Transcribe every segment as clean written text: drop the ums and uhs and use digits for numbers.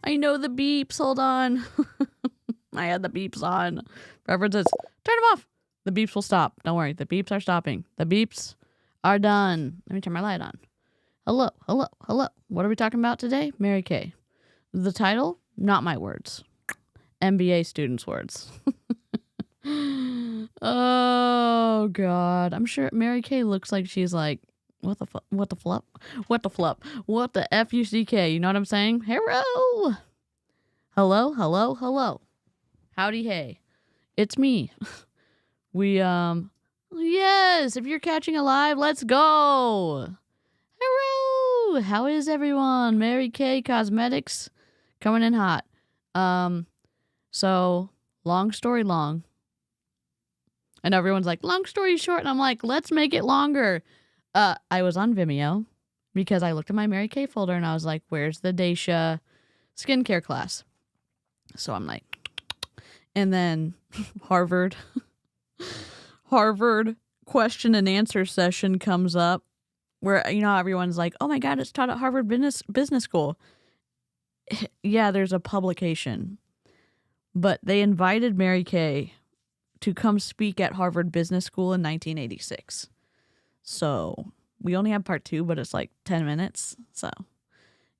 I know the beeps. Hold on. I had the beeps on. Preferences. Turn them off. The beeps will stop. Don't worry. The beeps are stopping. The beeps are done. Let me turn my light on. Hello. Hello. Hello. What are we talking about today? Mary Kay. The title? Not my words. MBA students' words. Oh, God. I'm sure Mary Kay looks like she's like, what the fuck? What the flup? What the flup? What the F-U-C-K? You know what I'm saying? Hello. Hello, hello, hello. Howdy, hey. It's me. Yes, if you're catching a live, let's go. Hello. How is everyone? Mary Kay Cosmetics coming in hot. So, long story long. And everyone's like, long story short. And I'm like, let's make it longer. I was on Vimeo because I looked at my Mary Kay folder and I was like, where's the Dacia skincare class? So I'm like, and then Harvard question and answer session comes up where, you know, everyone's like, oh my God, it's taught at Harvard Business School. Yeah, there's a publication, but they invited Mary Kay to come speak at Harvard Business School in 1986. So we only have part 2, but it's like 10 minutes. So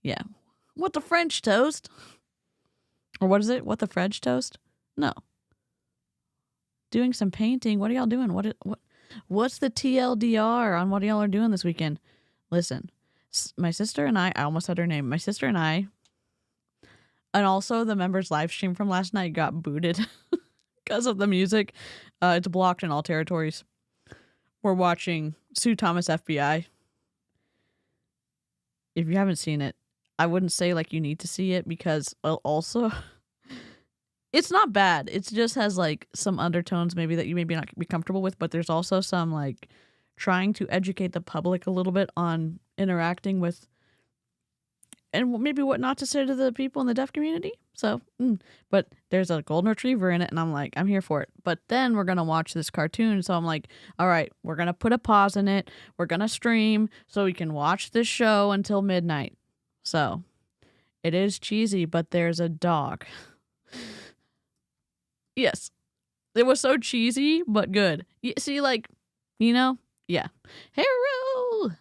yeah. What the French toast? Or what is it? What the French toast? No. Doing some painting. What are y'all doing? What's the TLDR on what y'all are doing this weekend? Listen, my sister and I almost said her name. My sister and I, and also the members live stream from last night got booted because of the music. It's blocked in all territories. We're watching Sue Thomas FBI. If you haven't seen it, I wouldn't say like you need to see it because also it's not bad. It just has like some undertones maybe that you maybe not be comfortable with, but there's also some like trying to educate the public a little bit on interacting with and maybe what not to say to the people in the deaf community. So, but there's a golden retriever in it and I'm like, I'm here for it. But then we're going to watch this cartoon. So I'm like, all right, we're going to put a pause in it. We're going to stream so we can watch this show until midnight. So it is cheesy, but there's a dog. Yes. It was so cheesy, but good. You see, like, you know? Yeah. Hello.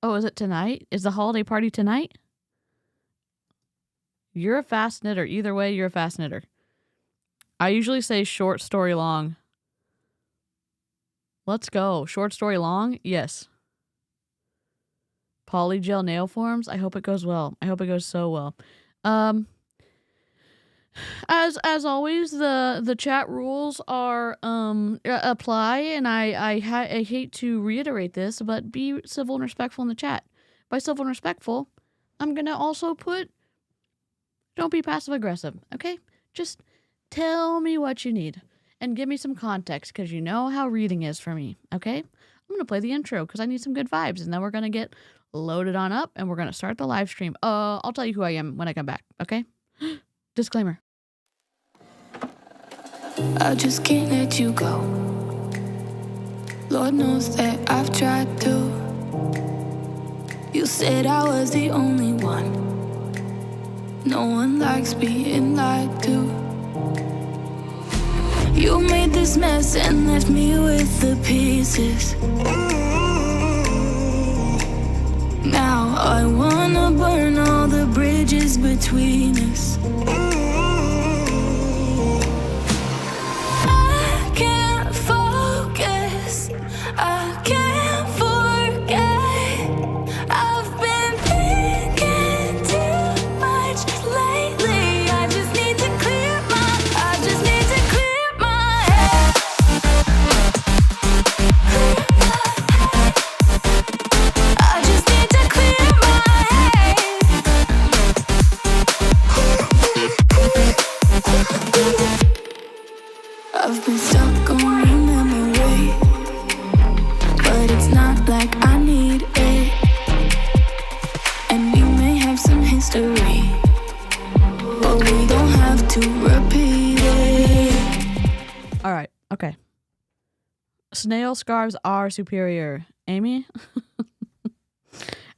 Oh, is it tonight? Is the holiday party tonight? You're a fast knitter. Either way, you're a fast knitter. I usually say short story long. Let's go. Short story long? Yes. Polygel nail forms? I hope it goes well. I hope it goes so well. As always, the chat rules are apply, and I hate to reiterate this, but be civil and respectful in the chat. By civil and respectful, I'm gonna also put don't be passive aggressive, okay? Just tell me what you need and give me some context because you know how reading is for me, okay? I'm gonna play the intro because I need some good vibes, and then we're gonna get loaded on up and we're gonna start the live stream. I'll tell you who I am when I come back, okay? Disclaimer. I just can't let you go. Lord knows that I've tried to. You said I was the only one. No one likes being lied to. You made this mess and left me with the pieces. Now I wanna burn all the bridges between us. I can't forget. I've been thinking too much lately. but we don't have to repeat it. All right. Okay. Snail scarves are superior. Amy,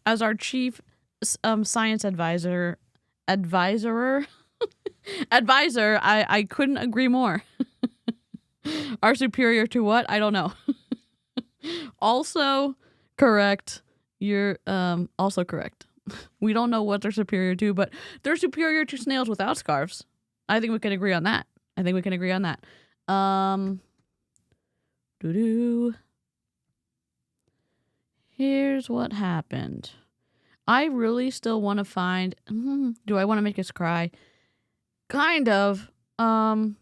as our chief science advisor, I couldn't agree more. Are superior to what? I don't know. Also correct. You're also correct. We don't know what they're superior to, but they're superior to snails without scarves. I think we can agree on that. Here's what happened. I really still want to find... do I want to make us cry? Kind of. Not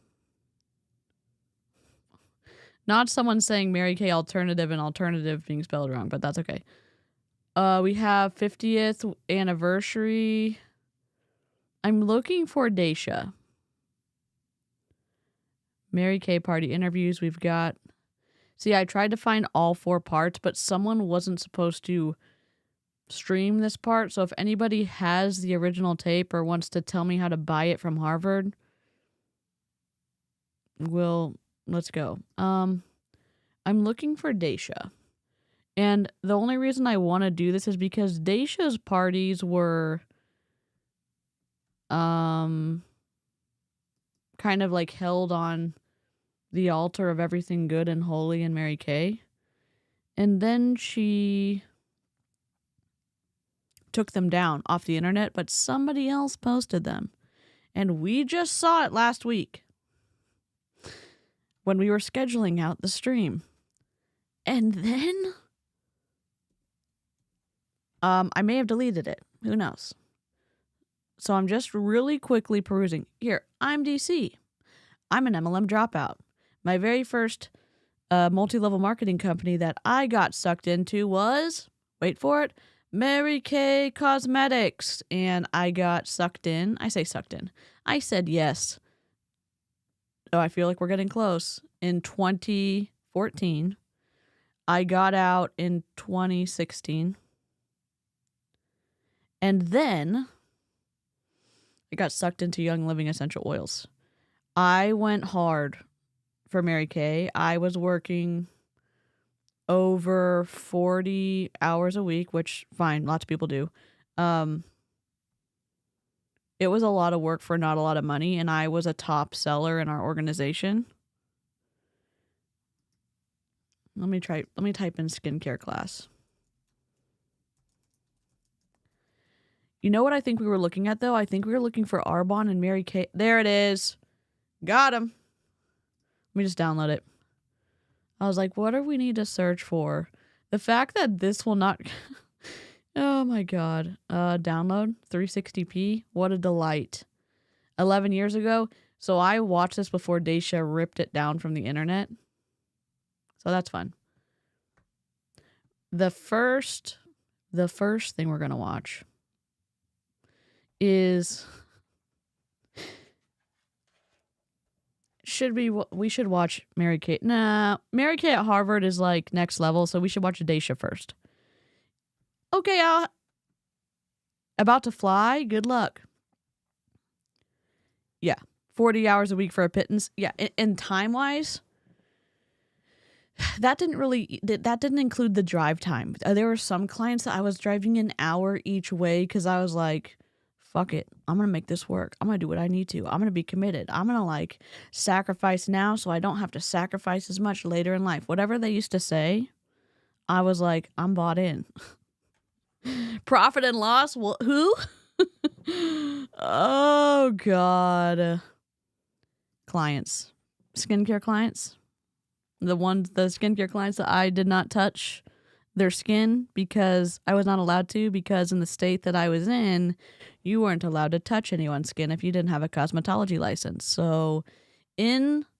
someone saying Mary Kay alternative and alternative being spelled wrong, but that's okay. We have 50th anniversary. I'm looking for Daisha. Mary Kay party interviews. We've got... See, I tried to find all 4 parts, but someone wasn't supposed to stream this part. So if anybody has the original tape or wants to tell me how to buy it from Harvard, let's go. I'm looking for Daisha. And the only reason I want to do this is because Daisha's parties were kind of like held on the altar of everything good and holy in Mary Kay. And then she took them down off the internet, but somebody else posted them. And we just saw it last week when we were scheduling out the stream. And then I may have deleted it. Who knows? So I'm just really quickly perusing. Here, I'm DC. I'm an MLM dropout. My very first multi-level marketing company that I got sucked into was, wait for it, Mary Kay Cosmetics. And I got sucked in. I say sucked in. I said yes. Oh, I feel like we're getting close. In 2014. I got out in 2016. And then I got sucked into Young Living Essential Oils. I went hard for Mary Kay. I was working over 40 hours a week, which fine, lots of people do. It was a lot of work for not a lot of money, and I was a top seller in our organization. Let me type in skincare class. You know what I think we were looking at, though? I think we were looking for Arbonne and Mary Kay. There it is. Got him. Let me just download it. I was like, what do we need to search for? The fact that this will not... oh my God. Download 360p. What a delight. 11 years ago. So I watched this before Daisha ripped it down from the internet. So that's fun. The first thing we're going to watch is... we should watch Mary Kay. Nah, Mary Kay at Harvard is like next level, so we should watch Daisha first. Okay, about to fly. Good luck. Yeah, 40 hours a week for a pittance. Yeah, and time-wise, that didn't include the drive time. There were some clients that I was driving an hour each way because I was like, fuck it. I'm going to make this work. I'm going to do what I need to. I'm going to be committed. I'm going to like sacrifice now so I don't have to sacrifice as much later in life. Whatever they used to say, I was like, I'm bought in. Profit and loss? Well, who? Oh, God. Clients. Skincare clients. The skincare clients that I did not touch their skin because I was not allowed to, because in the state that I was in, you weren't allowed to touch anyone's skin if you didn't have a cosmetology license. So well,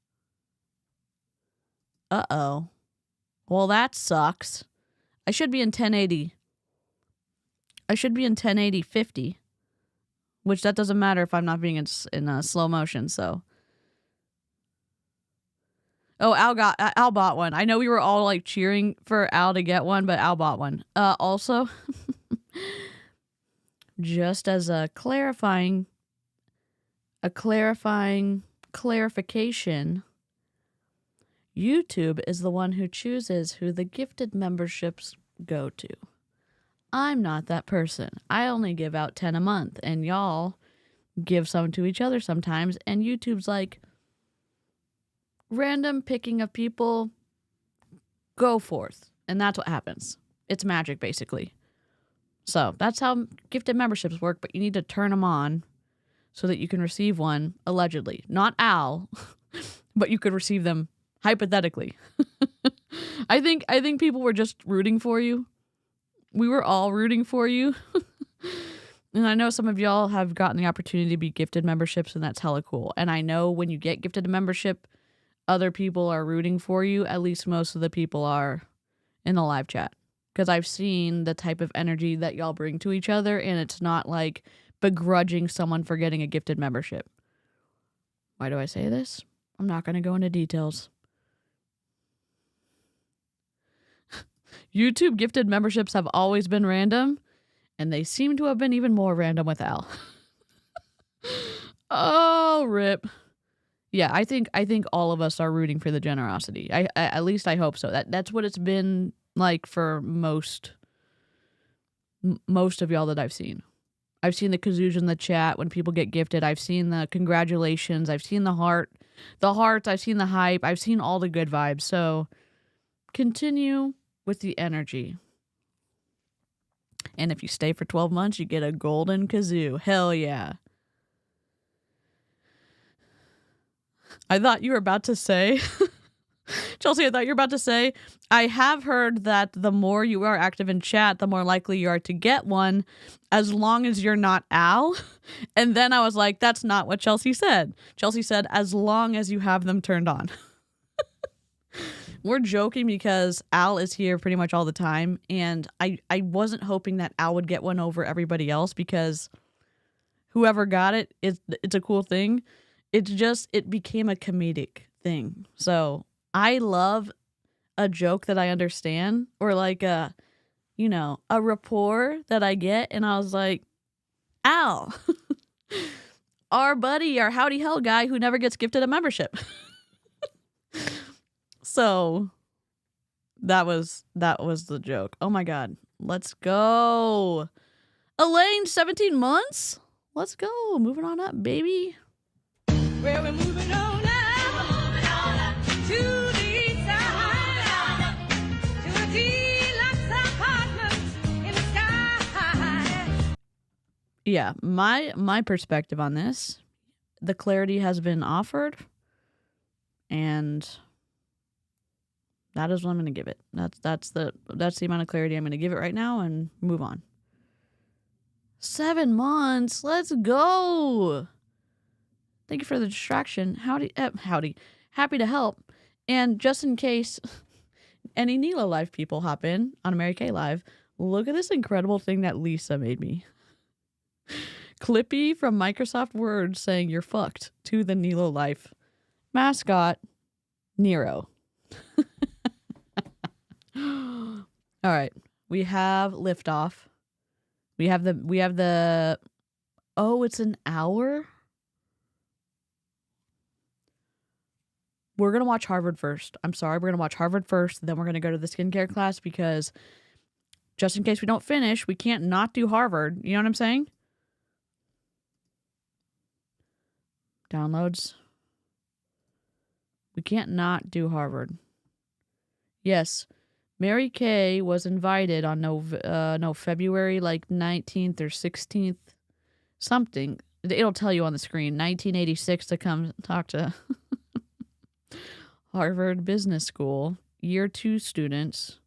that sucks. I should be in 1080. I should be in 1080-50, which that doesn't matter if I'm not being in slow motion, so. Oh, Al bought one. I know we were all like cheering for Al to get one, but Al bought one. Also, just as a clarifying, a clarification. YouTube is the one who chooses who the gifted memberships go to. I'm not that person. I only give out 10 a month, and y'all give some to each other sometimes, and YouTube's like, random picking of people, go forth. And that's what happens. It's magic, basically. So that's how gifted memberships work, but you need to turn them on so that you can receive one, allegedly. Not Al, but you could receive them hypothetically. I think people were just rooting for you. We were all rooting for you. And I know some of y'all have gotten the opportunity to be gifted memberships, and that's hella cool. And I know when you get gifted a membership, other people are rooting for you. At least most of the people are in the live chat. Because I've seen the type of energy that y'all bring to each other, and it's not like begrudging someone for getting a gifted membership. Why do I say this? I'm not going to go into details. YouTube gifted memberships have always been random, and they seem to have been even more random with Al. Oh, rip. Yeah, I think all of us are rooting for the generosity. I at least I hope so. That's what it's been like for most of y'all that I've seen. I've seen the kazoos in the chat when people get gifted. I've seen the congratulations. I've seen the hearts. I've seen the hype. I've seen all the good vibes. So continue with the energy. And if you stay for 12 months, you get a golden kazoo. Hell yeah. I thought you were about to say, Chelsea, I thought you were about to say, I have heard that the more you are active in chat, the more likely you are to get one, as long as you're not Al. And then I was like, that's not what Chelsea said. Chelsea said, as long as you have them turned on. We're joking because Al is here pretty much all the time. And I wasn't hoping that Al would get one over everybody else, because whoever got it, it's a cool thing. It's just, it became a comedic thing. So I love a joke that I understand, or like a rapport that I get. And I was like, Al, our buddy, our howdy hell guy who never gets gifted a membership. So that was the joke. Oh my God. Let's go. Elaine, 17 months. Let's go. Moving on up, baby. Well, we're moving on up to the side, to a deluxe apartment in the sky. Yeah, my perspective on this, the clarity has been offered, and that is what I'm going to give it. That's the amount of clarity I'm going to give it right now, and move on. 7 months. Let's go. Thank you for the distraction. Howdy. Happy to help. And just in case any Nilo Live people hop in on Mary Kay Live, look at this incredible thing that Lisa made me. Clippy from Microsoft Word saying you're fucked to the Nilo Life mascot, Nero. All right. We have liftoff. We have the oh, it's an hour? We're going to watch Harvard first. I'm sorry. We're going to watch Harvard first. Then we're going to go to the skincare class, because just in case we don't finish, we can't not do Harvard. You know what I'm saying? Downloads. We can't not do Harvard. Yes. Mary Kay was invited on February like 19th or 16th. Something. It'll tell you on the screen. 1986 to come talk to Harvard Business School, year 2 students.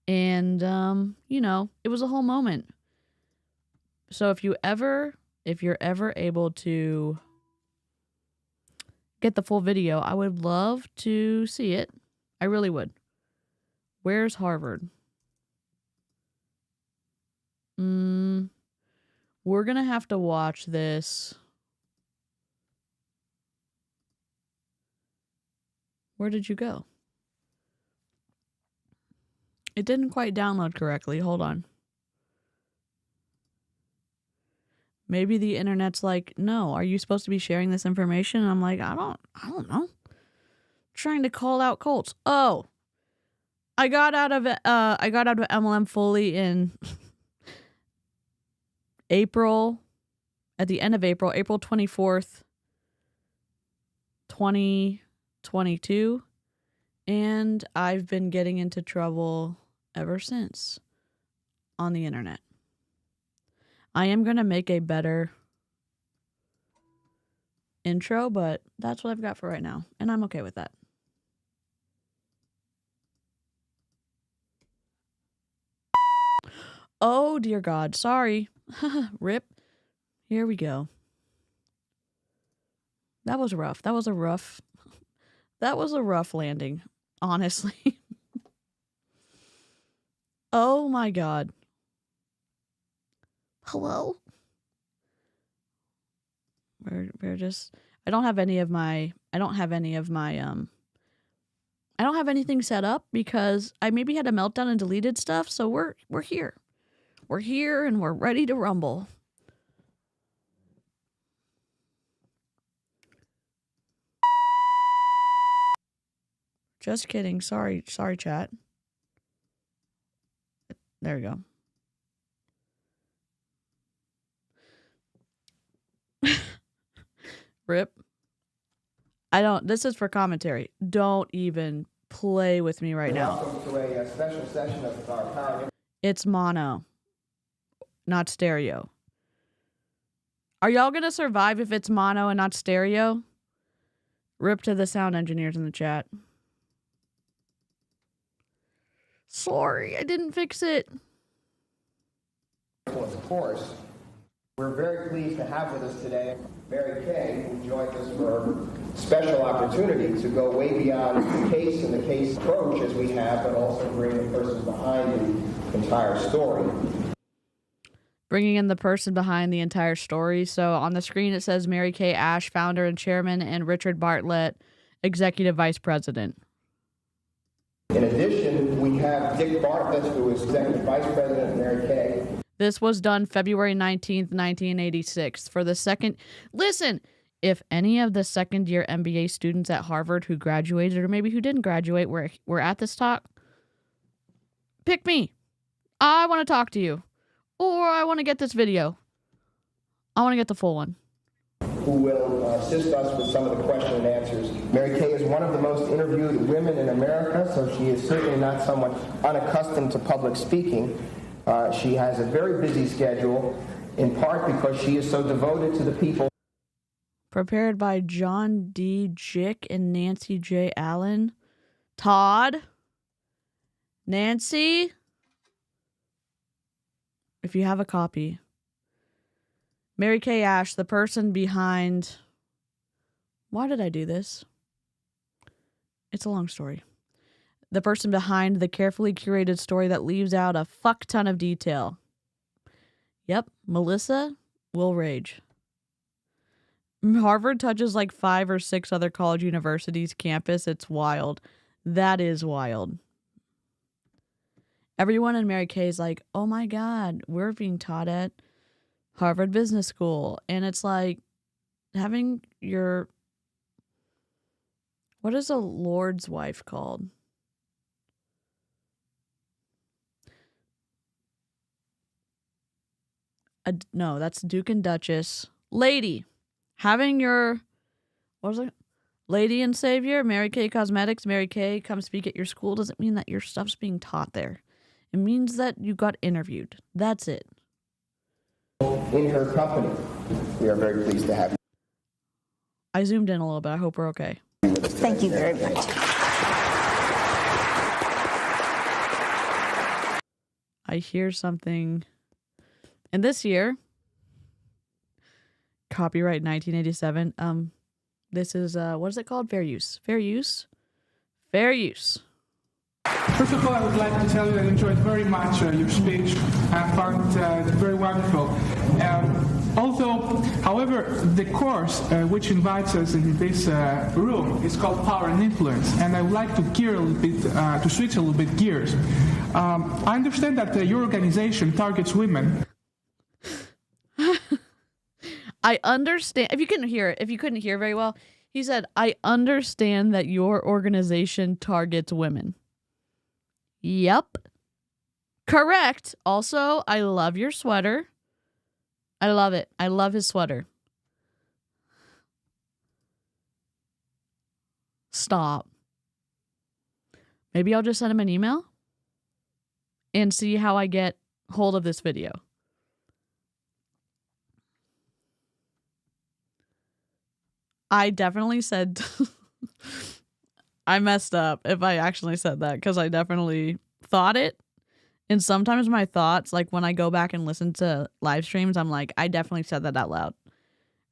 And, it was a whole moment. So if you're ever able to get the full video, I would love to see it. I really would. Where's Harvard? We're going to have to watch this. Where did you go? It didn't quite download correctly. Hold on. Maybe the internet's like, no, are you supposed to be sharing this information? And I'm like, I don't know. Trying to call out cults. Oh, I got out of MLM fully in April, at the end of April 24th, 2022. And I've been getting into trouble ever since on the internet. I am going to make a better intro, but that's what I've got for right now. And I'm okay with that. Oh, dear God. Sorry. Rip. Here we go. That was rough. That was a rough landing, honestly. Oh, my God. Hello? We're just, I don't have anything set up because I maybe had a meltdown and deleted stuff, so we're here. We're here and we're ready to rumble. Just kidding. Sorry, chat. There we go. Rip. This is for commentary. Don't even play with me right now. Welcome to a special session of our power. It's mono, not stereo. Are y'all gonna survive if it's mono and not stereo? Rip to the sound engineers in the chat. Sorry, I didn't fix it. Of course, we're very pleased to have with us today Mary Kay, who joins us for a special opportunity to go way beyond the case and the case approach as we have, but also bring the person behind the entire story. Bringing in the person behind the entire story. So on the screen it says Mary Kay Ash, founder and chairman, and Richard Bartlett, executive vice president. In addition, we have Dick Bartlett, who is executive vice president of Mary Kay. This was done February 19th, 1986. For the second... Listen, if any of the second-year MBA students at Harvard who graduated, or maybe who didn't graduate, were at this talk, pick me. I want to talk to you. Or I want to get this video. I want to get the full one. Who will assist us with some of the question and answers. Mary Kay is one of the most interviewed women in America, so she is certainly not someone unaccustomed to public speaking. She has a very busy schedule, in part because she is so devoted to the people. Prepared by John D. Jick and Nancy J. Allen. Todd? Nancy? If you have a copy. Mary Kay Ash, the person behind... Why did I do this? It's a long story. The person behind the carefully curated story that leaves out a fuck ton of detail. Yep, Melissa will rage. Harvard touches like 5 or 6 other college universities' campus. It's wild. That is wild. Everyone in Mary Kay's like, oh my God, we're being taught at Harvard Business School. And it's like having your... What is a lord's wife called? No, that's Duke and Duchess. Lady. Having your... What was it? Lady and Savior, Mary Kay Cosmetics, Mary Kay, come speak at your school doesn't mean that your stuff's being taught there. It means that you got interviewed. That's it. In her company. We are very pleased to have you. I zoomed in a little bit. I hope we're okay. Thank you very much. I hear something. And this year, copyright 1987. This is what is it called? Fair use. Fair use. Fair use. First of all, I would like to tell you I enjoyed very much your speech. I found it very wonderful. However, the course which invites us in this room is called Power and Influence, and I would like to gear a little bit, to switch a little bit gears. I understand that your organization targets women. I understand. If you couldn't hear very well, he said, I understand that your organization targets women. Yep. Correct. Also, I love your sweater. I love it. I love his sweater. Stop. Maybe I'll just send him an email and see how I get hold of this video. I definitely said I messed up if I actually said that, because I definitely thought it. And sometimes my thoughts, like when I go back and listen to live streams, I'm like, I definitely said that out loud.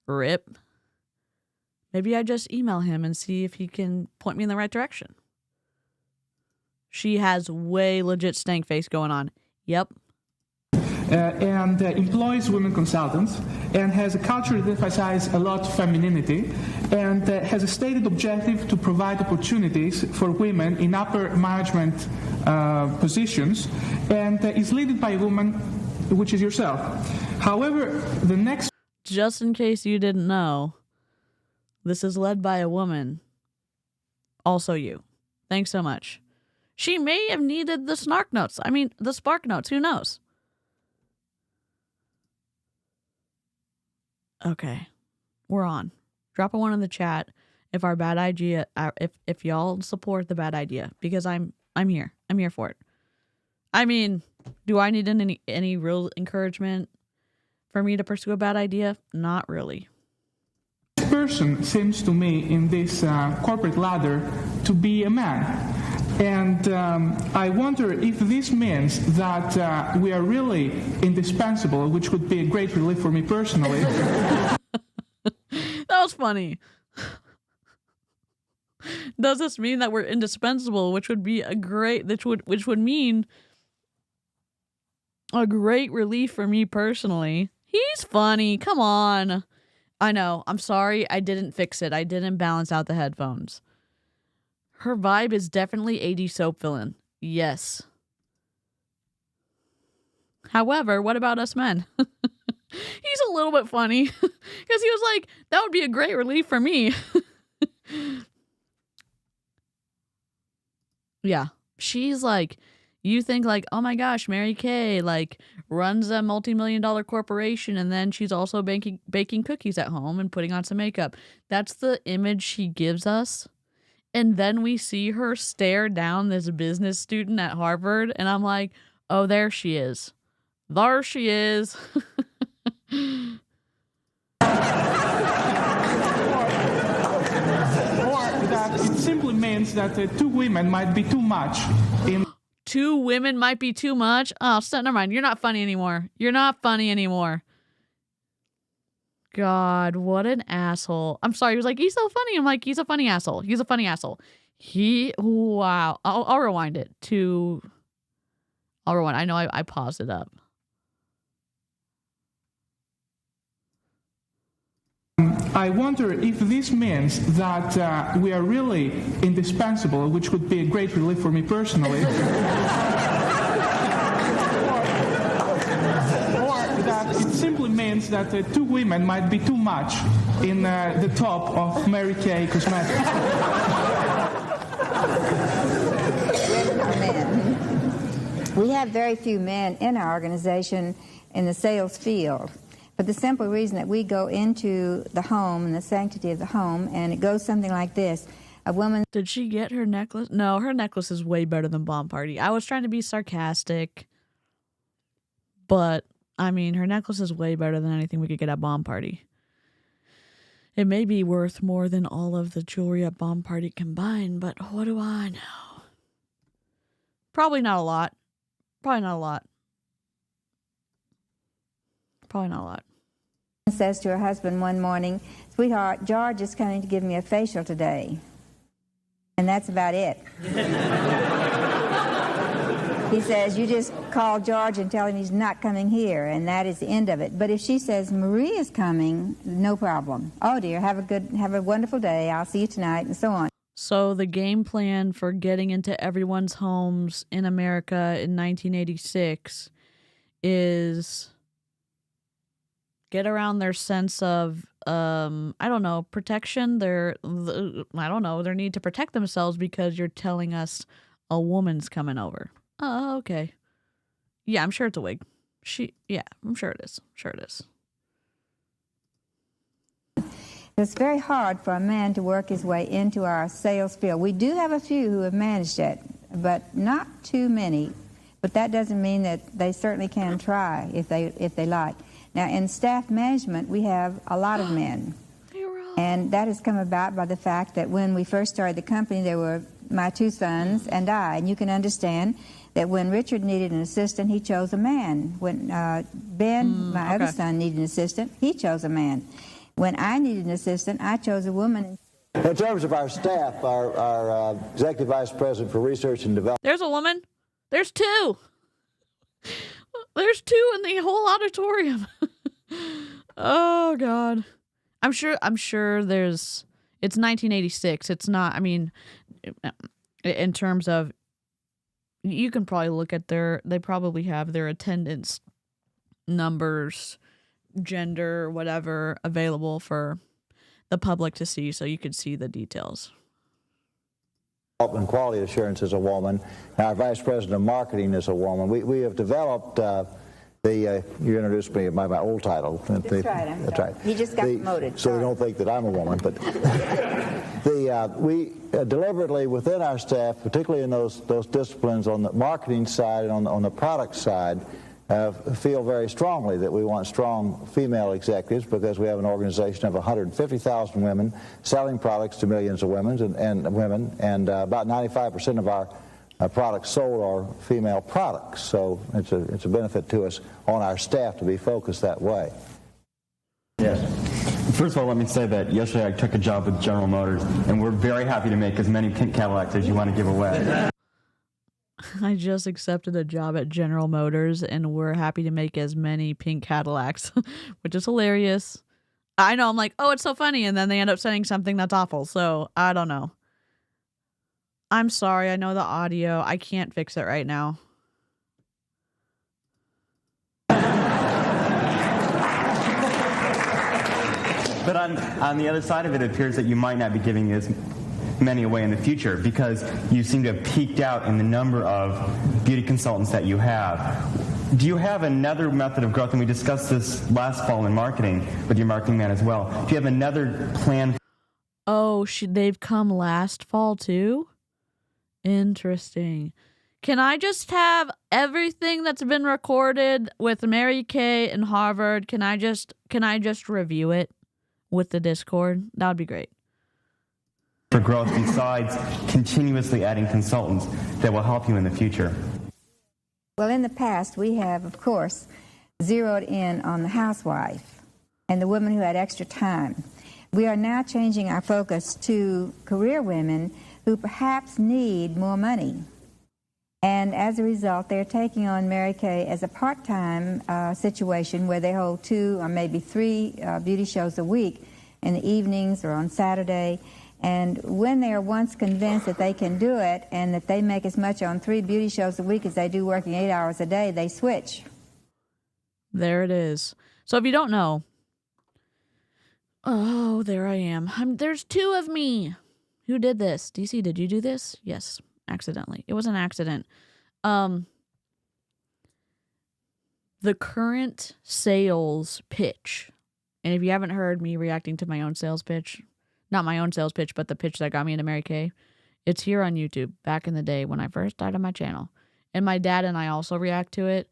Rip. Maybe I just email him and see if he can point me in the right direction. She has way legit stank face going on. Yep. And employs women consultants, and has a culture that emphasizes a lot femininity, and has a stated objective to provide opportunities for women in upper management positions, and is led by a woman, which is yourself. However, the next... Just in case you didn't know, this is led by a woman. Also you. Thanks so much. She may have needed the snark notes. I mean, the spark notes. Who knows? Okay, we're on. Drop a 1 in the chat if our bad idea, if y'all support the bad idea, because I'm here. I'm here for it. I mean, do I need any real encouragement for me to pursue a bad idea? Not really. This person seems to me in this corporate ladder to be a man. And I wonder if this means that we are really indispensable, which would be a great relief for me personally. That was funny. Does this mean that we're indispensable, which would be which would mean a great relief for me personally? He's funny. Come on. I know. I'm sorry. I didn't fix it. I didn't balance out the headphones. Her vibe is definitely 80 soap villain. Yes. However, what about us men? He's a little bit funny because he was like, that would be a great relief for me. Yeah. She's like, you think like, oh my gosh, Mary Kay like runs a multi-million-dollar corporation, and then she's also baking cookies at home and putting on some makeup. That's the image she gives us. And then we see her stare down this business student at Harvard, and I'm like, oh, there she is. There she is. Or that it simply means that 2 women might be too much. 2 women might be too much? Oh, never mind. You're not funny anymore. You're not funny anymore. God, what an asshole. I'm sorry. He was like, he's so funny. I'm like, he's a funny asshole. He's a funny asshole. Wow. I'll rewind it to... I'll rewind. I know I paused it up. I wonder if this means that we are really indispensable, which would be a great relief for me personally. Or that it simply means that 2 women might be too much in the top of Mary Kay Cosmetics. We have very few men in our organization in the sales field. But the simple reason that we go into the home and the sanctity of the home, and it goes something like this. A woman... Did she get her necklace? No, her necklace is way better than Bomb Party. I was trying to be sarcastic. But, I mean, her necklace is way better than anything we could get at Bomb Party. It may be worth more than all of the jewelry at Bomb Party combined, but what do I know? Probably not a lot. Probably not a lot. Probably not a lot. Says to her husband one morning, sweetheart, George is coming to give me a facial today. And that's about it. He says, you just call George and tell him he's not coming here, and that is the end of it. But if she says, Marie is coming, no problem. Oh dear, have a wonderful day, I'll see you tonight, and so on. So the game plan for getting into everyone's homes in America in 1986 is get around their sense of I don't know, protection, I don't know, their need to protect themselves because you're telling us a woman's coming over. Oh, okay. Yeah, I'm sure it's a wig. I'm sure it is. Sure it is. It's very hard for a man to work his way into our sales field. We do have a few who have managed it, but not too many. But that doesn't mean that they certainly can try if they like. Now, in staff management, we have a lot of men. And that has come about by the fact that when we first started the company, there were my 2 sons and I. And you can understand that when Richard needed an assistant, he chose a man. When Ben, my other son, needed an assistant, he chose a man. When I needed an assistant, I chose a woman. In terms of our staff, our Executive Vice President for Research and Development. There's a woman. There's 2. There's 2 in the whole auditorium. Oh, God. I'm sure it's 1986. It's not, I mean, in terms of, you can probably look at they probably have their attendance numbers, gender, whatever, available for the public to see, so you could see the details. And quality assurance is a woman. Our Vice President of Marketing is a woman. We have developed you introduced me by my old title. That's right. That's right. He just got promoted. So they don't think that I'm a woman. But we deliberately within our staff, particularly in those disciplines on the marketing side and on the product side, feel very strongly that we want strong female executives because we have an organization of 150,000 women selling products to millions of women, and about 95% of our products sold are female products. So it's a benefit to us on our staff to be focused that way. Yes. First of all, let me say that yesterday I took a job with General Motors, and we're very happy to make as many pink Cadillacs as you want to give away. I just accepted a job at General Motors, and we're happy to make as many pink Cadillacs, which is hilarious. I know, I'm like, oh, it's so funny, and then they end up saying something that's awful, so I don't know. I'm sorry, I know the audio. I can't fix it right now. But on the other side of it, it appears that you might not be giving as many away in the future because you seem to have peaked out in the number of beauty consultants that you have. Do you have another method of growth? And we discussed this last fall in marketing with your marketing man as well. Do you have another plan? Oh, they've come last fall too? Interesting. Can I just have everything that's been recorded with Mary Kay and Harvard? Can I just review it with the Discord? That would be great. For growth besides continuously adding consultants that will help you in the future? Well, in the past, we have, of course, zeroed in on the housewife and the woman who had extra time. We are now changing our focus to career women who perhaps need more money. And as a result, they're taking on Mary Kay as a part-time situation where they hold 2 or maybe 3 beauty shows a week in the evenings or on Saturday. And when they are once convinced that they can do it and that they make as much on 3 beauty shows a week as they do working 8 hours a day, they switch. There it is. So if you don't know, oh, there I am. There's 2 of me. Who did this? DC, did you do this? Yes, accidentally. It was an accident. The current sales pitch, and if you haven't heard me reacting to my own sales pitch, not my own sales pitch, but the pitch that got me into Mary Kay, it's here on YouTube back in the day when I first started my channel. And my dad and I also react to it.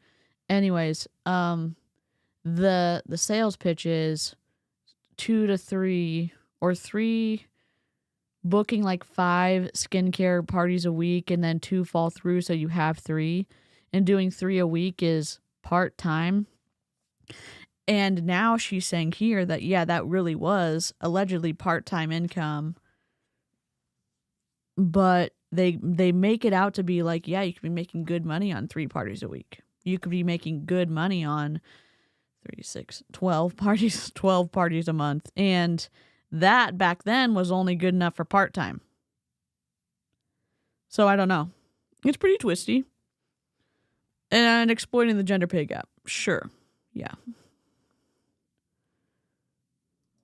Anyways, the sales pitch is 2 to 3 or 3 booking like 5 skincare parties a week and then 2 fall through, so you have 3, and doing 3 a week is part-time. And now she's saying here that, yeah, that really was allegedly part-time income, but they make it out to be like, yeah, you could be making good money on 3 parties a week. You could be making good money on 12 parties a month. And that back then was only good enough for part-time. So I don't know. It's pretty twisty. And exploiting the gender pay gap. Sure. Yeah.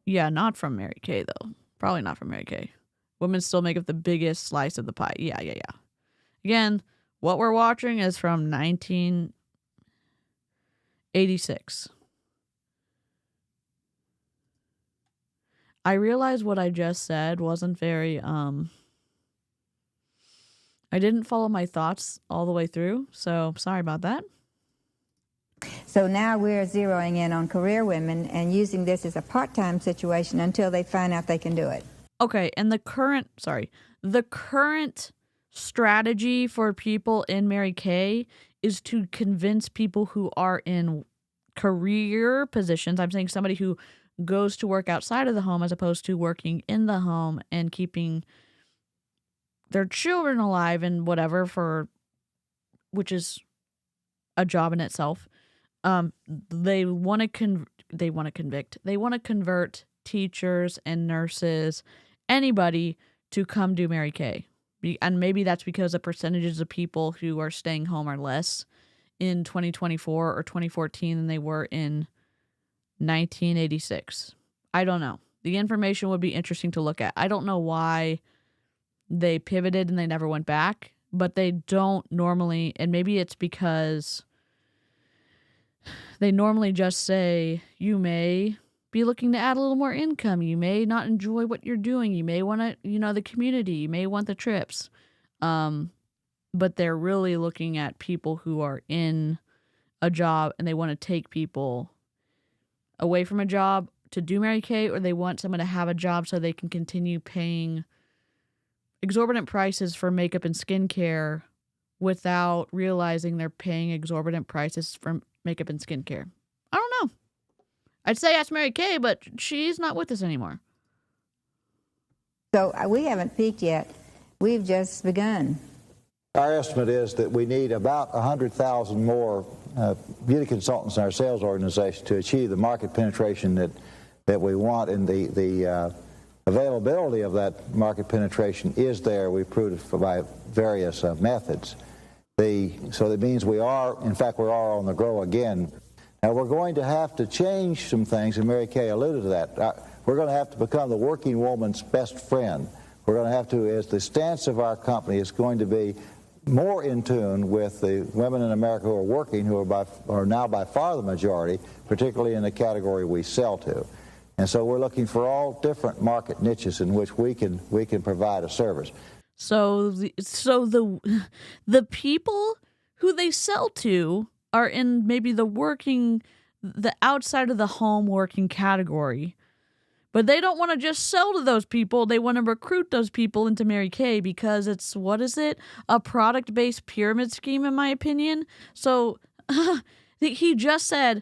Yeah, not from Mary Kay, though. Probably not from Mary Kay. Women still make up the biggest slice of the pie. Yeah. Again, what we're watching is from 1986. I realize what I just said wasn't very, I didn't follow my thoughts all the way through, so sorry about that. So now we're zeroing in on career women and using this as a part-time situation until they find out they can do it. Okay, and the current strategy for people in Mary Kay is to convince people who are in career positions. I'm saying somebody who goes to work outside of the home as opposed to working in the home and keeping their children alive and whatever, which is a job in itself. They want to convert teachers and nurses, anybody, to come do Mary Kay. And maybe that's because the percentages of people who are staying home are less in 2024 or 2014 than they were in 1986. I don't know. The information would be interesting to look at. I don't know why they pivoted and they never went back, but they don't normally, and maybe it's because they normally just say, you may be looking to add a little more income. You may not enjoy what you're doing. You may want to, the community. You may want the trips. But they're really looking at people who are in a job and they want to take people away from a job to do Mary Kay, or they want someone to have a job so they can continue paying exorbitant prices for makeup and skincare without realizing they're paying exorbitant prices for makeup and skincare. I don't know. I'd say ask Mary Kay, but she's not with us anymore. So we haven't peaked yet. We've just begun. Our estimate is that we need about 100,000 more beauty consultants in our sales organization to achieve the market penetration that we want, and the availability of that market penetration is there. We've proved it by various methods. So that means we're on the grow again. Now, we're going to have to change some things, and Mary Kay alluded to that. We're going to have to become the working woman's best friend. We're going to have to, as the stance of our company is going to be more in tune with the women in America who are working, who are now by far the majority, particularly in the category we sell to. And so we're looking for all different market niches in which we can provide a service. So the people who they sell to are in maybe the outside of the home working category. But they don't want to just sell to those people. They want to recruit those people into Mary Kay because it's, a product-based pyramid scheme, in my opinion. So he just said,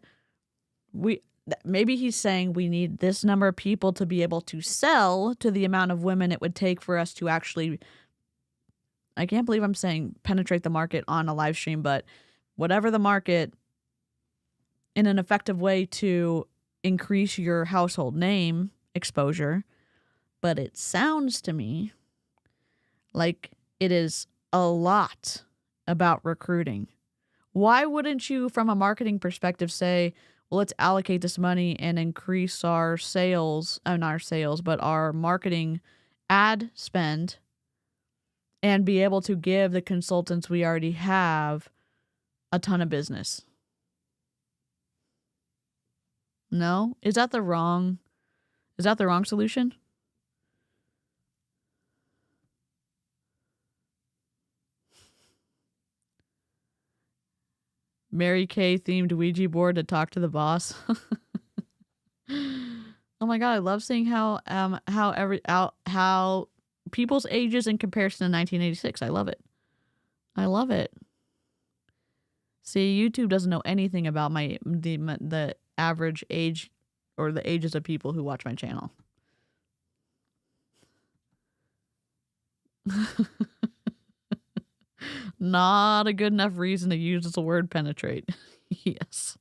maybe he's saying we need this number of people to be able to sell to the amount of women it would take for us to actually, I can't believe I'm saying penetrate the market on a live stream, but whatever the market, in an effective way to increase your household name exposure. But it sounds to me like it is a lot about recruiting. Why wouldn't you, from a marketing perspective, say, well, let's allocate this money and increase our sales, not our sales, but our marketing ad spend, and be able to give the consultants we already have a ton of business? No? Is that the wrong solution? Mary Kay themed Ouija board to talk to the boss. Oh my God, I love seeing how people's ages in comparison to 1986. I love it. I love it. See, YouTube doesn't know anything about the average age or the ages of people who watch my channel. Not a good enough reason to use the word penetrate. Yes.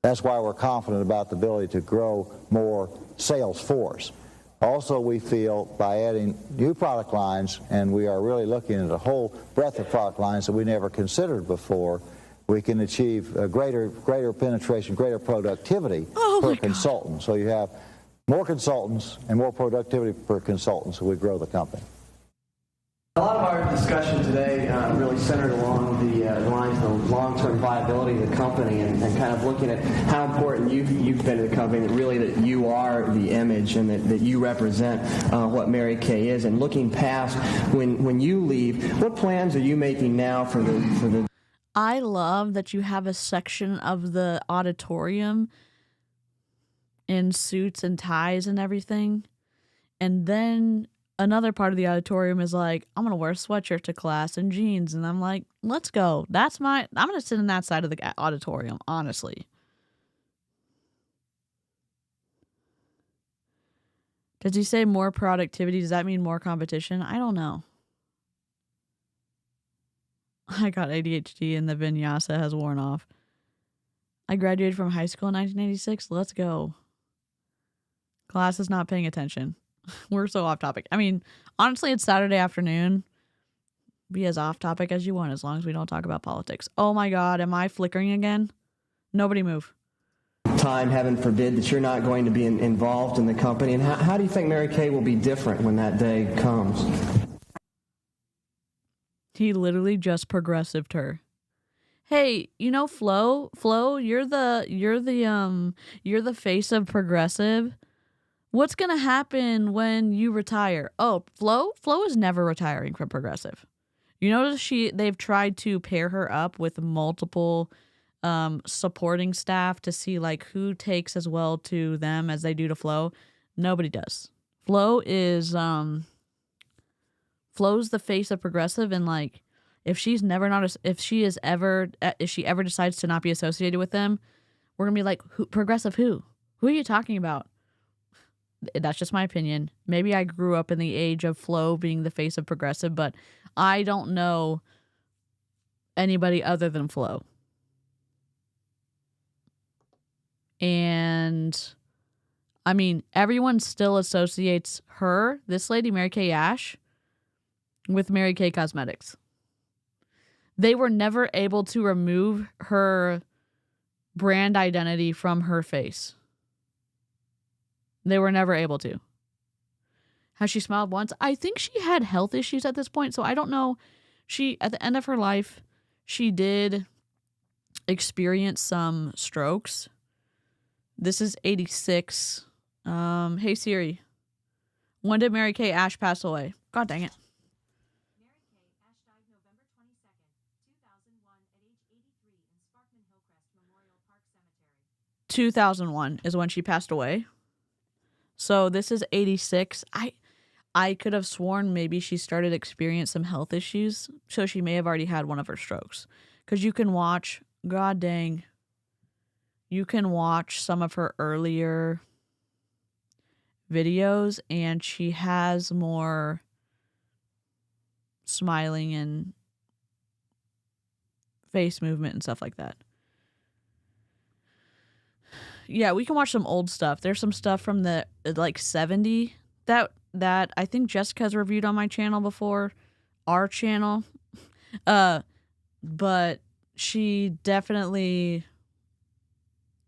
That's why we're confident about the ability to grow more sales force. Also, we feel by adding new product lines, and we are really looking at a whole breadth of product lines that we never considered before, we can achieve a greater penetration, greater productivity per consultant. So you have more consultants and more productivity per consultant so we grow the company. A lot of our discussion today really centered along the lines of long-term viability of the company and kind of looking at how important you've been to the company, and really that you are the image and that you represent what Mary Kay is. And looking past when you leave, what plans are you making now for the I love that you have a section of the auditorium in suits and ties and everything. And then another part of the auditorium is like, I'm going to wear a sweatshirt to class and jeans. And I'm like, let's go. I'm going to sit in that side of the auditorium, honestly. Does he say more productivity? Does that mean more competition? I don't know. I got ADHD and the vinyasa has worn off. I graduated from high school in 1986. Let's go. Class is not paying attention. We're so off topic. I mean, honestly, it's Saturday afternoon. Be as off topic as you want as long as we don't talk about politics. Oh my God, am I flickering again? Nobody move. time, heaven forbid, that you're not going to be involved in the company? And how do you think Mary Kay will be different when that day comes? He literally just progressived her. Hey, you know, Flo, you're the face of progressive. What's going to happen when you retire? Oh, Flo is never retiring from progressive. You notice they've tried to pair her up with multiple supporting staff to see like who takes as well to them as they do to Flo. Nobody does. Flo's the face of progressive, and like if she ever decides to not be associated with them, we're gonna be like, progressive who? Who are you talking about? That's just my opinion. Maybe I grew up in the age of Flo being the face of progressive, but I don't know anybody other than Flo. And I mean, everyone still associates her, this lady, Mary Kay Ash, with Mary Kay Cosmetics. They were never able to remove her brand identity from her face. They were never able to. Has she smiled once? I think she had health issues at this point, so I don't know. At the end of her life, she did experience some strokes. This is 86. Hey Siri, when did Mary Kay Ash pass away? God dang it. Mary Kay Ash died November 22nd, 2001 at age 83 in Sparkman Hillcrest Memorial Park Cemetery. 2001 is when she passed away. So this is 86. I could have sworn maybe she started experiencing some health issues, so she may have already had one of her strokes. Because you can watch, god dang, you can watch some of her earlier videos, and she has more smiling and face movement and stuff like that. Yeah, we can watch some old stuff. There's some stuff from the like 70 that I think Jessica's reviewed on my channel before, our channel. But she definitely,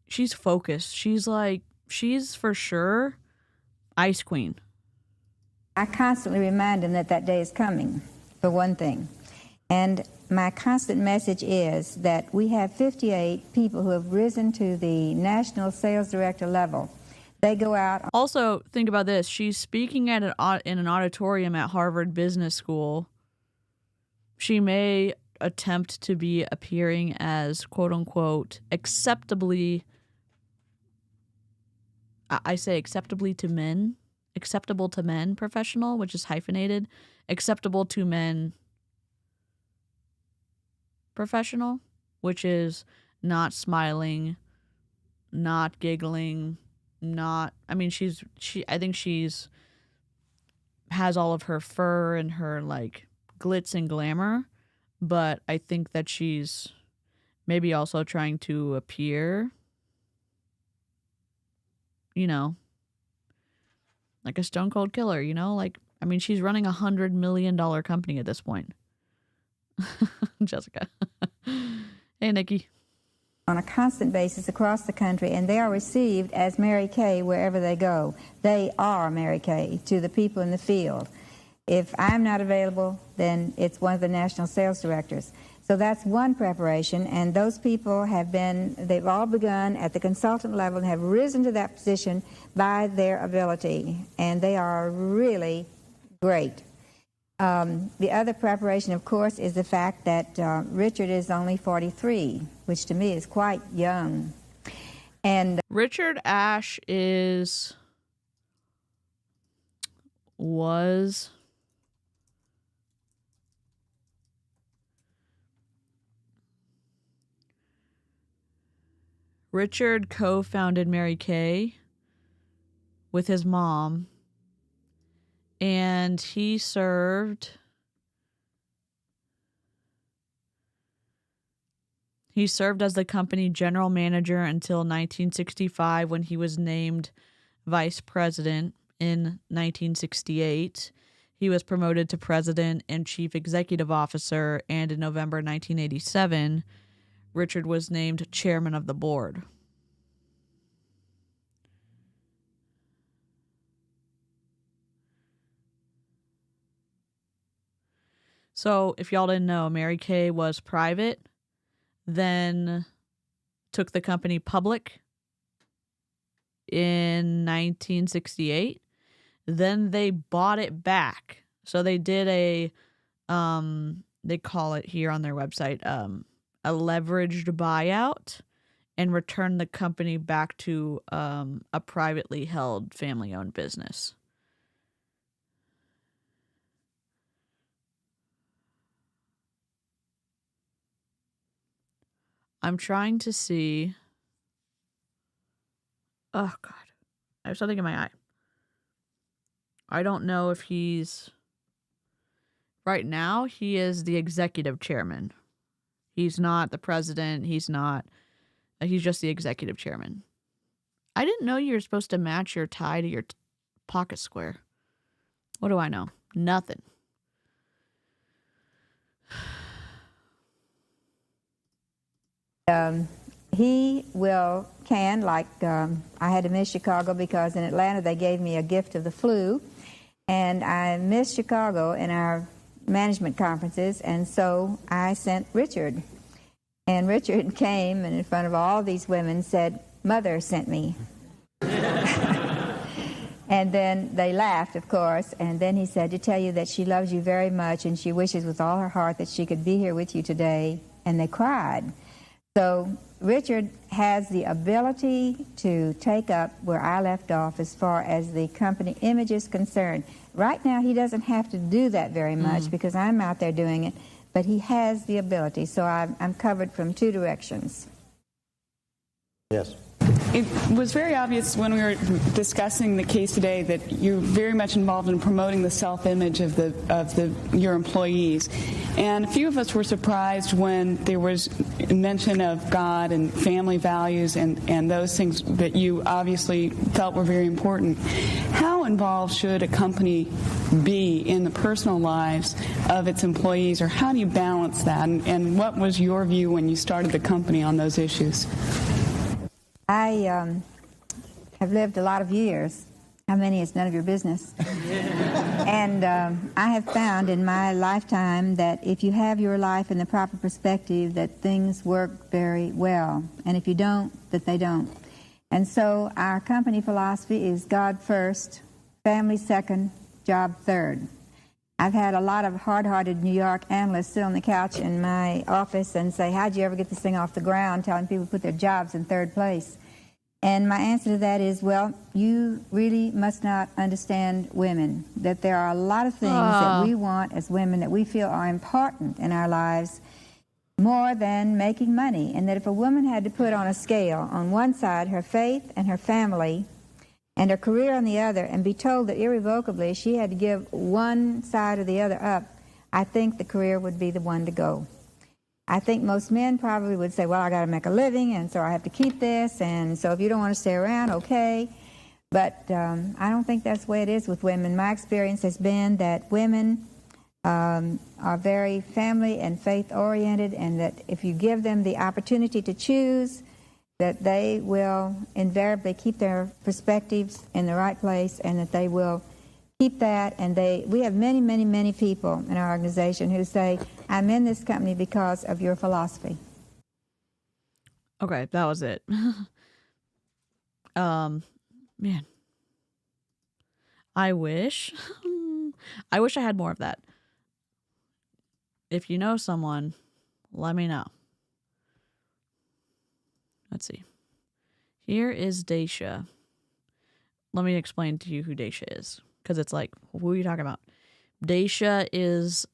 she's focused. She's for sure Ice Queen. I constantly remind them that that day is coming, for one thing. And my constant message is that we have 58 people who have risen to the national sales director level. They go out. Also, think about this. She's speaking in an auditorium at Harvard Business School. She may attempt to be appearing as, quote unquote, acceptably, I say acceptably to men, acceptable to men professional, which is hyphenated, acceptable to men professional, which is not smiling, not giggling, I think she's has all of her fur and her like glitz and glamour, but I think that she's maybe also trying to appear, you know, like a stone cold killer, you know, like, I mean, she's running $100 million company at this point. Jessica. Hey, Nikki. on a constant basis across the country, and they are received as Mary Kay wherever they go. They are Mary Kay to the people in the field. If I'm not available, then it's one of the national sales directors. So that's one preparation, and those people they've all begun at the consultant level and have risen to that position by their ability, and they are really great. The other preparation, of course, is the fact that Richard is only 43, which to me is quite young. And Richard Ashe Richard co-founded Mary Kay with his mom, and he served as the company general manager until 1965, when he was named vice president in 1968. He was promoted to president and chief executive officer, and in November 1987, Richard was named chairman of the board. So, if y'all didn't know, Mary Kay was private, then took the company public in 1968. Then they bought it back. So they did they call it here on their website, a leveraged buyout, and returned the company back to a privately held family-owned business. I'm trying to see. Oh, God. I have something in my eye. I don't know if he's... Right now, he is the executive chairman. He's not the president. He's just the executive chairman. I didn't know you were supposed to match your tie to your pocket square. What do I know? Nothing. He can, like I had to miss Chicago because in Atlanta they gave me a gift of the flu, and I missed Chicago in our management conferences, and so I sent Richard. And Richard came and in front of all these women said, "Mother sent me." And then they laughed, of course, and then he said, "To tell you that she loves you very much and she wishes with all her heart that she could be here with you today." And they cried. So Richard has the ability to take up where I left off as far as the company image is concerned. Right now, he doesn't have to do that very much because I'm out there doing it, but he has the ability. So I'm covered from two directions. Yes. It was very obvious when we were discussing the case today that you're very much involved in promoting the self-image of your employees. And a few of us were surprised when there was mention of God and family values and those things that you obviously felt were very important. How involved should a company be in the personal lives of its employees, or how do you balance that? And what was your view when you started the company on those issues? I have lived a lot of years. How many is none of your business. And I have found in my lifetime that if you have your life in the proper perspective, that things work very well. And if you don't, that they don't. And so our company philosophy is God first, family second, job third. I've had a lot of hard-hearted New York analysts sit on the couch in my office and say, "How'd you ever get this thing off the ground?" telling people to put their jobs in third place. And my answer to that is, well, you really must not understand women, that there are a lot of things that we want as women that we feel are important in our lives more than making money. And that if a woman had to put on a scale, on one side her faith and her family and her career on the other, and be told that irrevocably she had to give one side or the other up, I think the career would be the one to go. I think most men probably would say, well, I got to make a living, and so I have to keep this, and so if you don't want to stay around, okay. But I don't think that's the way it is with women. My experience has been that women are very family and faith oriented, and that if you give them the opportunity to choose, that they will invariably keep their perspectives in the right place, and that they will keep that. And we have many, many, many people in our organization who say, I'm in this company because of your philosophy. Okay, that was it. Man, I wish I had more of that. If you know someone, let me know. Let's see. Here is Daisha. Let me explain to you who Daisha is, because it's like, who are you talking about? Daisha is,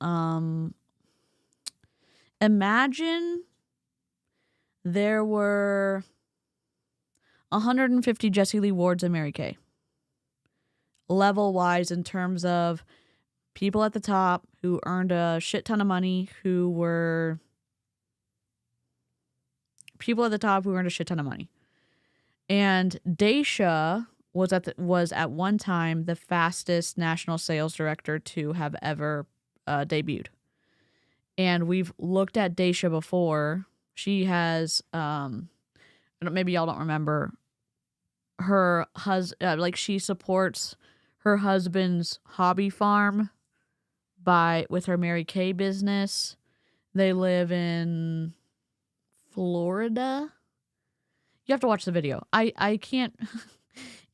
imagine there were 150 Jesse Lee Wards and Mary Kay. Level-wise, in terms of people at the top who earned a shit ton of money, And Daisha was at one time the fastest national sales director to have ever debuted. And we've looked at Daisha before. She has, maybe y'all don't remember, her husband, she supports her husband's hobby farm with her Mary Kay business. They live in Florida. You have to watch the video. I can't.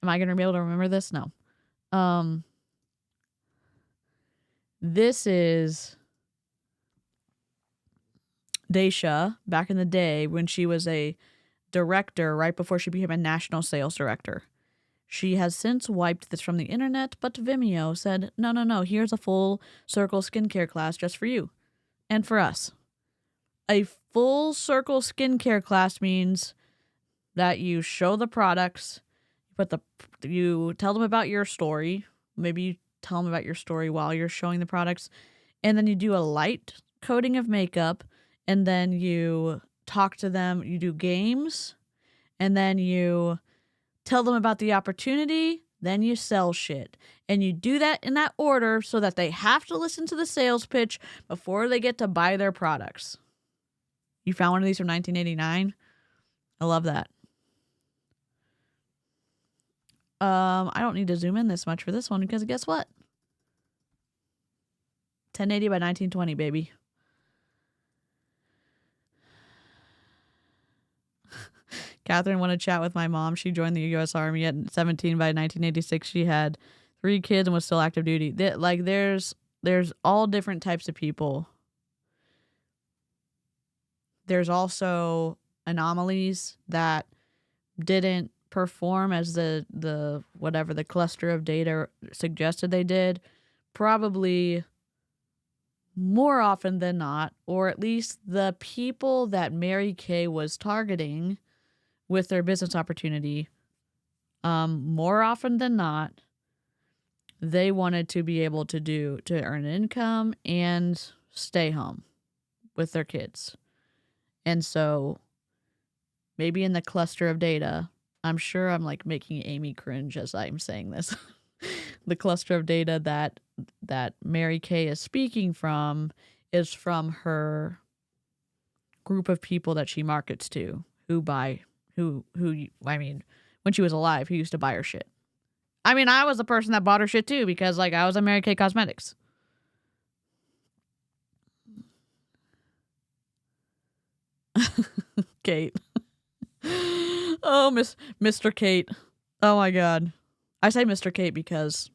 Am I going to be able to remember this? No. This is Daisha back in the day when she was a director right before she became a national sales director. She has since wiped this from the internet, but Vimeo said, no, here's a full circle skincare class just for you and for us. A full circle skincare class means that you show the products, you tell them about your story. Maybe you tell them about your story while you're showing the products, and then you do a light coating of makeup, and then you talk to them, you do games, and then you tell them about the opportunity, then you sell shit. And you do that in that order so that they have to listen to the sales pitch before they get to buy their products. You found one of these from 1989? I love that. I don't need to zoom in this much for this one because guess what? 1080 by 1920, baby. Katherine wanted to chat with my mom. She joined the U.S. Army at 17. By 1986. She had 3 kids and was still active duty. There's all different types of people. There's also anomalies that didn't perform as the whatever the cluster of data suggested they did. Probably more often than not, or at least the people that Mary Kay was targeting with their business opportunity, more often than not, they wanted to be able to earn an income and stay home with their kids. And so maybe in the cluster of data, I'm sure I'm making Amy cringe as I'm saying this. The cluster of data that Mary Kay is speaking from is from her group of people that she markets to, when she was alive, who used to buy her shit. I mean, I was the person that bought her shit too, because I was on Mary Kay Cosmetics. Kate. Oh, Mr. Kate. Oh my God. I say Mr. Kate because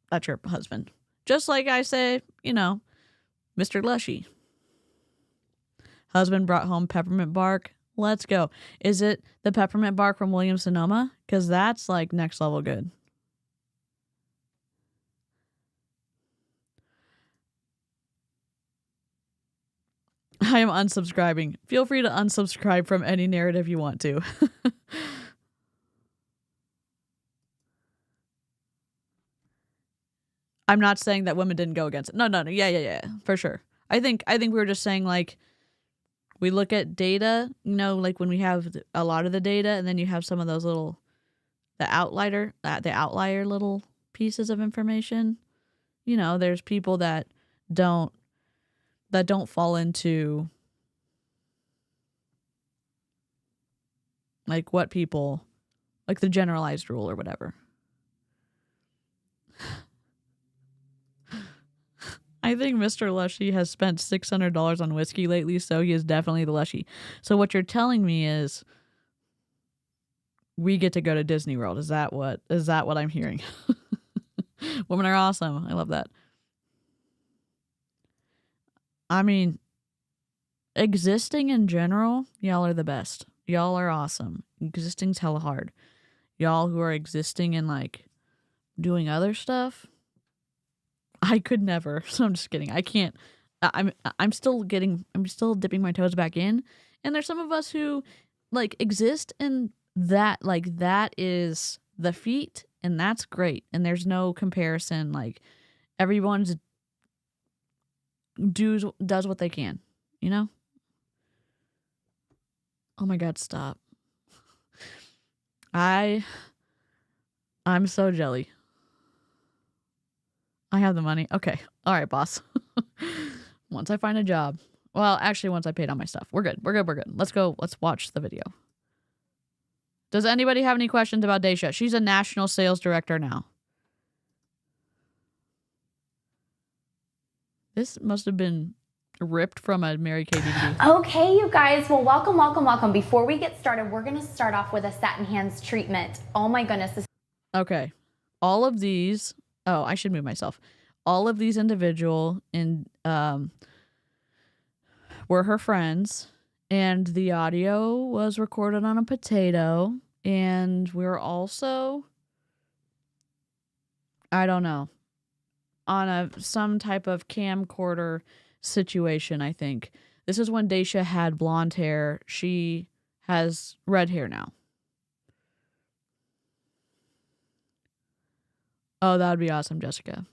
that's your husband. Just like I say, Mr. Lushy. Husband brought home peppermint bark. Let's go. Is it the peppermint bark from Williams-Sonoma? Because that's next level good. I am unsubscribing. Feel free to unsubscribe from any narrative you want to. I'm not saying that women didn't go against it. No. Yeah, for sure. I think we were just saying we look at data, when we have a lot of the data, and then you have some of those the outlier little pieces of information. you know, there's people that don't fall into like what people, like the generalized rule or whatever. I think Mr. Lushy has spent $600 on whiskey lately, so he is definitely the Lushy. So what you're telling me is we get to go to Disney World. Is that what I'm hearing? Women are awesome. I love that. I mean, existing in general, y'all are the best. Y'all are awesome. Existing's hella hard. Y'all who are existing and like doing other stuff, I could never. So I'm just kidding. I can't. I'm still dipping my toes back in. And there's some of us who like exist in that, like that is the feat, and that's great. And there's no comparison. Like everyone's does what they can, you know? Oh my God, stop. I'm so jelly. I have the money. Okay. All right, boss. Once I find a job. Well, actually, once I paid on my stuff. We're good. Let's go. Let's watch the video. Does anybody have any questions about Daisha? She's a national sales director now. This must have been ripped from a Mary Kay DVD. Okay, you guys. Well, welcome. Before we get started, we're going to start off with a satin hands treatment. Oh my goodness. Okay. All of these... Oh, I should move myself. All of these individual were her friends, and the audio was recorded on a potato, and we were also, I don't know, on some type of camcorder situation, I think. This is when Daisha had blonde hair. She has red hair now. Oh, that would be awesome, Jessica.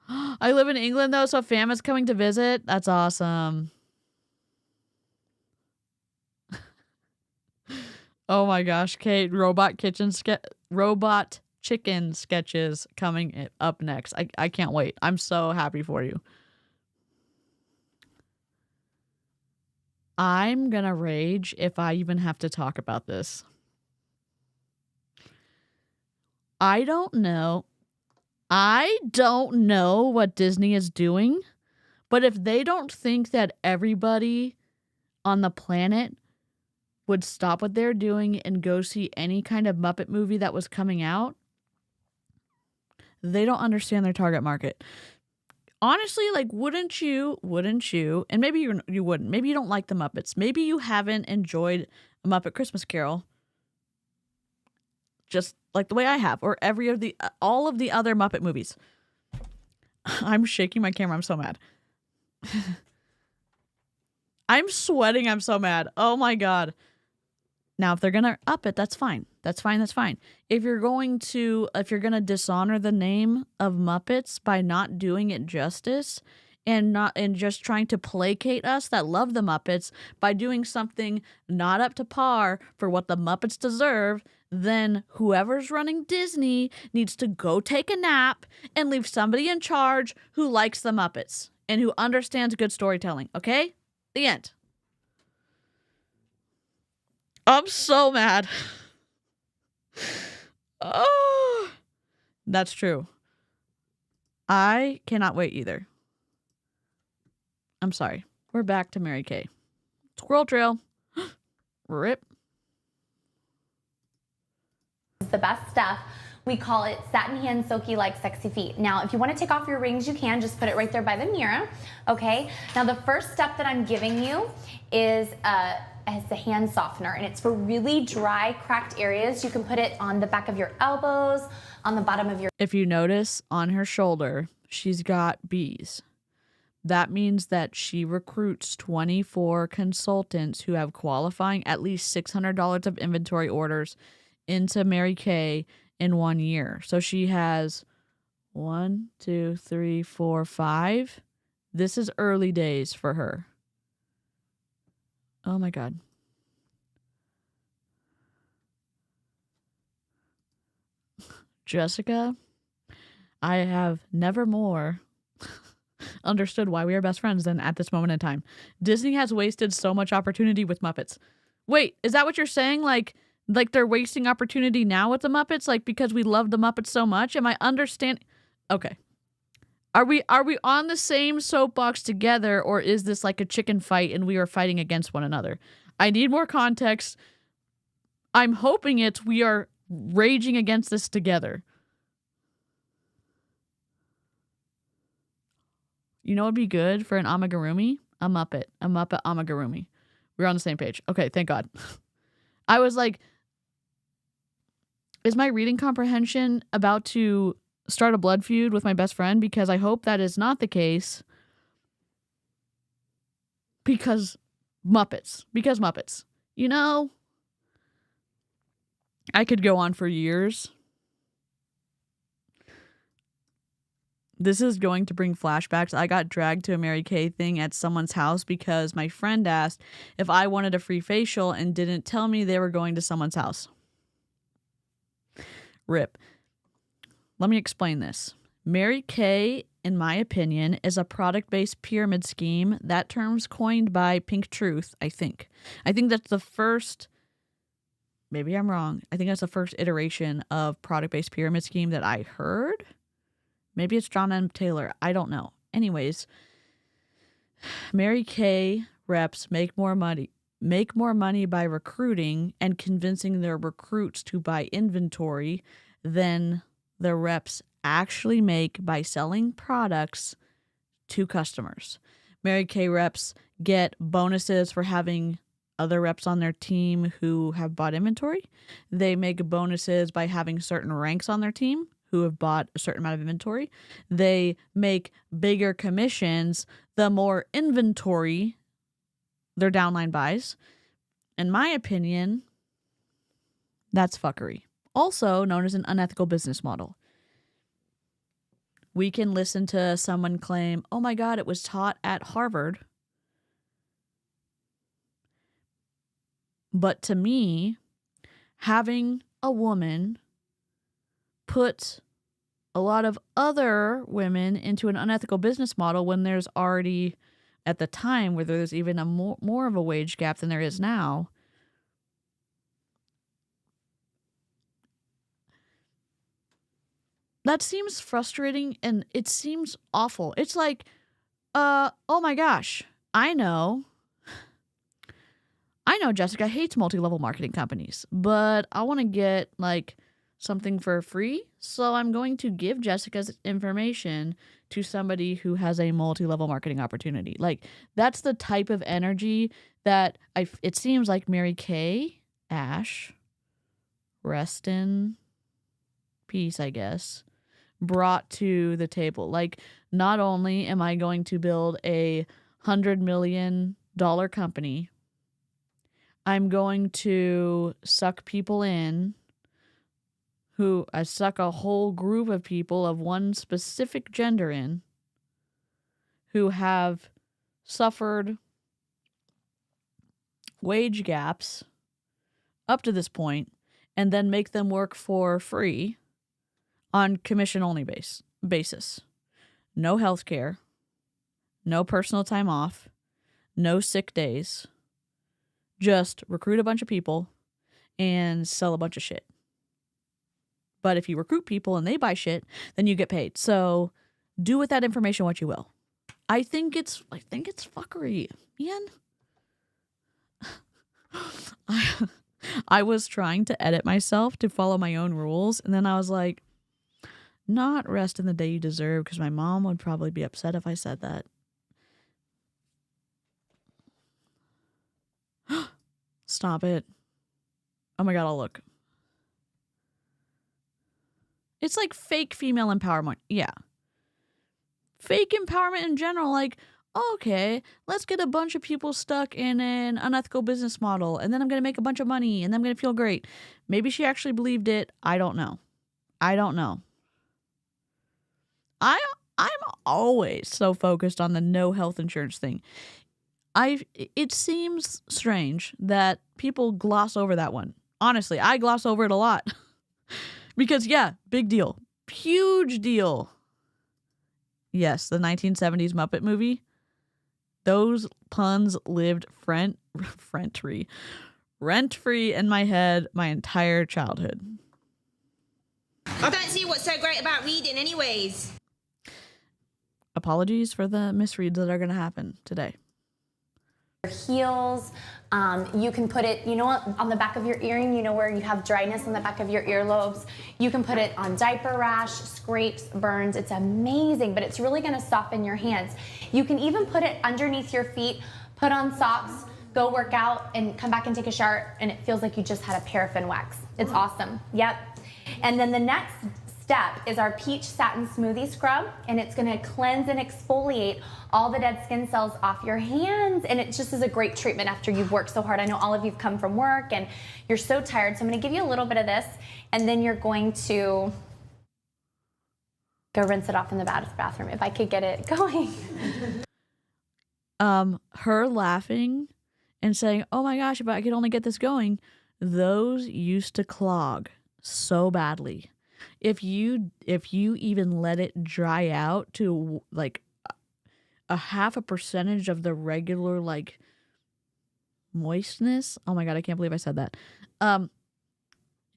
I live in England, though, so fam is coming to visit. That's awesome. Oh my gosh, Kate, robot chicken sketches coming up next. I can't wait. I'm so happy for you. I'm gonna rage if I even have to talk about this. I don't know what Disney is doing, but if they don't think that everybody on the planet would stop what they're doing and go see any kind of Muppet movie that was coming out, they don't understand their target market. Honestly, like, wouldn't you, and maybe you wouldn't, maybe you don't like the Muppets, maybe you haven't enjoyed A Muppet Christmas Carol just like the way I have, or all of the other Muppet movies. I'm shaking my camera. I'm so mad. I'm sweating. I'm so mad. Oh my God. Now, if they're going to up it, that's fine. That's fine. If you're going to dishonor the name of Muppets by not doing it justice and just trying to placate us that love the Muppets by doing something not up to par for what the Muppets deserve, then whoever's running Disney needs to go take a nap and leave somebody in charge who likes the Muppets and who understands good storytelling. Okay? The end. I'm so mad. Oh, that's true. I cannot wait either. I'm sorry. We're back to Mary Kay. Squirrel Trail. Rip. The best stuff. We call it satin hands, silky like sexy feet. Now, if you want to take off your rings, you can just put it right there by the mirror. Okay. Now, the first step that I'm giving you is the hand softener, and it's for really dry, cracked areas. You can put it on the back of your elbows, on the bottom of your. If you notice on her shoulder, she's got bees. That means that she recruits 24 consultants who have qualifying at least $600 of inventory orders into Mary Kay in 1 year. So she has 1, 2, 3, 4, 5. This is early days for her. Oh my God. Jessica, I have never more understood why we are best friends than at this moment in time. Disney has wasted so much opportunity with Muppets. Wait, is that what you're saying? Like they're wasting opportunity now with the Muppets? Like because we love the Muppets so much? Am I understanding? Okay. Are we on the same soapbox together, or is this like a chicken fight and we are fighting against one another? I need more context. I'm hoping we are raging against this together. You know what would be good for an amigurumi? A Muppet amigurumi. We're on the same page. Okay, thank God. I was like, is my reading comprehension about to start a blood feud with my best friend? Because I hope that is not the case. Because Muppets. You know, I could go on for years. This is going to bring flashbacks. I got dragged to a Mary Kay thing at someone's house because my friend asked if I wanted a free facial and didn't tell me they were going to someone's house. RIP. Let me explain this. Mary Kay, in my opinion, is a product-based pyramid scheme. That term's coined by Pink Truth, I think. I think that's the first, maybe I'm wrong, I think that's the first iteration of product-based pyramid scheme that I heard. Maybe it's John M. Taylor. I don't know. Anyways, Mary Kay reps make more money by recruiting and convincing their recruits to buy inventory than the reps actually make by selling products to customers. Mary Kay reps get bonuses for having other reps on their team who have bought inventory. They make bonuses by having certain ranks on their team who have bought a certain amount of inventory. They make bigger commissions the more inventory their downline buys. In my opinion, that's fuckery. Also known as an unethical business model. We can listen to someone claim, oh my God, it was taught at Harvard. But to me, having a woman put a lot of other women into an unethical business model when there's already, at the time, where there's even a more of a wage gap than there is now, that seems frustrating and it seems awful. It's like, oh my gosh, I know Jessica hates multi-level marketing companies, but I want to get like something for free, so I'm going to give Jessica's information to somebody who has a multi-level marketing opportunity. Like, that's the type of energy that it seems like Mary Kay, Ash, rest in peace, I guess, brought to the table. Like, not only am I going to build a $100 million company, I'm going to suck people in I suck a whole group of people of one specific gender in who have suffered wage gaps up to this point and then make them work for free on commission-only basis. No health care, no personal time off, no sick days. Just recruit a bunch of people and sell a bunch of shit. But if you recruit people and they buy shit, then you get paid. So do with that information what you will. I think it's fuckery, man. I was trying to edit myself to follow my own rules, and then I was like, not rest in the day you deserve, because my mom would probably be upset if I said that. Stop it. Oh my God, I'll look. It's like fake female empowerment. Yeah. Fake empowerment in general. Like, okay, let's get a bunch of people stuck in an unethical business model, and then I'm going to make a bunch of money, and then I'm going to feel great. Maybe she actually believed it. I don't know. I'm always so focused on the no health insurance thing. It seems strange that people gloss over that one. Honestly, I gloss over it a lot. Because, yeah, big deal. Huge deal. Yes, the 1970s Muppet movie. Those puns lived rent-free in my head my entire childhood. I don't see what's so great about reading anyways. Apologies for the misreads that are going to happen today. Heels. You can put it, on the back of your earring, where you have dryness on the back of your earlobes. You can put it on diaper rash, scrapes, burns. It's amazing, but it's really going to soften your hands. You can even put it underneath your feet, put on socks, go work out, and come back and take a shower, and it feels like you just had a paraffin wax. It's awesome. Yep. And then the next step is our peach satin smoothie scrub, and it's going to cleanse and exfoliate all the dead skin cells off your hands, and it just is a great treatment after you've worked so hard. I know all of you've come from work and you're so tired, so I'm going to give you a little bit of this, and then you're going to go rinse it off in the bathroom if I could get it going. Her laughing and saying, "Oh my gosh, if I could only get this going," those used to clog so badly. If you even let it dry out to like a 0.5% of the regular like moistness. Oh my God, I can't believe I said that.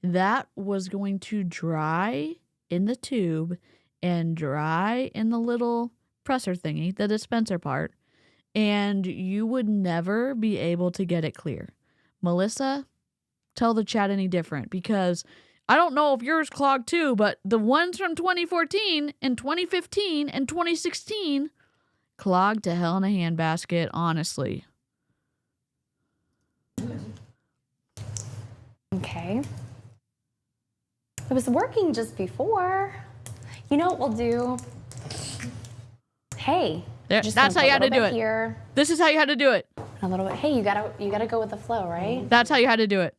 That was going to dry in the tube and dry in the little presser thingy, the dispenser part, and you would never be able to get it clear. Melissa, tell the chat any different, because I don't know if yours clogged too, but the ones from 2014 and 2015 and 2016 clogged to hell in a handbasket, honestly. Okay. It was working just before. You know what we'll do? Hey. That's how you had to do it. Here. This is how you had to do it. A little bit. Hey, you gotta go with the flow, right? That's how you had to do it.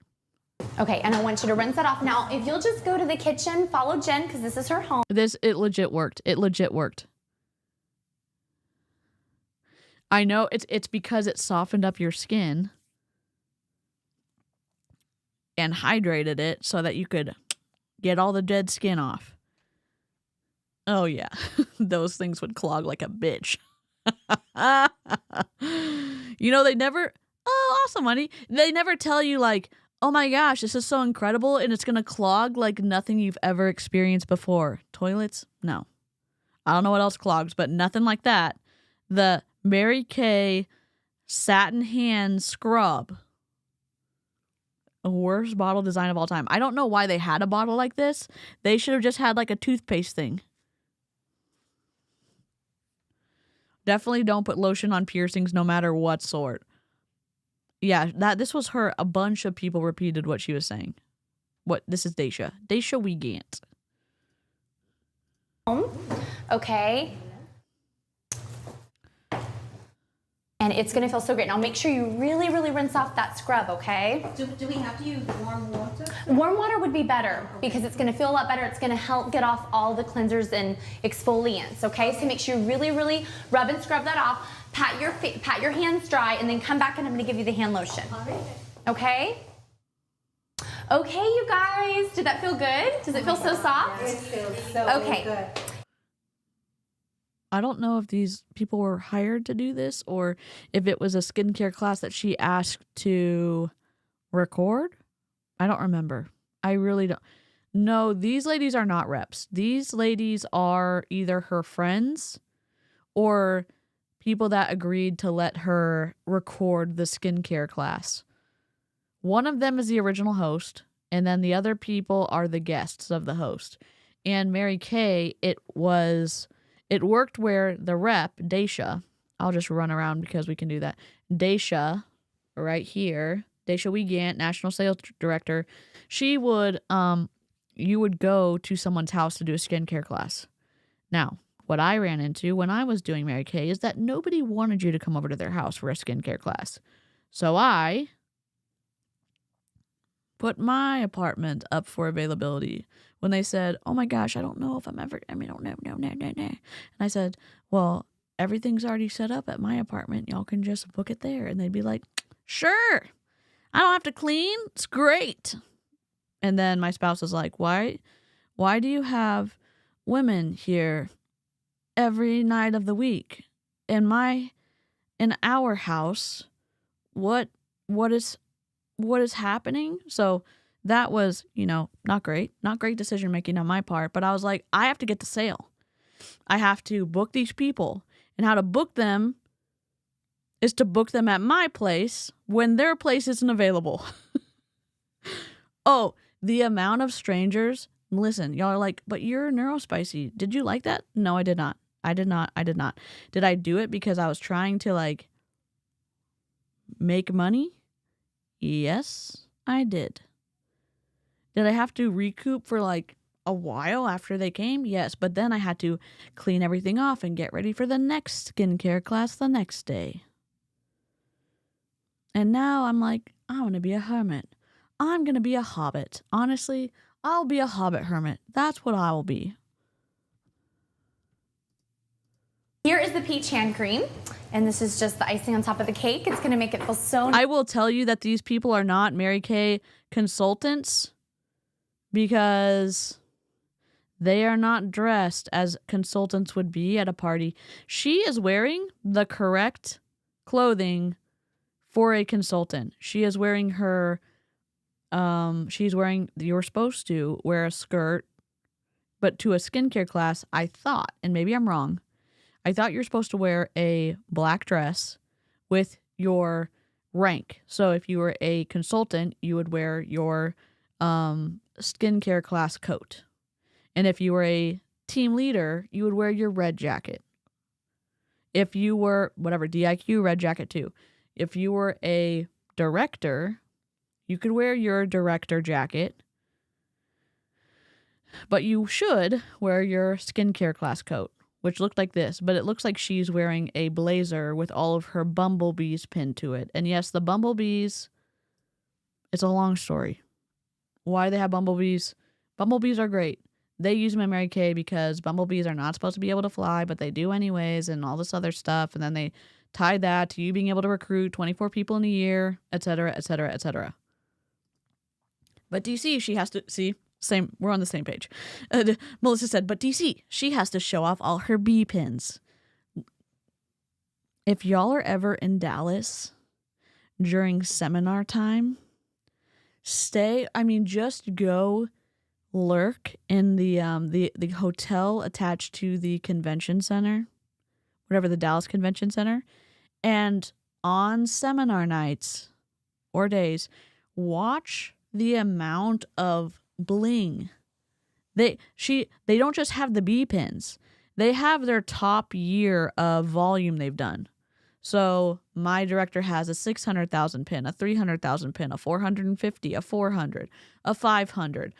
Okay, and I want you to rinse that off. Now, if you'll just go to the kitchen, follow Jen, because this is her home. It legit worked. It legit worked. I know it's because it softened up your skin and hydrated it so that you could get all the dead skin off. Oh yeah, those things would clog like a bitch. They never, awesome, honey. They never tell you like, oh my gosh, this is so incredible and it's going to clog like nothing you've ever experienced before. Toilets? No. I don't know what else clogs, but nothing like that. The Mary Kay satin hand scrub. Worst bottle design of all time. I don't know why they had a bottle like this. They should have just had like a toothpaste thing. Definitely don't put lotion on piercings no matter what sort. Yeah, this was her. A bunch of people repeated what she was saying. This is Daisha. Daisha Wiegand. Okay. And it's going to feel so great. Now make sure you really, really rinse off that scrub, okay? Do we have to use warm water? Warm water would be better because it's going to feel a lot better. It's going to help get off all the cleansers and exfoliants, okay? So make sure you really, really rub and scrub that off. Pat your hands dry, and then come back and I'm going to give you the hand lotion. Okay? Okay, you guys. Did that feel good? Does it feel so soft? It feels so good. I don't know if these people were hired to do this or if it was a skincare class that she asked to record. I don't remember. I really don't. No, these ladies are not reps. These ladies are either her friends or people that agreed to let her record the skincare class. One of them is the original host, and then the other people are the guests of the host. And Mary Kay, it worked where the rep, Daisha, I'll just run around because we can do that. Daisha, right here, Daisha Wiegand, National Sales Director, she would, you would go to someone's house to do a skincare class. Now, what I ran into when I was doing Mary Kay is that nobody wanted you to come over to their house for a skincare class. So I put my apartment up for availability when they said, oh my gosh, I don't know if I'm ever, no. And I said, well, everything's already set up at my apartment. Y'all can just book it there. And they'd be like, sure, I don't have to clean. It's great. And then my spouse was like, why do you have women here every night of the week. In our house, what is happening? So that was, not great decision making on my part, but I was like, I have to get the sale. I have to book these people, and how to book them is to book them at my place when their place isn't available. Oh, the amount of strangers. Listen, y'all are like, but you're neurospicy. Did you like that? No, I did not. I did not. Did I do it because I was trying to make money? Yes, I did. Did I have to recoup for a while after they came? Yes, but then I had to clean everything off and get ready for the next skincare class the next day. And now I'm like, I want to be a hermit. I'm going to be a hobbit. Honestly, I'll be a hobbit hermit. That's what I will be. Here is the peach hand cream, and this is just the icing on top of the cake. It's going to make it feel so nice. I will tell you that these people are not Mary Kay consultants because they are not dressed as consultants would be at a party. She is wearing the correct clothing for a consultant. She is wearing you're supposed to wear a skirt, but to a skincare class, I thought, and maybe I'm wrong, I thought you're supposed to wear a black dress with your rank. So if you were a consultant, you would wear your skincare class coat. And if you were a team leader, you would wear your red jacket. If you were, DIQ, red jacket too. If you were a director, you could wear your director jacket, but you should wear your skincare class coat, which looked like this, but it looks like she's wearing a blazer with all of her bumblebees pinned to it. And yes, the bumblebees, it's a long story. Why they have bumblebees? Bumblebees are great. They use them in Mary Kay because bumblebees are not supposed to be able to fly, but they do anyways, and all this other stuff. And then they tie that to you being able to recruit 24 people in a year, etc., etc., etc. But DC, she has to, we're on the same page. Melissa said, but DC, she has to show off all her bee pins. If y'all are ever in Dallas seminar time, just go lurk in the hotel attached to the convention center, whatever, the Dallas Convention Center, and on seminar nights or days, watch the amount of bling. They don't just have the bee pins. They have their top year of volume they've done. So my director has a 600,000 pin, a 300,000 pin, a 450, a 400, a 500.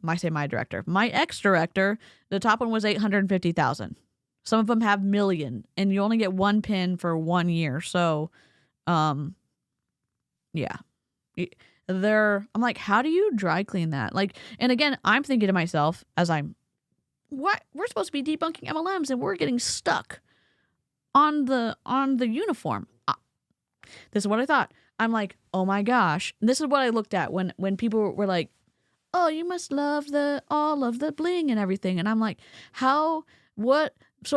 My director. My ex-director, the top one was 850,000. Some of them have million, and you only get one pin for 1 year. So, yeah. I'm like, how do you dry clean that? And again, I'm thinking to myself we're supposed to be debunking MLMs and we're getting stuck on the uniform. This is what I thought. I'm like, oh my gosh. This is what I looked at when people were like, oh, you must love all of the bling and everything. And I'm like, so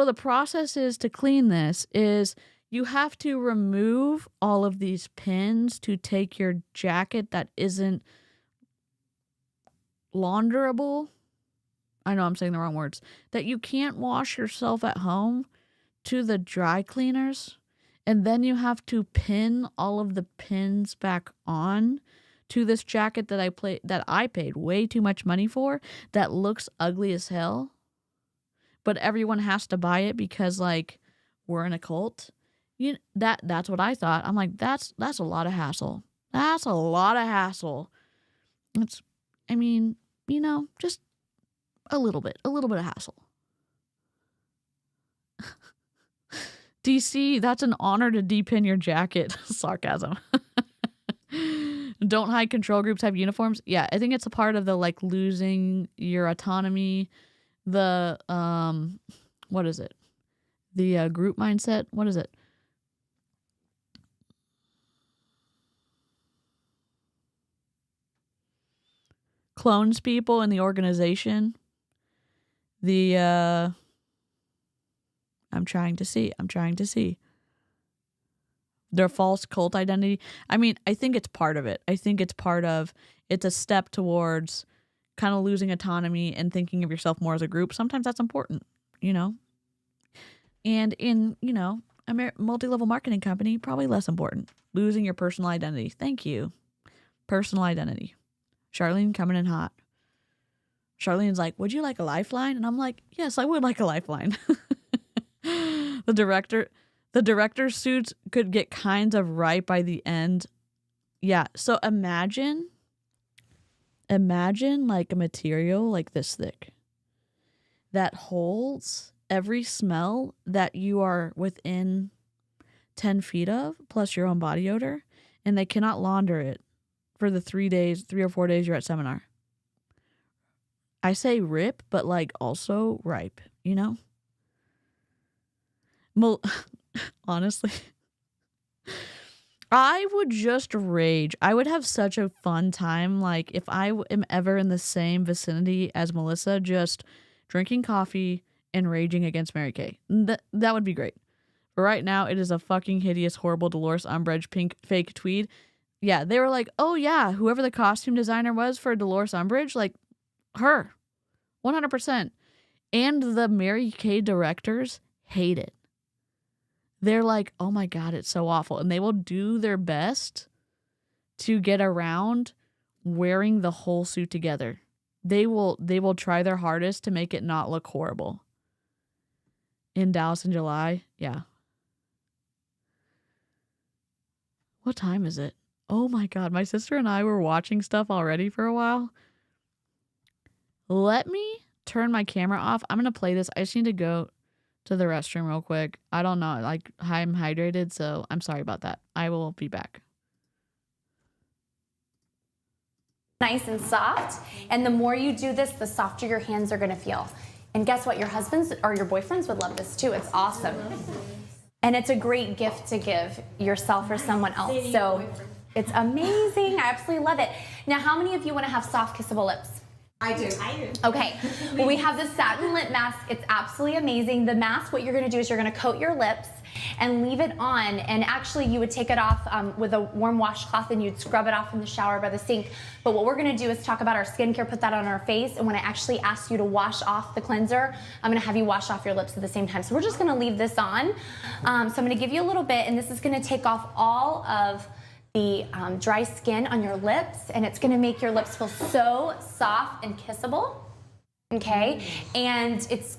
the process is to clean this is you have to remove all of these pins to take your jacket that isn't launderable. I know I'm saying the wrong words. That you can't wash yourself at home to the dry cleaners. And then you have to pin all of the pins back on to this jacket that I paid way too much money for, that looks ugly as hell. But everyone has to buy it because we're in a cult. That's what I thought. I'm like, that's a lot of hassle. That's a lot of hassle. Just a little bit of hassle. DC, that's an honor to depin your jacket. Sarcasm. Don't high control groups have uniforms? Yeah, I think it's a part of the losing your autonomy. The what is it? The group mindset. What is it? Clones people in the organization. The I'm trying to see. Their false cult identity. I mean, I think it's part of it. I think it's a step towards kind of losing autonomy and thinking of yourself more as a group. Sometimes that's important, you know? And in, you know, a multi-level marketing company, probably less important. Losing your personal identity. Thank you. Personal identity. Charlene coming in hot. Charlene's like, would you like a lifeline? And I'm like, yes, I would like a lifeline. The director's suits could get kind of ripe by the end. Yeah, so imagine like a material like this thick that holds every smell that you are within 10 feet of, plus your own body odor, and they cannot launder it for the 3 or 4 days you're at seminar. I say rip, but like also ripe, you know? Well, honestly, I would just rage. I would have such a fun time, like, if I am ever in the same vicinity as Melissa, just drinking coffee and raging against Mary Kay. That would be great. But right now, it is a fucking hideous, horrible Dolores Umbridge pink fake tweed. Yeah, they were like, oh yeah, whoever the costume designer was for Dolores Umbridge, like, her. 100%. And the Mary Kay directors hate it. They're like, oh my God, it's so awful. And they will do their best to get around wearing the whole suit together. They will try their hardest to make it not look horrible. In Dallas in July, yeah. What time is it? Oh my God, my sister and I were watching stuff already for a while. Let me turn my camera off. I'm going to play this. I just need to go to the restroom real quick. I don't know. Like, I'm hydrated, so I'm sorry about that. I will be back. Nice and soft. And the more you do this, the softer your hands are going to feel. And guess what? Your husbands or your boyfriends would love this too. It's awesome. And it's a great gift to give yourself or someone else. So it's amazing. I absolutely love it. Now, how many of you want to have soft, kissable lips? I do. Okay, well, we have the satin lip mask. It's absolutely amazing. The mask, what you're gonna do is you're gonna coat your lips and leave it on. And actually you would take it off with a warm washcloth and you'd scrub it off in the shower by the sink. But what we're gonna do is talk about our skincare, put that on our face. And when I actually ask you to wash off the cleanser, I'm gonna have you wash off your lips at the same time. So we're just gonna leave this on. So I'm gonna give you a little bit, and this is gonna take off all of the dry skin on your lips, and it's gonna make your lips feel so soft and kissable, okay? And it's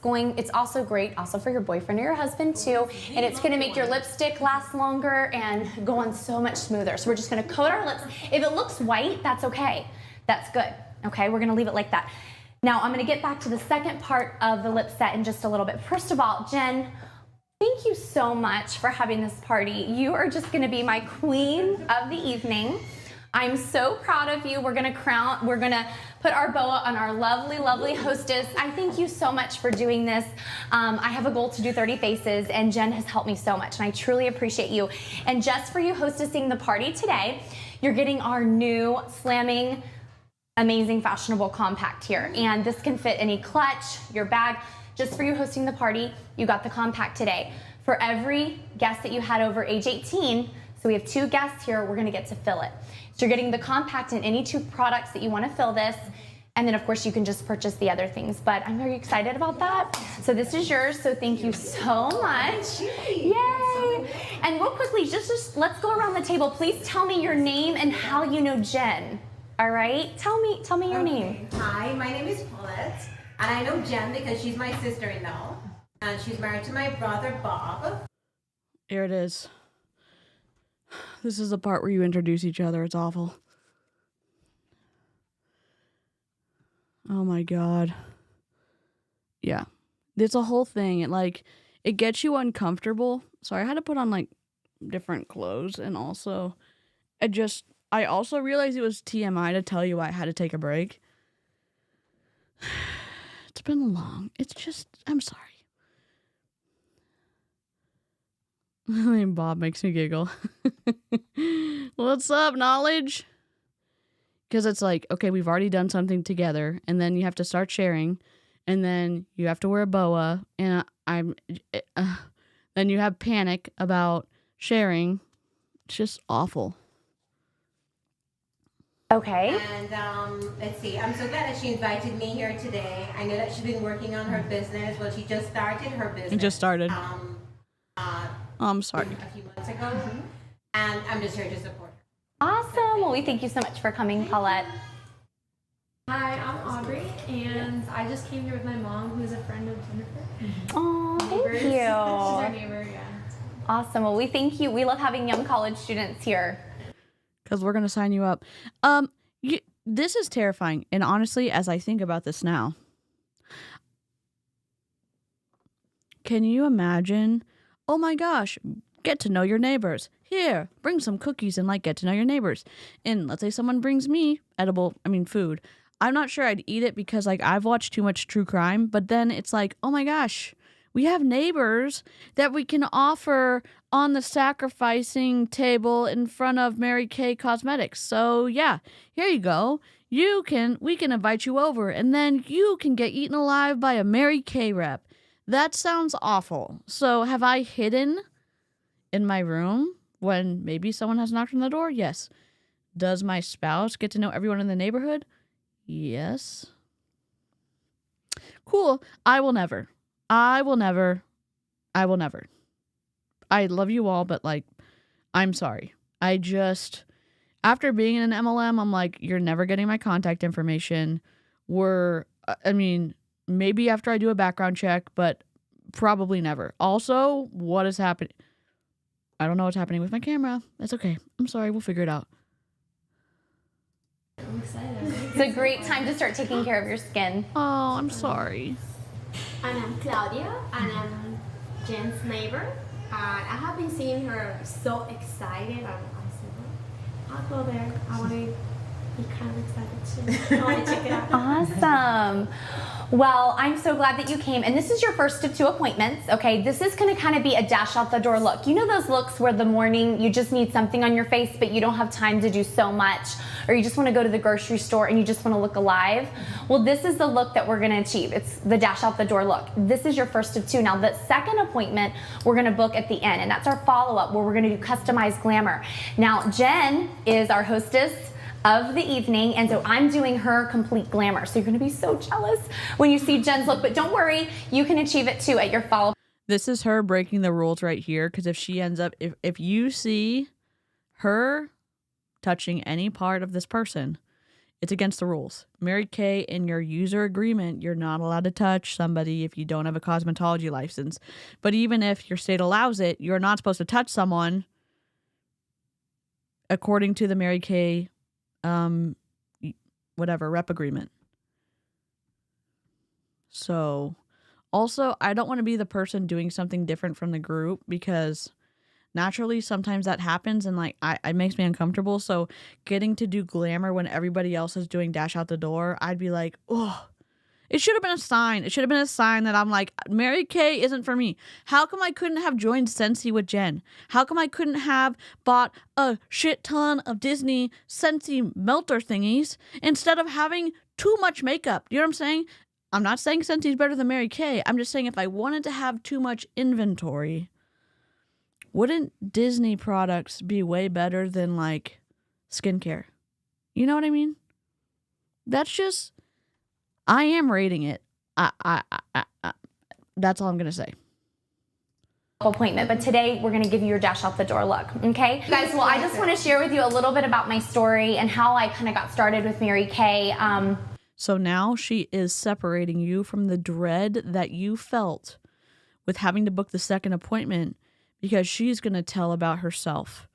also great also for your boyfriend or your husband too, and it's gonna make your lipstick last longer and go on so much smoother. So we're just gonna coat our lips. If it looks white, that's okay. That's good, okay? We're gonna leave it like that. Now I'm gonna get back to the second part of the lip set in just a little bit. First of all, Jen, thank you so much for having this party. You are just gonna be my queen of the evening. I'm so proud of you. We're gonna put our boa on our lovely, lovely hostess. I thank you so much for doing this. I have a goal to do 30 faces, and Jen has helped me so much, and I truly appreciate you. And just for you hostessing the party today, you're getting our new slamming, amazing, fashionable compact here. And this can fit any clutch, your bag. Just for you hosting the party, you got the compact today. For every guest that you had over age 18, so we have 2 guests here, we're gonna get to fill it. So you're getting the compact in any 2 products that you wanna fill this, and then of course you can just purchase the other things, but I'm very excited about that. So this is yours, so thank you so much. Yay! And real quickly, just let's go around the table. Please tell me your name and how you know Jen. All right, tell me your name. Hi, my name is Paulette. And I know Jen because she's my sister-in-law, and she's married to my brother, Bob. Here it is. This is the part where you introduce each other. It's awful. Oh my God. Yeah. It's a whole thing. It gets you uncomfortable. Sorry, I had to put on like different clothes, and also I also realized it was TMI to tell you I had to take a break. It's been long. It's just, I'm sorry. Bob makes me giggle. What's up, knowledge? Because it's like, okay, we've already done something together, and then you have to start sharing, and then you have to wear a boa, and then you have panic about sharing. It's just awful. Okay. And let's see, I'm so glad that she invited me here today. I know that she's been working on her business. Well, she just started her business. It just started. I'm sorry. A few months ago. And I'm just here to support her. Awesome. Well, we thank you so much for coming, Paulette. Hi, I'm Aubrey, and I just came here with my mom, who's a friend of Jennifer. Oh, thank you. She's our neighbor, yeah. Awesome. Well, we thank you. We love having young college students here. Because we're going to sign you up. This is terrifying. And honestly, as I think about this now, can you imagine, oh my gosh, get to know your neighbors. Here, bring some cookies and get to know your neighbors. And let's say someone brings me food. I'm not sure I'd eat it because I've watched too much true crime. But then it's oh my gosh, we have neighbors that we can offer on the sacrificing table in front of Mary Kay Cosmetics. So yeah, here you go. We can invite you over, and then you can get eaten alive by a Mary Kay rep. That sounds awful. So have I hidden in my room when maybe someone has knocked on the door? Yes. Does my spouse get to know everyone in the neighborhood? Yes. Cool. I will never. I love you all, but I'm sorry. After being in an MLM, I'm you're never getting my contact information. Maybe after I do a background check, but probably never. Also, what is happening? I don't know what's happening with my camera. That's okay. I'm sorry. We'll figure it out. I'm excited. It's a great time to start taking care of your skin. Oh, I'm sorry. And I'm Claudia, and I'm Jen's neighbor. I have been seeing her so excited. I said, I'll go there. I want to be kind of excited too. I want to check it out. Awesome. Well, I'm so glad that you came. And this is your first of 2 appointments, okay? This is going to kind of be a dash out the door look. You know those looks where the morning you just need something on your face, but you don't have time to do so much, or you just want to go to the grocery store and you just want to look alive? Well, this is the look that we're going to achieve. It's the dash out the door look. This is your first of 2. Now, the second appointment we're going to book at the end, and that's our follow-up where we're going to do customized glamour. Now, Jen is our hostess of the evening, and so I'm doing her complete glamour. So you're going to be so jealous when you see Jen's look, but don't worry, you can achieve it too at your follow. This is her breaking the rules right here, because if she ends up, if you see her touching any part of this person, it's against the rules. Mary Kay, in your user agreement, you're not allowed to touch somebody if you don't have a cosmetology license. But even if your state allows it, you're not supposed to touch someone according to the Mary Kay rep agreement. So also, I don't want to be the person doing something different from the group, because naturally sometimes that happens, and it makes me uncomfortable. So getting to do glamour when everybody else is doing dash out the door, I'd be like, oh, it should have been a sign. It should have been a sign that I'm Mary Kay isn't for me. How come I couldn't have joined Scentsy with Jen? How come I couldn't have bought a shit ton of Disney Scentsy melter thingies instead of having too much makeup? You know what I'm saying? I'm not saying Scentsy's better than Mary Kay. I'm just saying if I wanted to have too much inventory, wouldn't Disney products be way better than skincare? You know what I mean? That's just... I am rating it. That's all I'm going to say. Appointment, but today we're going to give you your dash out the door look, okay? Guys, well, I just want to share with you a little bit about my story and how I kind of got started with Mary Kay. So now she is separating you from the dread that you felt with having to book the second appointment, because she's going to tell about herself.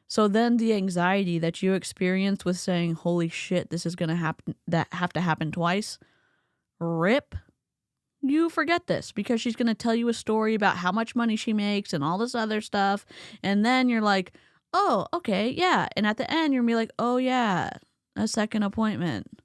So then the anxiety that you experienced with saying, holy shit, this is going to happen, that have to happen twice, rip, you forget this, because she's going to tell you a story about how much money she makes and all this other stuff. And then you're like, oh, okay, yeah. And at the end, you're going to be like, oh, yeah, a second appointment.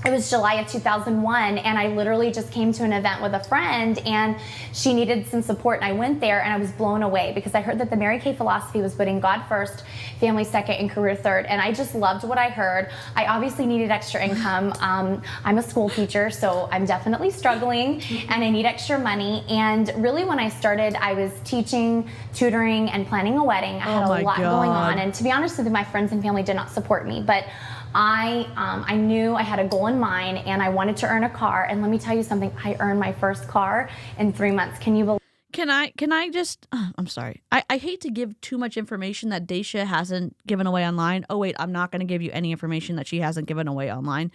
it was July of 2001, and I literally just came to an event with a friend, and she needed some support, and I went there, and I was blown away because I heard that the Mary Kay philosophy was putting God first, family second, and career third, and I just loved what I heard. I obviously needed extra income. I'm a school teacher, so I'm definitely struggling, and I need extra money, and really when I started, I was teaching, tutoring, and planning a wedding. I had a lot going on, and to be honest with you, my friends and family did not support me, but I knew I had a goal in mind, and I wanted to earn a car. And let me tell you something, I earned my first car in 3 months. Can you believe? Can I just, I'm sorry. I hate to give too much information that Daisha hasn't given away online. Oh wait, I'm not going to give you any information that she hasn't given away online.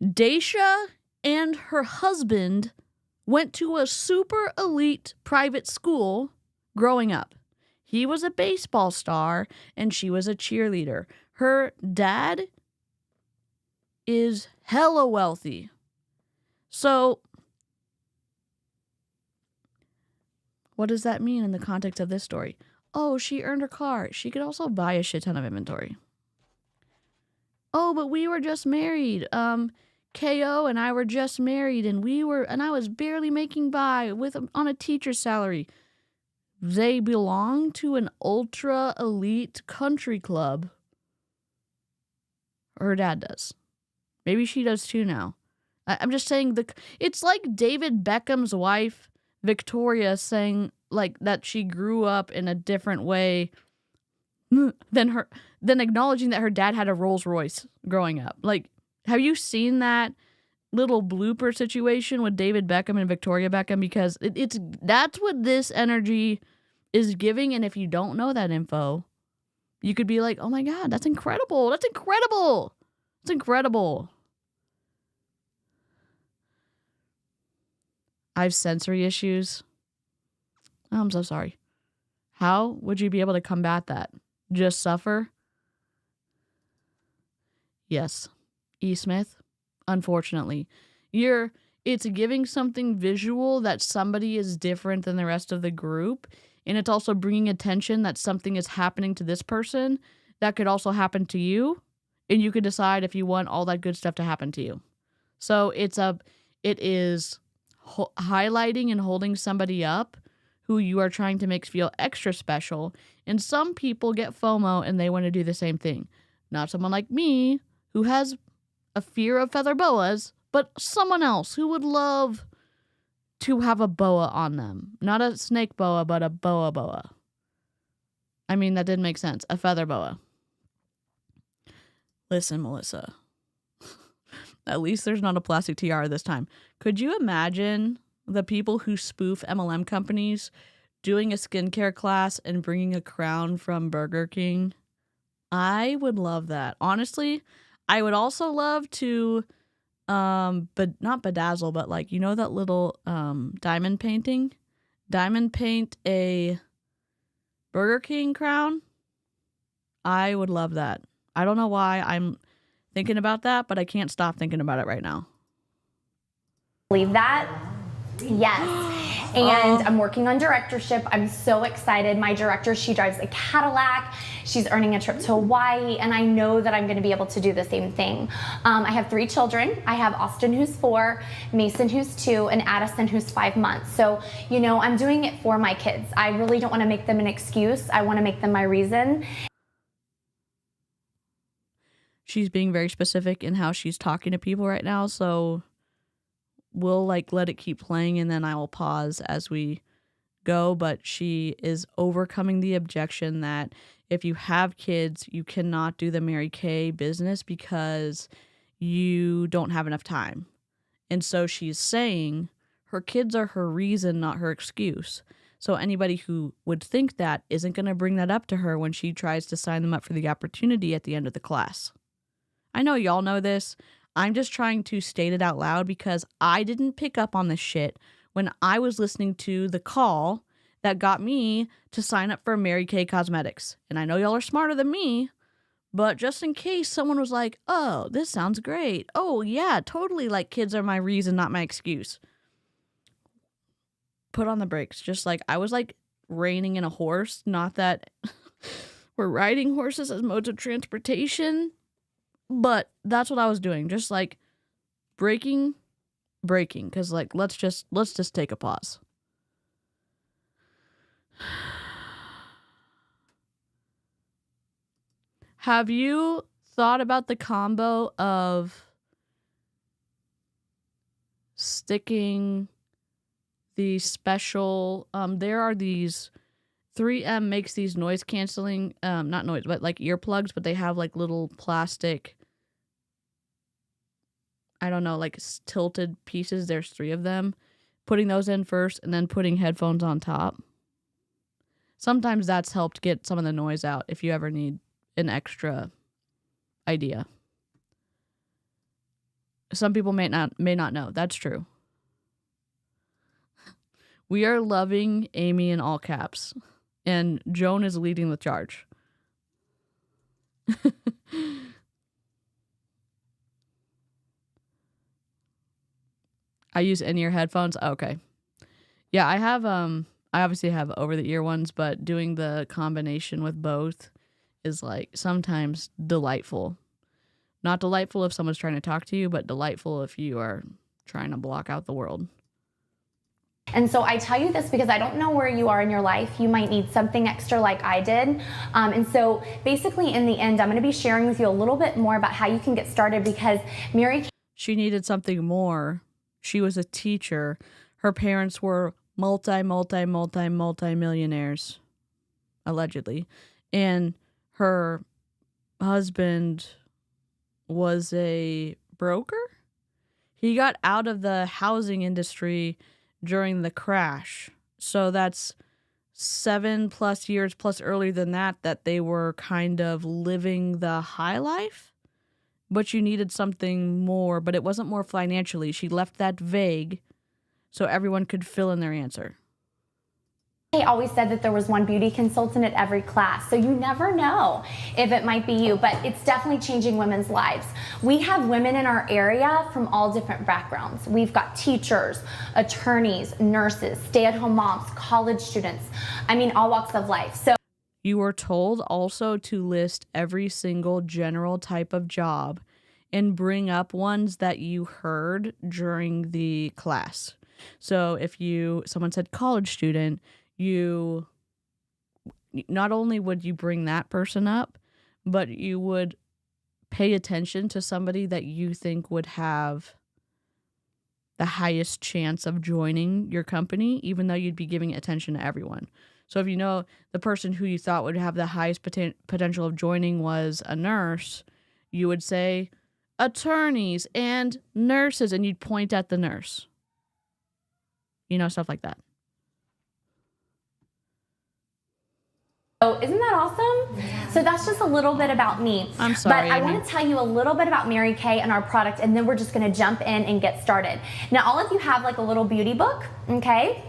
Daisha and her husband went to a super elite private school growing up. He was a baseball star and she was a cheerleader. Her dad is hella wealthy. So, what does that mean in the context of this story? Oh, she earned her car. She could also buy a shit ton of inventory. Oh, but we were just married. KO and I were just married, and I was barely making by on a teacher's salary. They belong to an ultra elite country club. Her dad does. Maybe she does too now. I'm just saying it's like David Beckham's wife, Victoria, saying like that she grew up in a different way than acknowledging that her dad had a Rolls Royce growing up. Like, have you seen that little blooper situation with David Beckham and Victoria Beckham? Because that's what this energy is giving, and if you don't know that info, you could be like, oh my God, that's incredible. That's incredible. It's incredible. I have sensory issues. Oh, I'm so sorry. How would you be able to combat that? Just suffer? Yes. E. Smith, unfortunately. It's giving something visual that somebody is different than the rest of the group. And it's also bringing attention that something is happening to this person that could also happen to you. And you could decide if you want all that good stuff to happen to you. So it is highlighting and holding somebody up who you are trying to make feel extra special. And some people get FOMO and they want to do the same thing. Not someone like me who has a fear of feather boas, but someone else who would love to have a boa on them. Not a snake boa, but a boa. I mean, that didn't make sense. A feather boa. Listen, Melissa. At least there's not a plastic tiara this time. Could you imagine the people who spoof MLM companies doing a skincare class and bringing a crown from Burger King? I would love that. Honestly, I would also love to, but not bedazzle, but like, you know that little diamond painting? Diamond paint a Burger King crown? I would love that. I don't know why I'm thinking about that, but I can't stop thinking about it right now. Believe that? Yes. And I'm working on directorship. I'm so excited. My director, she drives a Cadillac. She's earning a trip to Hawaii, and I know that I'm going to be able to do the same thing. I have 3 children. I have Austin, who's 4, Mason, who's 2, and Addison, who's 5 months. So, I'm doing it for my kids. I really don't want to make them an excuse. I want to make them my reason. She's being very specific in how she's talking to people right now, so we'll let it keep playing and then I will pause as we go. But she is overcoming the objection that if you have kids, you cannot do the Mary Kay business because you don't have enough time. And so she's saying her kids are her reason, not her excuse. So anybody who would think that isn't going to bring that up to her when she tries to sign them up for the opportunity at the end of the class. I know y'all know this. I'm just trying to state it out loud because I didn't pick up on this shit when I was listening to the call that got me to sign up for Mary Kay Cosmetics. And I know y'all are smarter than me, but just in case someone was like, oh, this sounds great. Oh, yeah, totally, kids are my reason, not my excuse. Put on the brakes. Just I was reining in a horse. Not that we're riding horses as modes of transportation. But that's what I was doing. Just like breaking, because like let's just take a pause. Have you thought about the combo of sticking the special, there are these 3M makes these noise canceling, not noise, but like earplugs, but they have like little plastic, I don't know, like tilted pieces. There's 3 of them. Putting those in first and then putting headphones on top. Sometimes that's helped get some of the noise out if you ever need an extra idea. Some people may not know. That's true. We are loving Amy in all caps, and Joan is leading the charge. I use in-ear headphones. Okay. Yeah, I have I obviously have over-the-ear ones, but doing the combination with both is like sometimes delightful. Not delightful if someone's trying to talk to you, but delightful if you are trying to block out the world. And so I tell you this because I don't know where you are in your life. You might need something extra like I did. And so basically in the end, I'm going to be sharing with you a little bit more about how you can get started because She needed something more. She was a teacher. Her parents were multi-millionaires, allegedly. And her husband was a broker. He got out of the housing industry during the crash. So that's 7+ years plus earlier than that they were kind of living the high life. But you needed something more, but it wasn't more financially. She left that vague so everyone could fill in their answer. They always said that there was one beauty consultant at every class, so you never know if it might be you, but it's definitely changing women's lives. We have women in our area from all different backgrounds. We've got teachers, attorneys, nurses, stay-at-home moms, college students. I mean, all walks of life. So you were told also to list every single general type of job and bring up ones that you heard during the class. So if someone said college student, you not only would you bring that person up, but you would pay attention to somebody that you think would have the highest chance of joining your company, even though you'd be giving attention to everyone. So if you know the person who you thought would have the highest potential of joining was a nurse, you would say attorneys and nurses, and you'd point at the nurse. Stuff like that. So isn't that awesome? Yeah. So that's just a little bit about me. I'm sorry, but I want to tell you a little bit about Mary Kay and our product, and then we're just going to jump in and get started. Now, all of you have like a little beauty book, okay?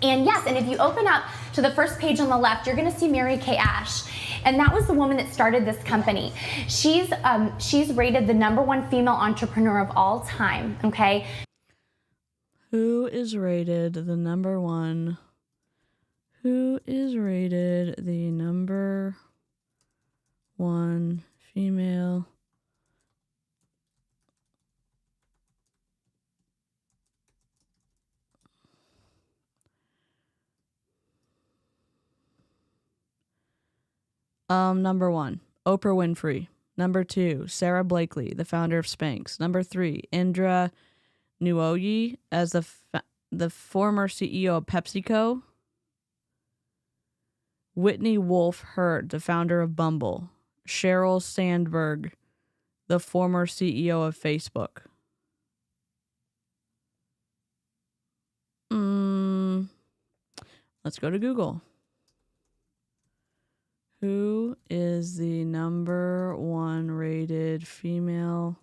Yes. And if you open up to the first page on the left, you're going to see Mary Kay Ash. And that was the woman that started this company. She's rated the #1 female entrepreneur of all time, okay? Who is rated the #1? Who is rated the #1 female? #1, Oprah Winfrey. #2, Sarah Blakely, the founder of Spanx. #3, Indra Nooyi as the former CEO of PepsiCo. Whitney Wolfe Herd, the founder of Bumble. Sheryl Sandberg, the former CEO of Facebook. Let's go to Google. Who is the #1 rated female?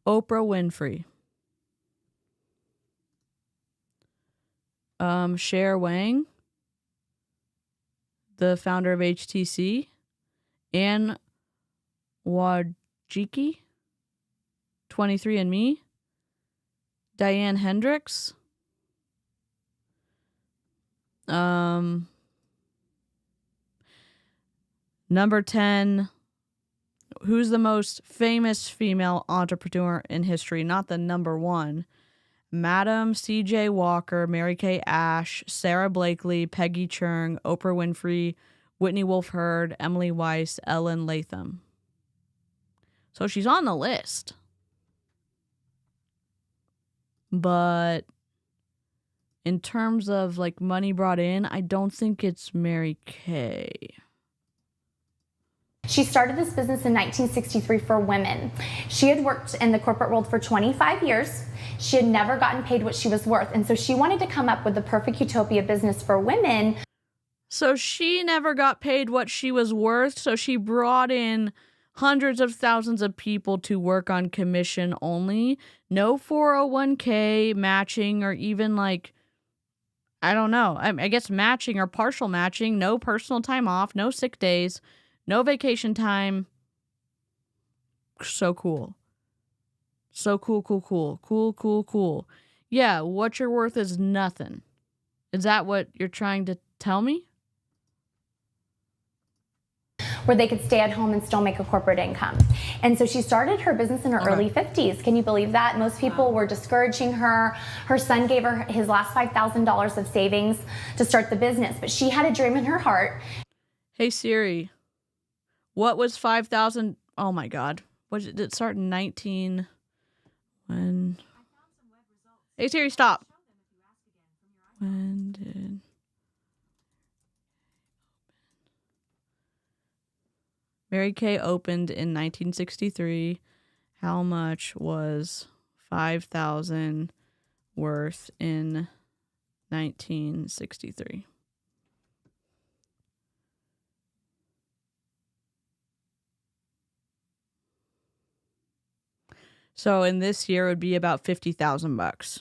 Oprah Winfrey. Cher Wang, the founder of HTC. Anne Wojcicki, 23andMe. Diane Hendricks. Number 10, who's the most famous female entrepreneur in history? Not the number one. Madam C.J. Walker, Mary Kay Ash, Sarah Blakely, Peggy Chung, Oprah Winfrey, Whitney Wolfe Herd, Emily Weiss, Ellen Latham. So she's on the list. But in terms of like money brought in, I don't think it's Mary Kay. She started this business in 1963 for women. She had worked in the corporate world for 25 years. She had never gotten paid what she was worth. And so she wanted to come up with the perfect utopia business for women. So she never got paid what she was worth. So she brought in hundreds of thousands of people to work on commission only. No 401k matching or even like, I don't know. I guess matching or partial matching. No personal time off. No sick days. No vacation time. So cool. So cool, cool, cool. Cool, cool, cool. Yeah, what you're worth is nothing. Is that what you're trying to tell me? Where they could stay at home and still make a corporate income. And so she started her business in her early 50s. Can you believe that? Most people were discouraging her. Her son gave her his last $5,000 of savings to start the business. But she had a dream in her heart. Hey, Siri. What was 5,000? Oh my God. Did it start in 19? When? Hey, Siri, stop. When did? Mary Kay opened in 1963. How much was 5,000 worth in 1963? So in this year it would be about $50,000.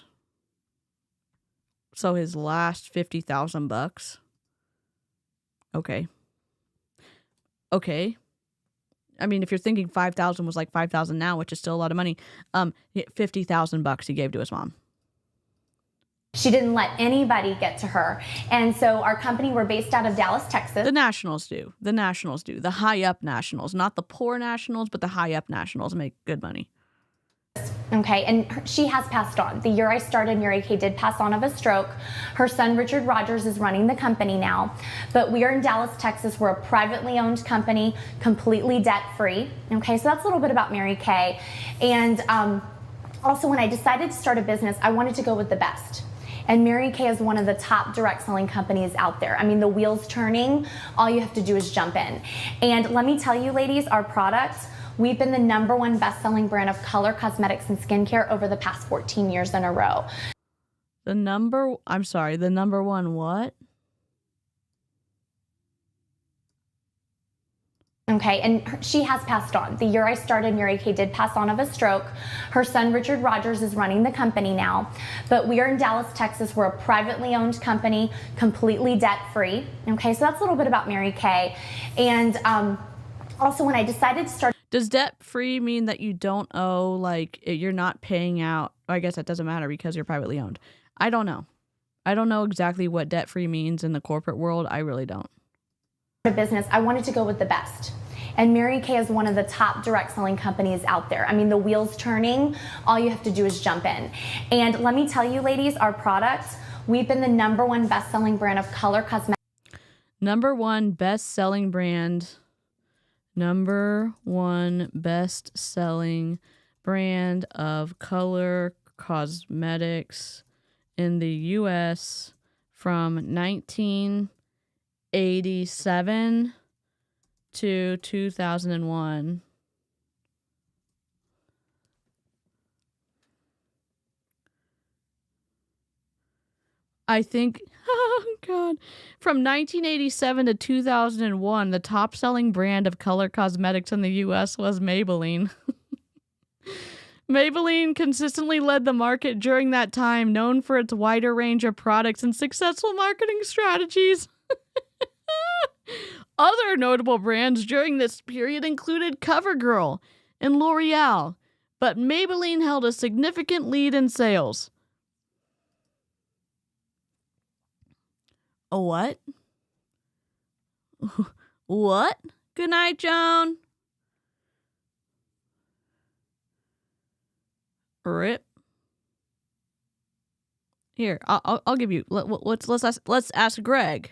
So his last $50,000. Okay. Okay. I mean, if you're thinking 5,000 was like 5,000 now, which is still a lot of money, $50,000 he gave to his mom. She didn't let anybody get to her. And so our company, we're based out of Dallas, Texas. The Nationals do. The Nationals do. The high up Nationals, not the poor Nationals, but the high up Nationals make good money. Okay, and she has passed on. The year I started, Mary Kay did pass on of a stroke. Her son, Richard Rogers, is running the company now. But we are in Dallas, Texas. We're a privately owned company, completely debt-free. Okay, so that's a little bit about Mary Kay. And also, when I decided to start a business, I wanted to go with the best. And Mary Kay is one of the top direct selling companies out there. I mean, the wheel's turning. All you have to do is jump in. And let me tell you, ladies, our product, we've been the #1 best-selling brand of color cosmetics and skincare over the past 14 years in a row. The number one what? Okay, and she has passed on. The year I started, Mary Kay did pass on of a stroke. Her son, Richard Rogers, is running the company now. But we are in Dallas, Texas. We're a privately owned company, completely debt-free. Okay, so that's a little bit about Mary Kay. And also, when I decided to start... Does debt-free mean that you don't owe, like, you're not paying out? I guess that doesn't matter because you're privately owned. I don't know. I don't know exactly what debt-free means in the corporate world. I really don't. Business, I wanted to go with the best. And Mary Kay is one of the top direct selling companies out there. I mean, the wheel's turning. All you have to do is jump in. And let me tell you, ladies, our product, we've been the #1 best-selling brand of color cosmetics. #1 best-selling brand. #1 best-selling brand of color cosmetics in the U.S. from 1987 to 2001. I think, oh God, from 1987 to 2001, the top selling brand of color cosmetics in the U.S. was Maybelline. Maybelline consistently led the market during that time, known for its wider range of products and successful marketing strategies. Other notable brands during this period included CoverGirl and L'Oreal, but Maybelline held a significant lead in sales. A what? What? Good night, Joan. Rip. Here, I'll give you. Let's ask Greg.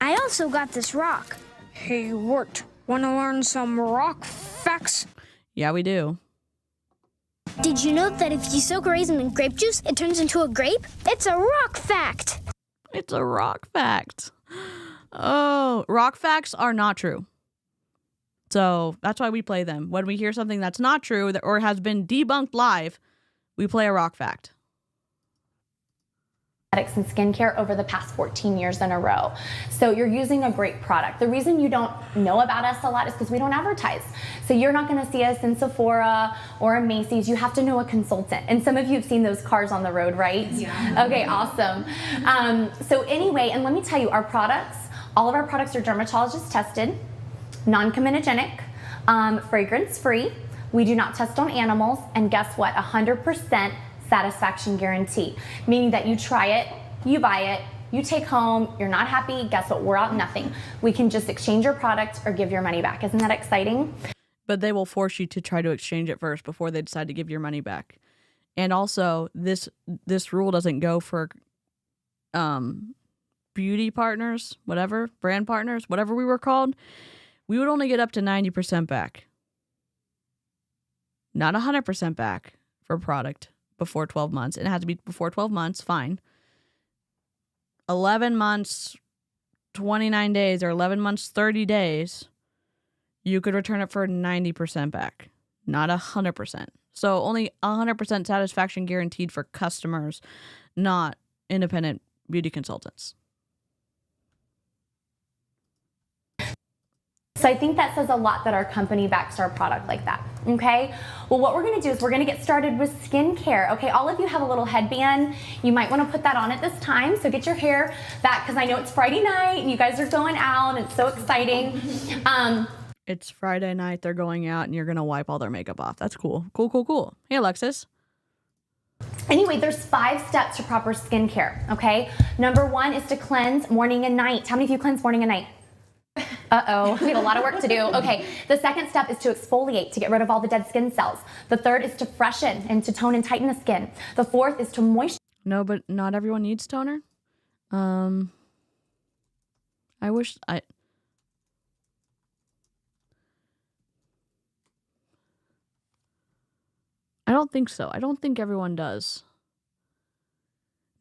I also got this rock. Hey, Wirt, wanna learn some rock facts? Yeah, we do. Did you know that if you soak a raisin in grape juice, it turns into a grape? It's a rock fact. It's a rock fact. Oh, rock facts are not true. So that's why we play them. When we hear something that's not true or has been debunked live, we play a rock fact. And skincare over the past 14 years in a row. So you're using a great product. The reason you don't know about us a lot is because we don't advertise. So you're not going to see us in Sephora or in Macy's. You have to know a consultant. And some of you have seen those cars on the road, right? Yeah. Okay, awesome. So anyway, and let me tell you, our products, all of our products are dermatologist tested, non-comedogenic, fragrance-free. We do not test on animals. And guess what? 100% satisfaction guarantee, meaning that you try it, you buy it, you take home, you're not happy, guess what? We're out nothing. We can just exchange your product or give your money back. Isn't that exciting? But they will force you to try to exchange it first before they decide to give your money back. And also, this rule doesn't go for beauty partners, whatever, brand partners, whatever we were called. We would only get up to 90% back. Not 100% back for product before 12 months. It has to be before 12 months, fine. 11 months, 29 days, or 11 months, 30 days, you could return it for 90% back, not 100%. So only 100% satisfaction guaranteed for customers, not independent beauty consultants. So I think that says a lot that our company backs our product like that, okay? Well, what we're gonna do is we're gonna get started with skincare, okay? All of you have a little headband. You might wanna put that on at this time, so get your hair back, because I know it's Friday night and you guys are going out and it's so exciting. It's Friday night, they're going out, and you're gonna wipe all their makeup off. That's cool. Cool. Hey, Alexis. Anyway, there's 5 steps to proper skincare, okay? Number 1 is to cleanse morning and night. How many of you cleanse morning and night? Uh-oh, we have a lot of work to do. Okay, the second step is to exfoliate, to get rid of all the dead skin cells. The third is to freshen and to tone and tighten the skin. The fourth is to moisturize. No, but not everyone needs toner. I don't think so. I don't think everyone does.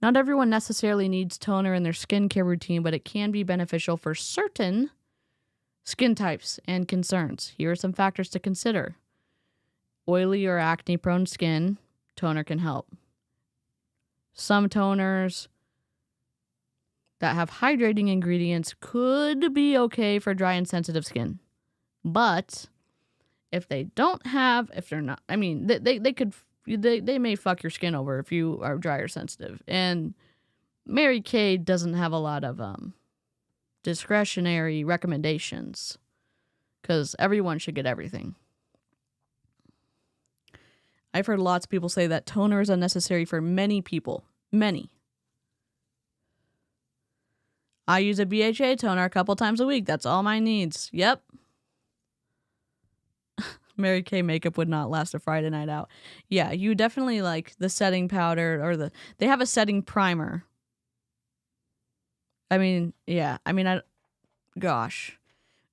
Not everyone necessarily needs toner in their skincare routine, but it can be beneficial for certain skin types and concerns. Here are some factors to consider. Oily or acne-prone skin, toner can help. Some toners that have hydrating ingredients could be okay for dry and sensitive skin. But if they don't have, if they're not, I mean, they may fuck your skin over if you are dry or sensitive. And Mary Kay doesn't have a lot of discretionary recommendations because everyone should get everything. I've heard lots of people say that toner is unnecessary for many people. Many. I use a BHA toner a couple times a week. That's all my needs. Yep. Mary Kay makeup would not last a Friday night out. Yeah, you definitely like the setting powder or they have a setting primer. I mean, yeah. I mean, gosh.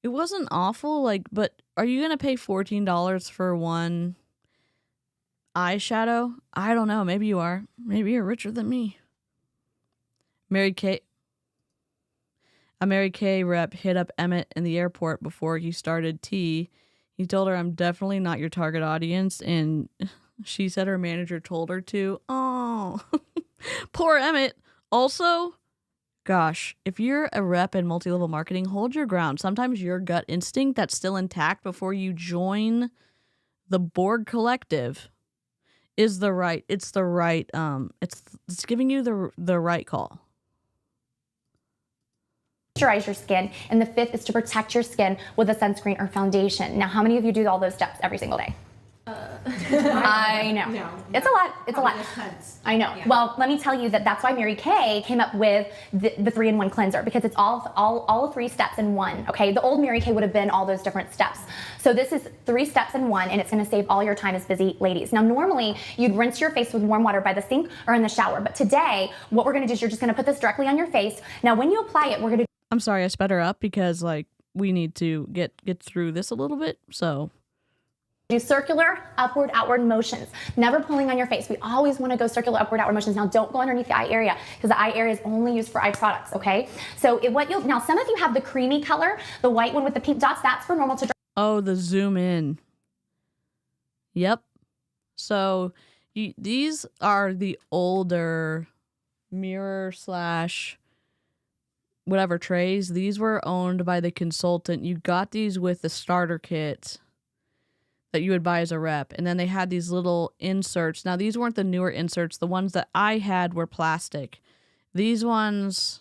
It wasn't awful, but are you going to pay $14 for one eyeshadow? I don't know. Maybe you are. Maybe you're richer than me. A Mary Kay rep hit up Emmett in the airport before he started tea. He told her, "I'm definitely not your target audience," and she said her manager told her to. Oh, poor Emmett. Also, gosh, if you're a rep in multi-level marketing, hold your ground. Sometimes your gut instinct that's still intact before you join the Borg Collective is the right. It's the right. It's giving you the right call. Moisturize your skin, and the 5th is to protect your skin with a sunscreen or foundation. Now, how many of you do all those steps every single day? I know. No. It's a lot. It's a lot. There's tons. I know. Yeah. Well, let me tell you that's why Mary Kay came up with the 3-in-1 cleanser, because it's all 3 steps in one. Okay. The old Mary Kay would have been all those different steps. So this is 3 steps in one, and it's going to save all your time as busy ladies. Now, normally you'd rinse your face with warm water by the sink or in the shower, but today what we're going to do is you're just going to put this directly on your face. Now, when you apply it, we're going to. I'm sorry, I sped her up because like we need to get through this a little bit. So. Do circular upward outward motions, never pulling on your face. We always want to go circular upward outward motions. Now don't go underneath the eye area, because the eye area is only used for eye products. Okay, so now some of you have the creamy color, the white one with the pink dots. That's for normal to dry. Oh, the zoom in. Yep. So these are the older mirror / whatever trays. These were owned by the consultant. You got these with the starter kit that you would buy as a rep. And then they had these little inserts. Now, these weren't the newer inserts. The ones that I had were plastic. These ones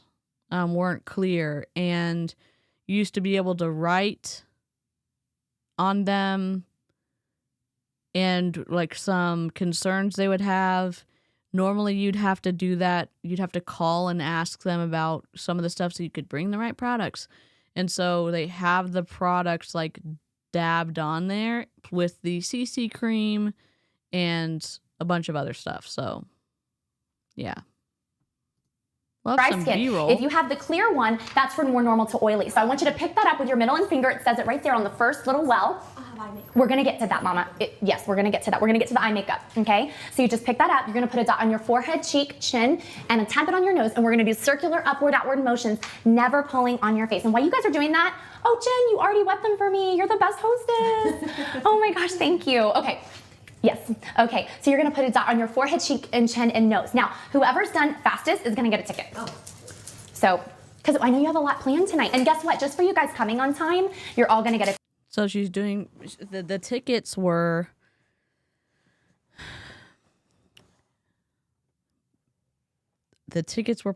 weren't clear. And you used to be able to write on them and like some concerns they would have. Normally, you'd have to do that. You'd have to call and ask them about some of the stuff so you could bring the right products. And so they have the products like dabbed on there with the CC cream and a bunch of other stuff. So, yeah. Love Dry some skin. B-roll. If you have the clear one, that's for more normal to oily. So I want you to pick that up with your middle and finger. It says it right there on the first little well. We're going to get to that, Mama. Yes, we're going to get to that. We're going to get to the eye makeup, okay? So you just pick that up. You're going to put a dot on your forehead, cheek, chin, and a tap it on your nose. And we're going to do circular upward, outward motions, never pulling on your face. And while you guys are doing that, oh, Jen, you already wet them for me. You're the best hostess. Oh my gosh, thank you. Okay. Yes. Okay. So you're going to put a dot on your forehead, cheek, and chin, and nose. Now, whoever's done fastest is going to get a ticket. Oh. So, because I know you have a lot planned tonight. And guess what? Just for you guys coming on time, you're all going to get a. So she's doing, the tickets were,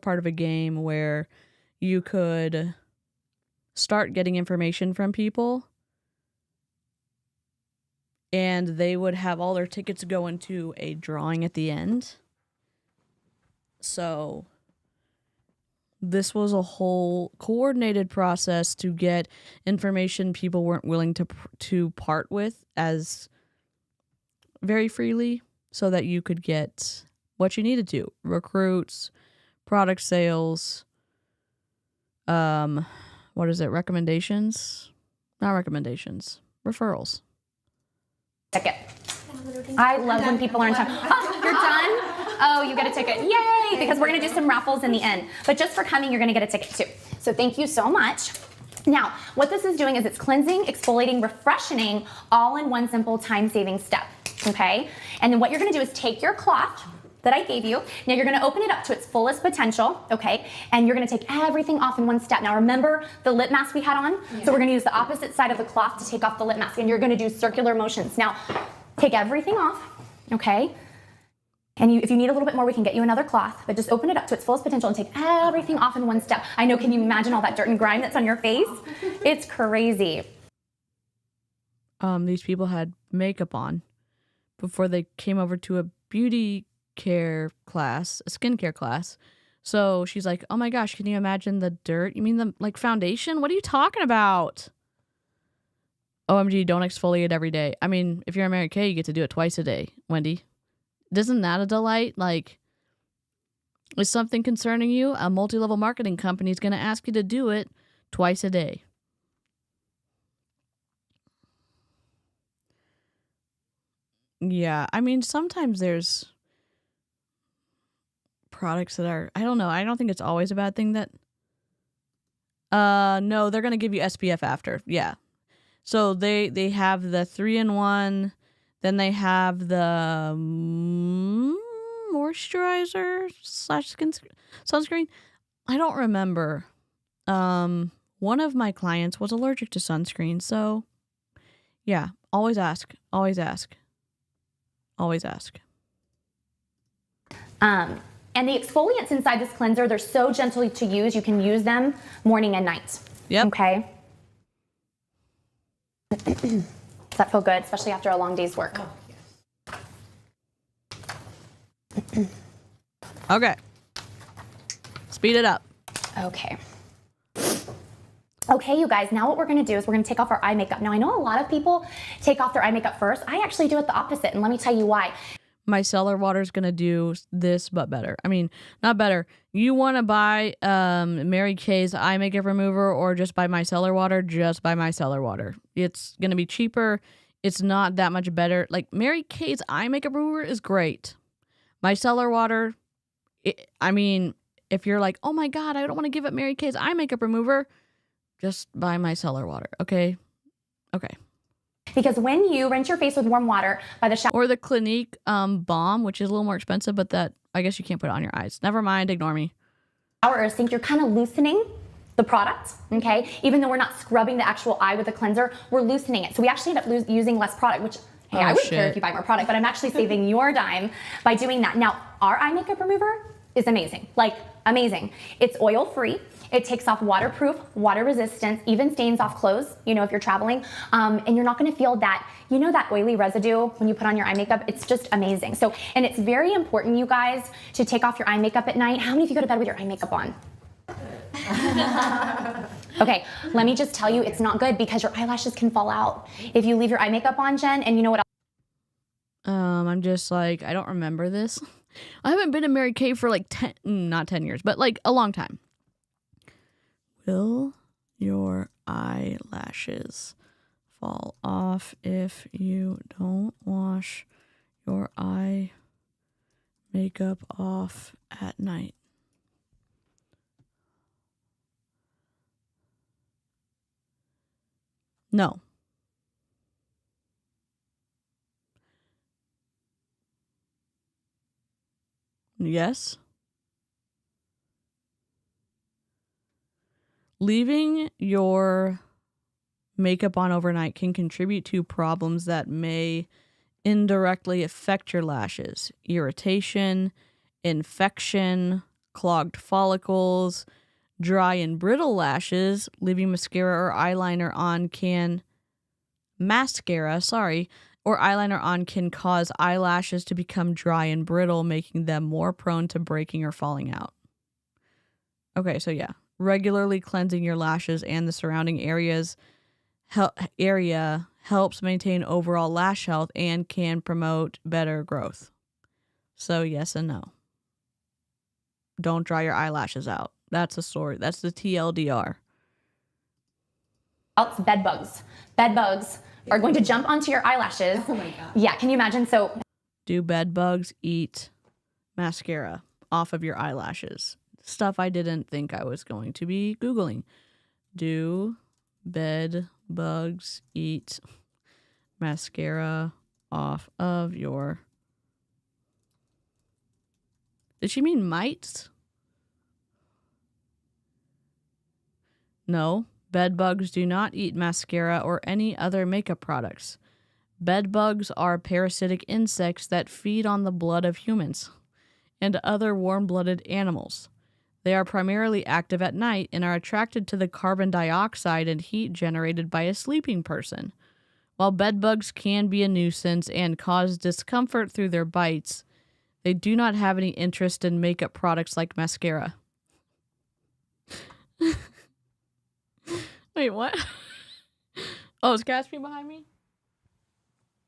part of a game where you could start getting information from people and they would have all their tickets go into a drawing at the end. So this was a whole coordinated process to get information people weren't willing to part with as very freely so that you could get what you needed to. Recruits, product sales, what is it? Recommendations? Not recommendations. Referrals. Ticket. I love when people are on time. Oh, you're done? Oh, you get a ticket. Yay! Because we're going to do some raffles in the end. But just for coming, you're going to get a ticket too. So thank you so much. Now, what this is doing is it's cleansing, exfoliating, refreshing, all in one simple time-saving step. Okay? And then what you're going to do is take your cloth that I gave you. Now you're going to open it up to its fullest potential, okay? And you're going to take everything off in one step. Now remember the lip mask we had on? Yeah. So we're going to use the opposite side of the cloth to take off the lip mask, and you're going to do circular motions. Now, take everything off, okay? And if you need a little bit more, we can get you another cloth, but just open it up to its fullest potential and take everything off in one step. I know, can you imagine all that dirt and grime that's on your face? It's crazy. These people had makeup on before they came over to a beauty care class, a skincare class. So she's like, oh my gosh, can you imagine the dirt? You mean the like foundation? What are you talking about? OMG, don't exfoliate every day. I mean, if you're a Mary Kay, you get to do it twice a day, Wendy. Isn't that a delight? Like, is something concerning you? A multi-level marketing company is going to ask you to do it twice a day. Yeah, I mean, sometimes there's products that are, I don't know, I don't think it's always a bad thing that, no, they're going to give you SPF after, yeah. So they have the 3-in-1, then they have the moisturizer / sunscreen. I don't remember. One of my clients was allergic to sunscreen, so yeah, always ask, always ask, always ask. And the exfoliants inside this cleanser, they're so gentle to use. You can use them morning and night. Yep. Okay. Does that feel good, especially after a long day's work? Oh, yes. Okay. Speed it up. Okay. Okay, you guys, now what we're gonna do is we're gonna take off our eye makeup. Now, I know a lot of people take off their eye makeup first. I actually do it the opposite, and let me tell you why. Micellar water is going to do this, but better. I mean, not better. You want to buy Mary Kay's eye makeup remover or just buy micellar water? Just buy micellar water. It's going to be cheaper. It's not that much better. Like, Mary Kay's eye makeup remover is great. Micellar water, I mean, if you're like, oh my God, I don't want to give up Mary Kay's eye makeup remover, just buy micellar water, okay? Okay. Because when you rinse your face with warm water by the shower, or the Clinique balm, which is a little more expensive, but that I guess you can't put it on your eyes. Never mind, ignore me. Or sink, you're kind of loosening the product, okay? Even though we're not scrubbing the actual eye with a cleanser, we're loosening it. So we actually end up using less product, which, hey, I wouldn't care if you buy more product, but I'm actually saving your dime by doing that. Now, our eye makeup remover is amazing, like amazing. It's oil-free. It takes off waterproof, water resistance, even stains off clothes, you know, if you're traveling. And you're not gonna feel that, you know, that oily residue when you put on your eye makeup. It's just amazing. So, and it's very important, you guys, to take off your eye makeup at night. How many of you go to bed with your eye makeup on? Okay, let me just tell you, it's not good because your eyelashes can fall out if you leave your eye makeup on, Jen. And you know what else? I'm just like, I don't remember this. I haven't been to Mary Kay for like not 10 years, but like a long time. Will your eyelashes fall off if you don't wash your eye makeup off at night? No. Yes. Leaving your makeup on overnight can contribute to problems that may indirectly affect your lashes. Irritation, infection, clogged follicles, dry and brittle lashes. Leaving mascara or eyeliner on can cause eyelashes to become dry and brittle, making them more prone to breaking or falling out. Okay, so yeah. Regularly cleansing your lashes and the surrounding area helps maintain overall lash health and can promote better growth. So yes and no. Don't dry your eyelashes out. That's the story. That's the TLDR. Bed bugs. Bed bugs are going to jump onto your eyelashes. Oh my God. Yeah, can you imagine? So, do bed bugs eat mascara off of your eyelashes? Stuff I didn't think I was going to be Googling. Do bed bugs eat mascara off of your... Did she mean mites? No, bed bugs do not eat mascara or any other makeup products. Bed bugs are parasitic insects that feed on the blood of humans and other warm-blooded animals. They are primarily active at night and are attracted to the carbon dioxide and heat generated by a sleeping person. While bed bugs can be a nuisance and cause discomfort through their bites, they do not have any interest in makeup products like mascara. Wait, what? Oh, is Caspian behind me?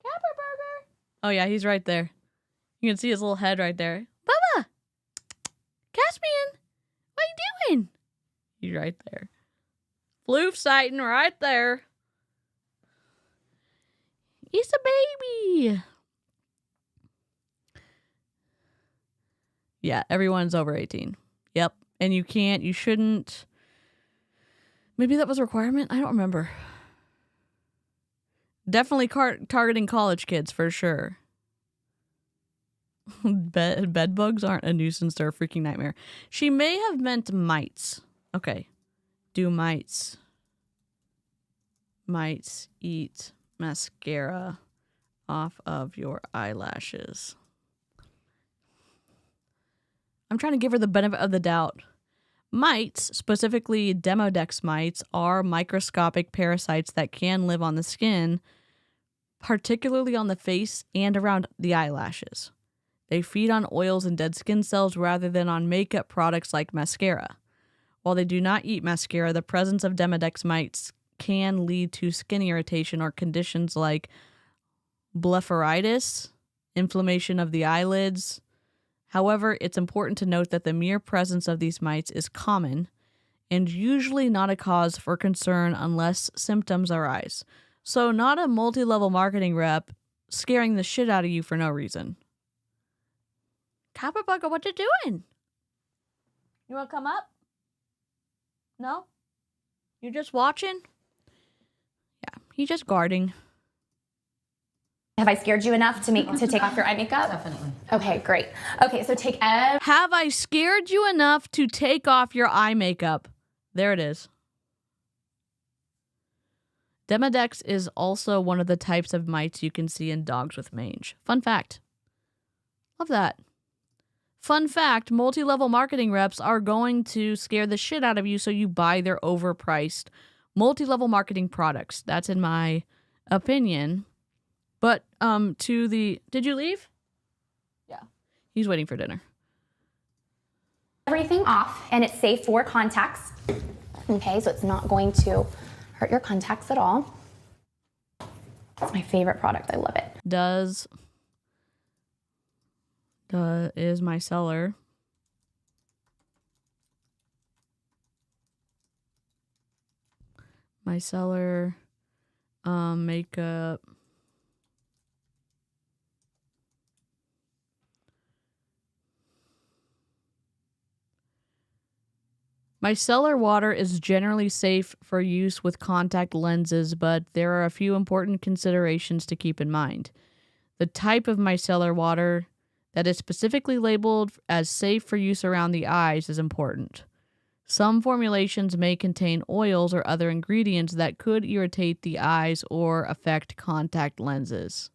Capper Burger! Oh yeah, he's right there. You can see his little head right there. Bubba! Caspian! What you doing? He's right there. Floof sighting right there. It's a baby. Yeah, everyone's over 18. Yep. And you shouldn't. Maybe that was a requirement? I don't remember. Definitely targeting college kids for sure. Bed bugs aren't a nuisance, they're a freaking nightmare. She may have meant mites. Okay. Do mites eat mascara off of your eyelashes? I'm trying to give her the benefit of the doubt. Mites, specifically Demodex mites, are microscopic parasites that can live on the skin, particularly on the face and around the eyelashes. They feed on oils and dead skin cells rather than on makeup products like mascara. While they do not eat mascara, the presence of Demodex mites can lead to skin irritation or conditions like blepharitis, inflammation of the eyelids. However, it's important to note that the mere presence of these mites is common and usually not a cause for concern unless symptoms arise. So not a multi-level marketing rep scaring the shit out of you for no reason. Copperbugger, what you doing? You want to come up? No? You just watching? Yeah, he's just guarding. Have I scared you enough to take off your eye makeup? Definitely. Okay, great. Okay, so take Have I scared you enough to take off your eye makeup? There it is. Demodex is also one of the types of mites you can see in dogs with mange. Fun fact. Love that. Fun fact, multi-level marketing reps are going to scare the shit out of you so you buy their overpriced multi-level marketing products. That's in my opinion. But did you leave? Yeah. He's waiting for dinner. everything off, and it's safe for contacts. Okay, so it's not going to hurt your contacts at all. It's my favorite product. I love it. Is my seller. My seller makeup. Micellar water is generally safe for use with contact lenses, but there are a few important considerations to keep in mind. The type of micellar water that is specifically labeled as safe for use around the eyes is important. Some formulations may contain oils or other ingredients that could irritate the eyes or affect contact lenses.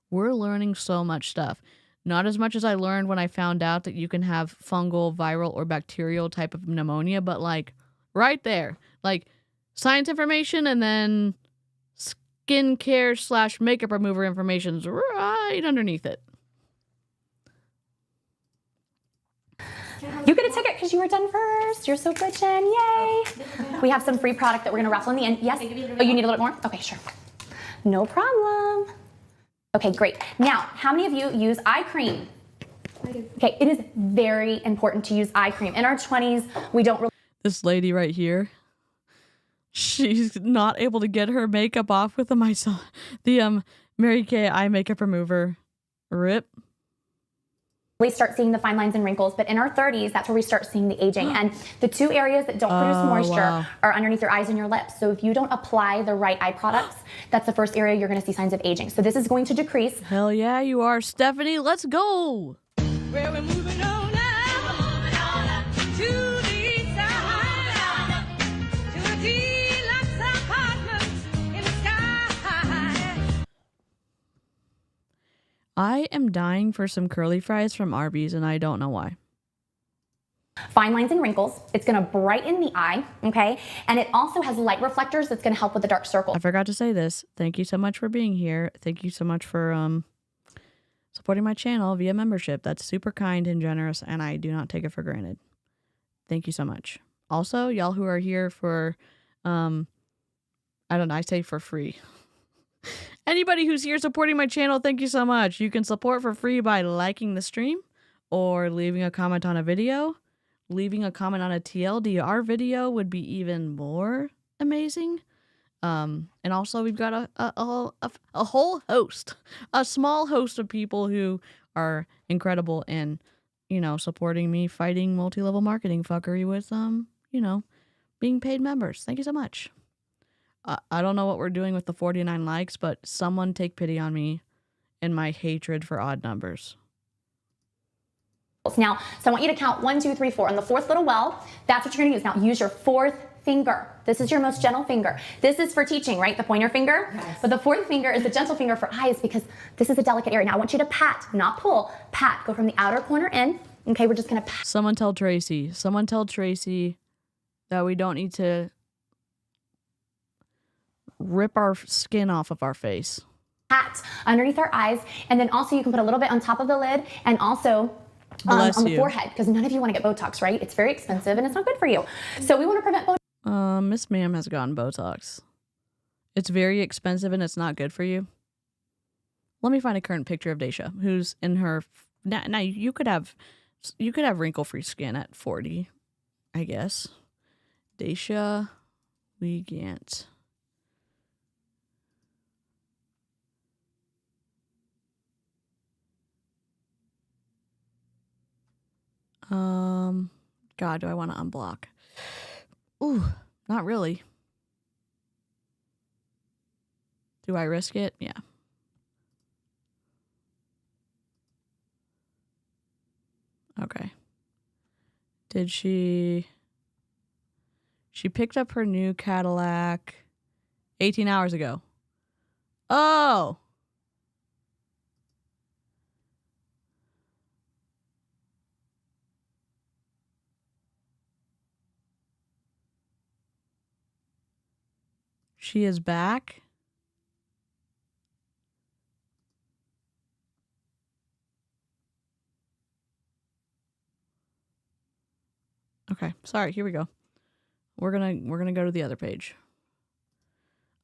We're learning so much stuff. Not as much as I learned when I found out that you can have fungal, viral, or bacterial type of pneumonia, but like right there, like science information and then skincare / makeup remover information's right underneath it. You get a ticket because you were done first. You're so good, Jen. Yay. We have some free product that we're going to raffle in the end. Yes? Oh, you need a little bit more? Okay, sure. No problem. Okay, great. Now, how many of you use eye cream? I do. Okay, it is very important to use eye cream. In our 20s, we don't really... This lady right here, she's not able to get her makeup off with the Mary Kay eye makeup remover. Rip. We start seeing the fine lines and wrinkles, but in our 30s, that's where we start seeing the aging. And the two areas that don't produce moisture are underneath your eyes and your lips. So if you don't apply the right eye products, that's the first area you're going to see signs of aging. So this is going to decrease. Hell yeah, you are, Stephanie. Let's go. Well, we're moving on up to the side, to a deluxe apartment in the sky. I am dying for some curly fries from Arby's, and I don't know why. Fine lines and wrinkles. It's going to brighten the eye, okay? And it also has light reflectors that's going to help with the dark circles. I forgot to say this. Thank you so much for being here. Thank you so much for supporting my channel via membership. That's super kind and generous, and I do not take it for granted. Thank you so much. Also, y'all who are here for, I say for free. Anybody who's here supporting my channel, thank you so much. You can support for free by liking the stream or leaving a comment on a video. Leaving a comment on a TLDR video would be even more amazing. And also we've got a whole host, a small host of people who are incredible and, supporting me fighting multi-level marketing fuckery with, being paid members. Thank you so much. I don't know what we're doing with the 49 likes, but someone take pity on me and my hatred for odd numbers. Now, so I want you to count 1, 2, 3, 4. On the fourth little well, that's what you're going to use. Now, use your fourth finger. This is your most gentle finger. This is for teaching, right? The pointer finger. Yes. But the fourth finger is the gentle finger for eyes because this is a delicate area. Now, I want you to pat, not pull. Pat. Go from the outer corner in. Okay, we're just going to pat. Someone tell Tracy that we don't need to rip our skin off of our face. hat underneath our eyes, and then also you can put a little bit on top of the lid, and also on the forehead, because none of you want to get Botox, right? It's very expensive and it's not good for you. So we want to prevent Botox. Miss Ma'am has gotten Botox. It's very expensive and it's not good for you. Let me find a current picture of Daisha, who's in her. Now you could have wrinkle-free skin at 40, I guess. Daisha Wiegand. God, do I want to unblock? Ooh, not really. Do I risk it? Yeah. Okay. Did she picked up her new Cadillac 18 hours ago. Oh! She is back. Okay, sorry, here we go. We're gonna go to the other page.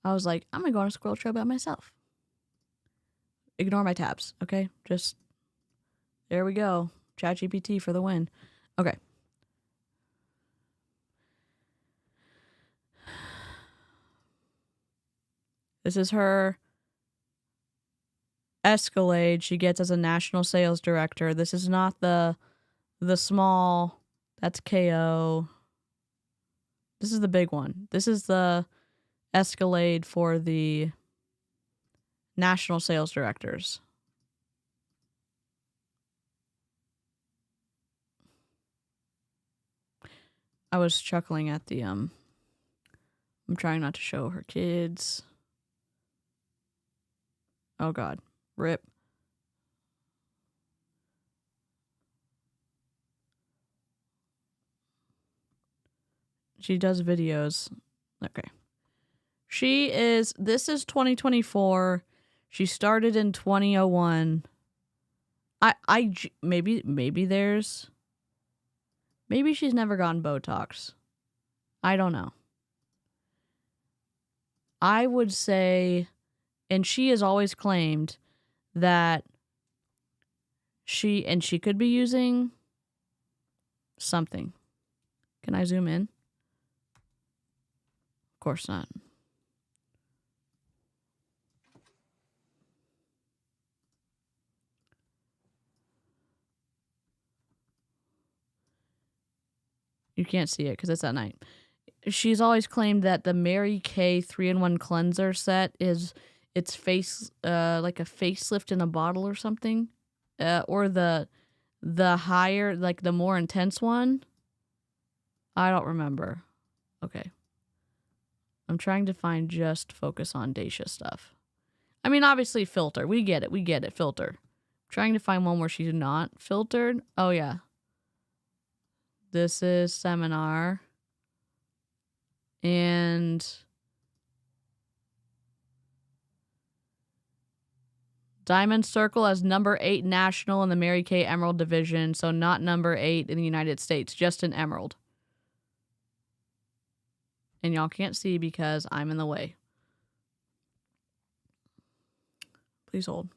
I was like, I'm gonna go on a scroll trail by myself. Ignore my tabs, okay? Just there we go. ChatGPT for the win. Okay. This is her Escalade she gets as a national sales director. This is not the small, that's KO. This is the big one. This is the Escalade for the national sales directors. I was chuckling at the I'm trying not to show her kids. Oh God, rip. She does videos. Okay. This is 2024. She started in 2001. Maybe she's never gotten Botox. I don't know. I would say, and she has always claimed that she could be using something. Can I zoom in? Of course not. You can't see it because it's at night. She's always claimed that the Mary Kay 3-in-1 cleanser set is its face, like a facelift in a bottle or something, or the higher, like the more intense one. I don't remember. Okay. I'm trying to find just focus on Daisha stuff. I mean, obviously filter. We get it. Filter. I'm trying to find one where she's not filtered. Oh yeah. This is seminar. And Diamond Circle as number 8 national in the Mary Kay Emerald division, so not number 8 in the United States, just an Emerald. And y'all can't see because I'm in the way. Please hold.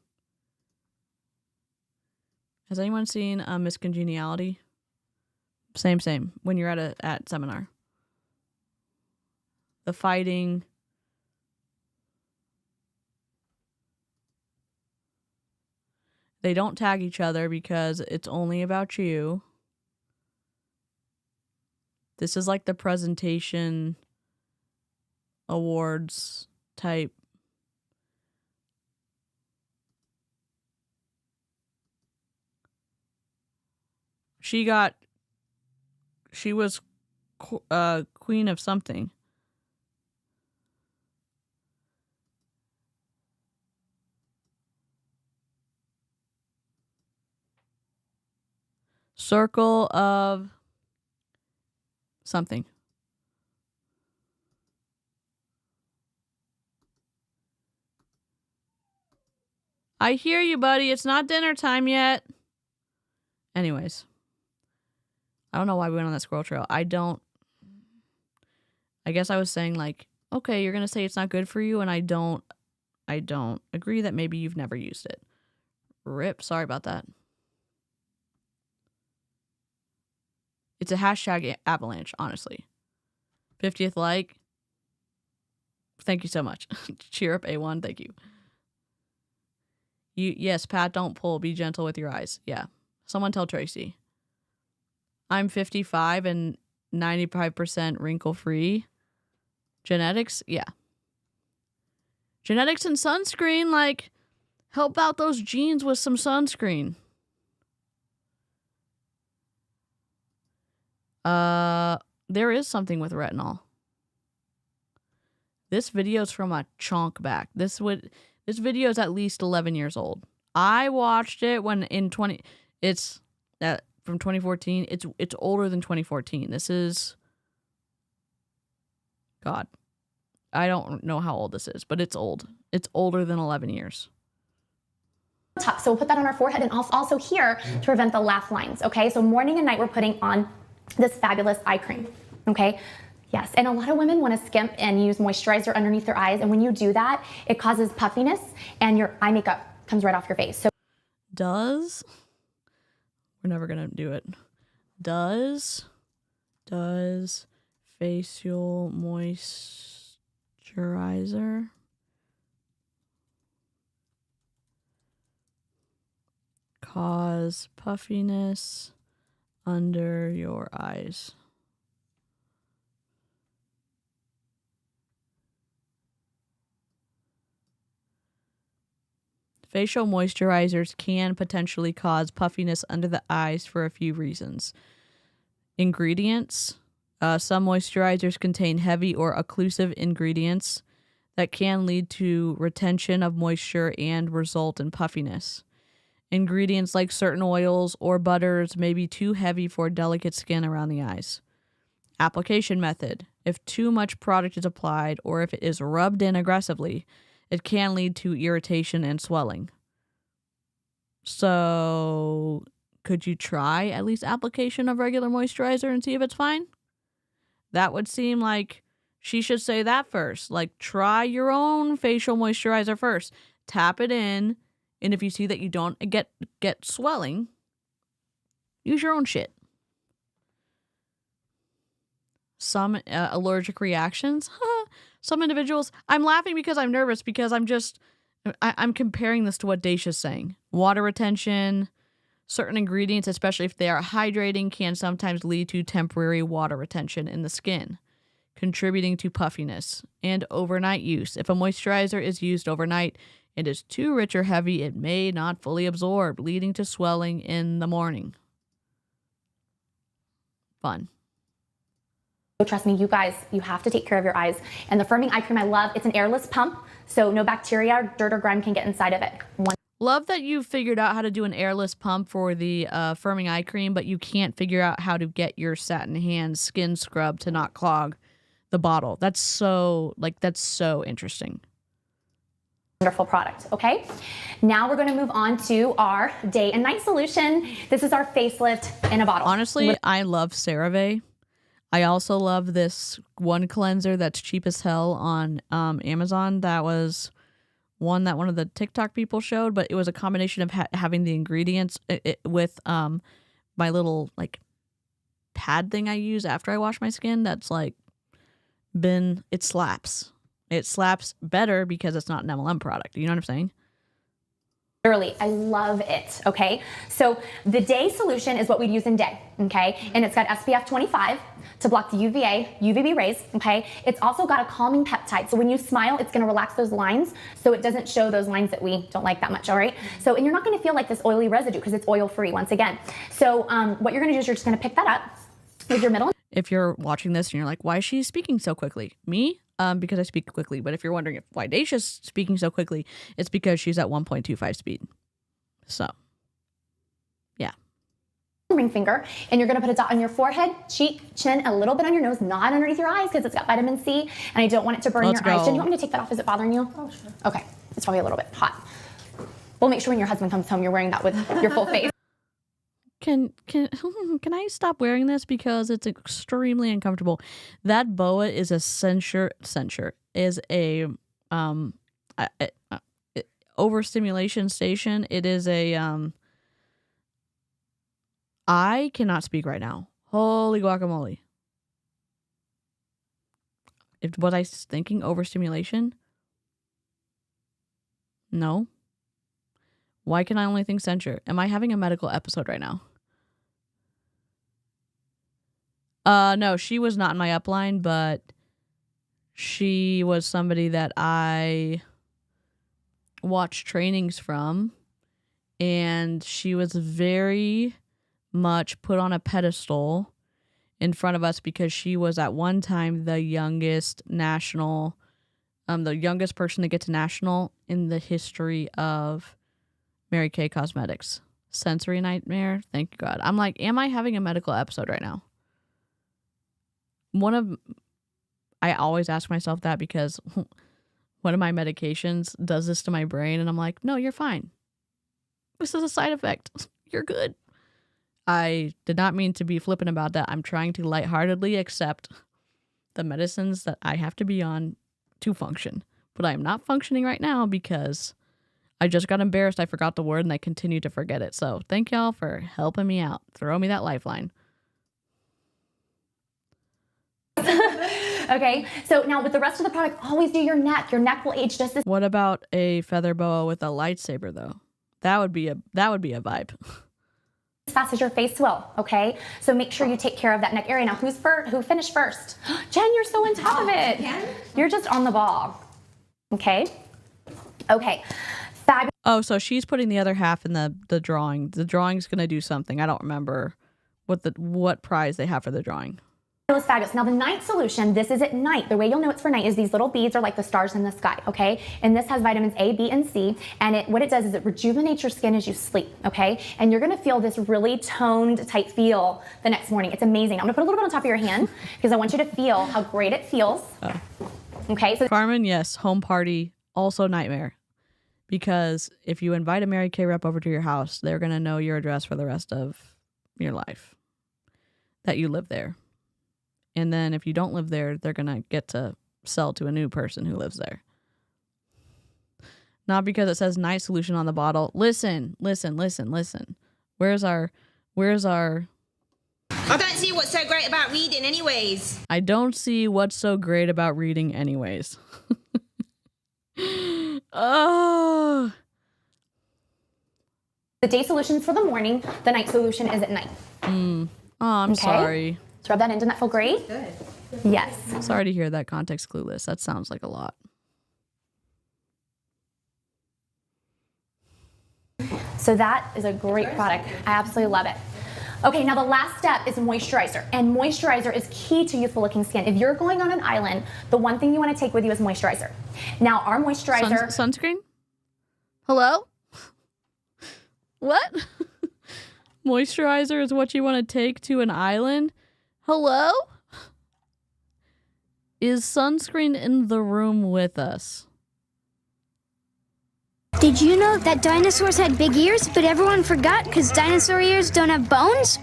Has anyone seen Miss Congeniality? Same. When you're at seminar. The fighting. They don't tag each other because it's only about you. This is like the presentation awards type. She was queen of something. Circle of something. I hear you, buddy. It's not dinner time yet. Anyways. I don't know why we went on that squirrel trail. I guess I was saying like, okay, you're going to say it's not good for you, and I don't agree that maybe you've never used it. Rip. Sorry about that. It's a hashtag avalanche, honestly. 50th like. Thank you so much. Cheer up, A1. Thank you. Yes, Pat, don't pull. Be gentle with your eyes. Yeah. Someone tell Tracy. I'm 55 and 95% wrinkle-free. Genetics? Yeah. Genetics and sunscreen, like, help out those genes with some sunscreen. There is something with retinol. This video's from a chunk back. This video's at least 11 years old. I watched it when it's from 2014. It's older than 2014. This is, God, I don't know how old this is, but it's old. It's older than 11 years. Top. So we'll put that on our forehead and also here to prevent the laugh lines. Okay, so morning and night we're putting on this fabulous eye cream. Okay. Yes, and a lot of women want to skimp and use moisturizer underneath their eyes, and when you do that, it causes puffiness, and your eye makeup comes right off your face. So, we're never gonna do it. Does facial moisturizer cause puffiness under your eyes? Facial moisturizers can potentially cause puffiness under the eyes for a few reasons. Ingredients. Some moisturizers contain heavy or occlusive ingredients that can lead to retention of moisture and result in puffiness. Ingredients like certain oils or butters may be too heavy for delicate skin around the eyes. Application method. If too much product is applied or if it is rubbed in aggressively, it can lead to irritation and swelling. So, could you try at least application of regular moisturizer and see if it's fine? That would seem like she should say that first. Like, try your own facial moisturizer first. Tap it in, and if you see that you don't get swelling, use your own shit. Some allergic reactions. Some individuals, I'm laughing because I'm nervous because I'm comparing this to what Daisha's saying. Water retention, certain ingredients, especially if they are hydrating, can sometimes lead to temporary water retention in the skin, contributing to puffiness. And overnight use. If a moisturizer is used overnight, it is too rich or heavy, it may not fully absorb, leading to swelling in the morning. Fun. Trust me, you guys, you have to take care of your eyes. And the firming eye cream I love, it's an airless pump, so no bacteria, dirt, or grime can get inside of it. Love that you figured out how to do an airless pump for the firming eye cream, but you can't figure out how to get your satin hands skin scrub to not clog the bottle. That's so interesting. Wonderful product, okay? Now we're gonna move on to our day and night solution. This is our facelift in a bottle. Honestly, I love CeraVe. I also love this one cleanser that's cheap as hell on Amazon. That was one that one of the TikTok people showed, but it was a combination of having the ingredients with my little like pad thing I use after I wash my skin. That's like it slaps. It slaps better because it's not an MLM product. You know what I'm saying? Literally, I love it, okay? So the day solution is what we'd use in day, okay? And it's got SPF 25 to block the UVB rays, okay? It's also got a calming peptide. So when you smile, it's gonna relax those lines so it doesn't show those lines that we don't like that much, all right? So, and you're not gonna feel like this oily residue because it's oil-free once again. So what you're gonna do is you're just gonna pick that up with your middle. If you're watching this and you're like, why is she speaking so quickly? Me? Because I speak quickly. But if you're wondering why Daisha's speaking so quickly, it's because she's at 1.25 speed. So, yeah. Ring finger, and you're gonna put a dot on your forehead, cheek, chin, a little bit on your nose, not underneath your eyes because it's got vitamin C, and I don't want it to burn your eyes. Jen, you want me to take that off? Is it bothering you? Oh, sure. Okay, it's probably a little bit hot. We'll make sure when your husband comes home, you're wearing that with your full face. Can I stop wearing this because it's extremely uncomfortable? That boa is a overstimulation station. It is a I cannot speak right now. Holy guacamole. Was I thinking overstimulation? No. Why can I only think censure? Am I having a medical episode right now? No, she was not in my upline, but she was somebody that I watched trainings from, and she was very much put on a pedestal in front of us because she was at one time the youngest national, the youngest person to get to national in the history of Mary Kay Cosmetics. Sensory nightmare. Thank you, God. I'm like, am I having a medical episode right now? I always ask myself that because one of my medications does this to my brain, and I'm like, no, you're fine. This is a side effect. You're good. I did not mean to be flippant about that. I'm trying to lightheartedly accept the medicines that I have to be on to function. But I am not functioning right now because I just got embarrassed. I forgot the word and I continue to forget it. So thank y'all for helping me out. Throw me that lifeline. Okay, so now with the rest of the product, always do your neck. Your neck will age just as What about a feather boa with a lightsaber though? That would be a vibe. fast as your face will, okay? So make sure you take care of that neck area. Now, who finished first? Jen, you're so on top of it. You're just on the ball. Okay? Okay. Fabulous. Oh, so she's putting the other half in the drawing. The drawing's going to do something. I don't remember what prize they have for the drawing. Fabulous. Now the night solution, this is at night. The way you'll know it's for night is these little beads are like the stars in the sky, okay? And this has vitamins A, B, and C. And what it does is it rejuvenates your skin as you sleep, okay? And you're gonna feel this really toned, tight feel the next morning. It's amazing. I'm gonna put a little bit on top of your hand because I want you to feel how great it feels. Oh. Okay, so Carmen, yes, home party, also nightmare. Because if you invite a Mary Kay rep over to your house, they're gonna know your address for the rest of your life. That you live there. And then if you don't live there, they're going to get to sell to a new person who lives there. Not because it says night solution on the bottle. Listen. Where's our... I don't see what's so great about reading anyways. I don't see what's so great about reading anyways. Oh. the day solution's for the morning, the night solution is at night. Oh, I'm sorry. Let's rub that in. Doesn't that feel great? Good. Yes. Sorry to hear that. Context clueless. That sounds like a lot. So that is a great product. I absolutely love it. Okay, now the last step is moisturizer. And moisturizer is key to youthful looking skin. If you're going on an island, the one thing you want to take with you is moisturizer. Now our moisturizer... Sunscreen? Hello? What? Moisturizer is what you want to take to an island? Hello? Is sunscreen in the room with us? Did you know that dinosaurs had big ears, but everyone forgot because dinosaur ears don't have bones?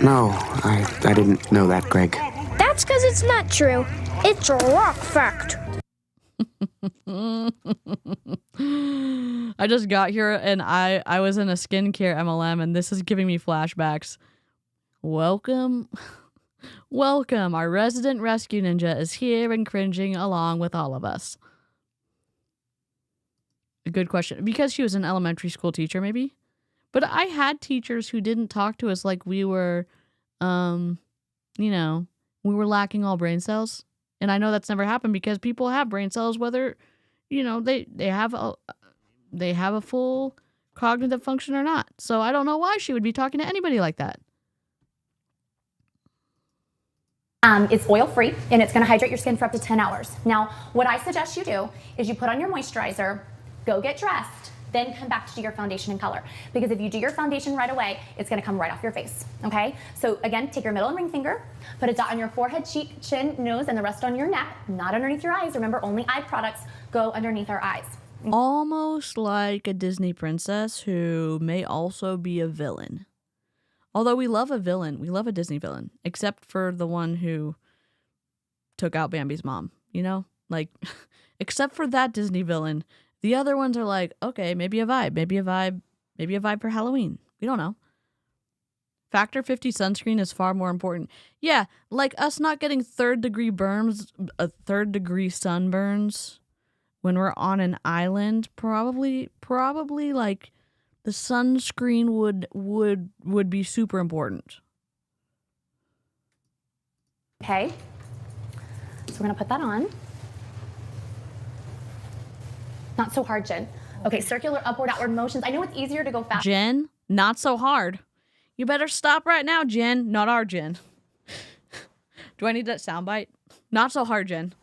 No, I didn't know that, Greg. That's because it's not true. It's a rock fact. I just got here and I was in a skincare MLM and this is giving me flashbacks. Welcome. Our resident rescue ninja is here and cringing along with all of us. A good question. Because she was an elementary school teacher, maybe? But I had teachers who didn't talk to us like we were, we were lacking all brain cells. And I know that's never happened because people have brain cells, whether, they have a full cognitive function or not. So I don't know why she would be talking to anybody like that. It's oil-free, and it's going to hydrate your skin for up to 10 hours. Now, what I suggest you do is you put on your moisturizer, go get dressed, then come back to do your foundation and color. Because if you do your foundation right away, it's going to come right off your face, okay? So again, take your middle and ring finger, put a dot on your forehead, cheek, chin, nose, and the rest on your neck, not underneath your eyes. Remember, only eye products go underneath our eyes. Almost like a Disney princess who may also be a villain. Although we love a villain. We love a Disney villain. Except for the one who took out Bambi's mom. You know? Like, except for that Disney villain. The other ones are like, okay, maybe a vibe. Maybe a vibe for Halloween. We don't know. Factor 50 sunscreen is far more important. Yeah, like us not getting third-degree sunburns when we're on an island, probably like the sunscreen would be super important. Okay. So we're gonna put that on. Not so hard, Jen. Okay, circular upward, outward motions. I know it's easier to go fast. Jen, not so hard. You better stop right now, Jen. Not our Jen. Do I need that soundbite? Not so hard, Jen.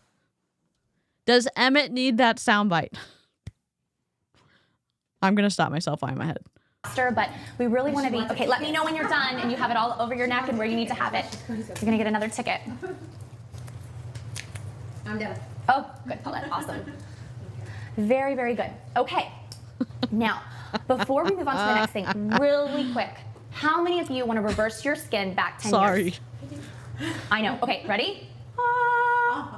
Does Emmett need that soundbite? I'm going to stop myself while in my head. But we really want to be... Okay, let me know when you're done and you have it all over your neck and where you need to have it. You're going to get another ticket. I'm done. Oh, good, Paulette. Awesome. Very, very good. Okay. Now, before we move on to the next thing, really quick, how many of you want to reverse your skin back 10 years? Sorry. I know. Okay, ready?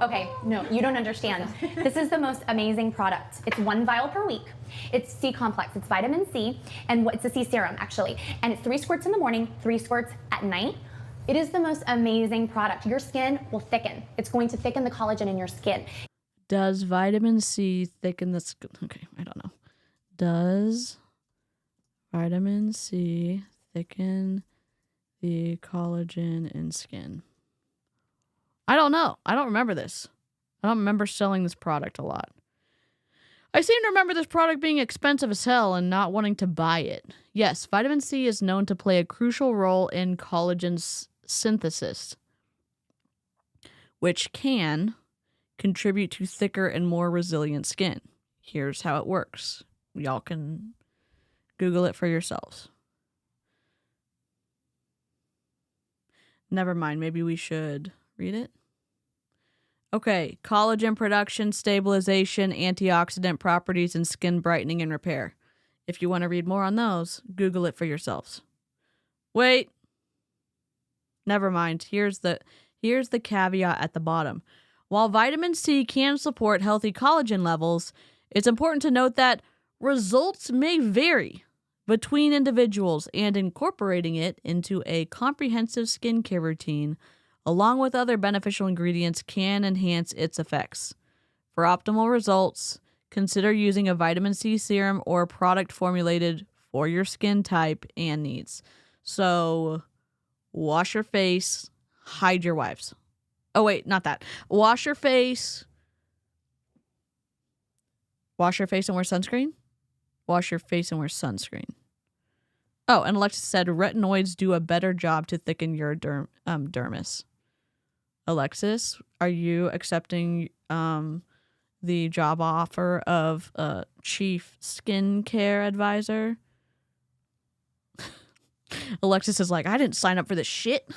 Okay, no, you don't understand. This is the most amazing product. It's 1 vial per week. It's C complex. It's vitamin C, and it's a C serum, actually. And it's 3 squirts in the morning, 3 squirts at night. It is the most amazing product. Your skin will thicken. It's going to thicken the collagen in your skin. Does vitamin C thicken the skin? Okay, I don't know. Does vitamin C thicken the collagen in skin? I don't know. I don't remember this. I don't remember selling this product a lot. I seem to remember this product being expensive as hell and not wanting to buy it. Yes, vitamin C is known to play a crucial role in collagen synthesis, which can contribute to thicker and more resilient skin. Here's how it works. Y'all can Google it for yourselves. Never mind. Maybe we should read it. Okay. Collagen production, stabilization, antioxidant properties, and skin brightening and repair. If you want to read more on those, Google it for yourselves. Wait. Never mind. Here's the caveat at the bottom. While vitamin C can support healthy collagen levels, it's important to note that results may vary between individuals, and incorporating it into a comprehensive skincare routine along with other beneficial ingredients can enhance its effects. For optimal results, consider using a vitamin C serum or product formulated for your skin type and needs. So, wash your face, hide your wives. Oh, wait, not that. Wash your face and wear sunscreen? Wash your face and wear sunscreen. Oh, and Alexis said retinoids do a better job to thicken your dermis. Alexis, are you accepting the job offer of chief skincare advisor? Alexis is like, I didn't sign up for this shit.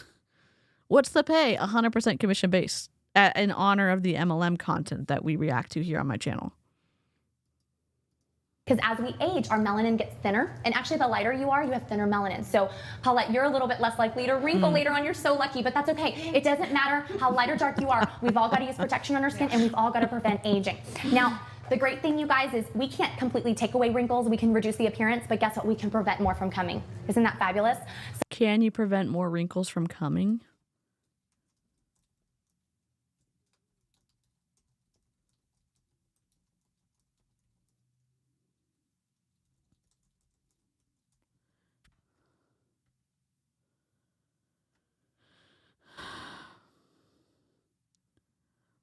What's the pay? 100% commission based in honor of the MLM content that we react to here on my channel. Because as we age, our melanin gets thinner. And actually, the lighter you are, you have thinner melanin. So, Paulette, you're a little bit less likely to wrinkle later on. You're so lucky, but that's okay. It doesn't matter how light or dark you are. We've all got to use protection on our skin, and we've all got to prevent aging. Now, the great thing, you guys, is we can't completely take away wrinkles. We can reduce the appearance, but guess what? We can prevent more from coming. Isn't that fabulous? Can you prevent more wrinkles from coming?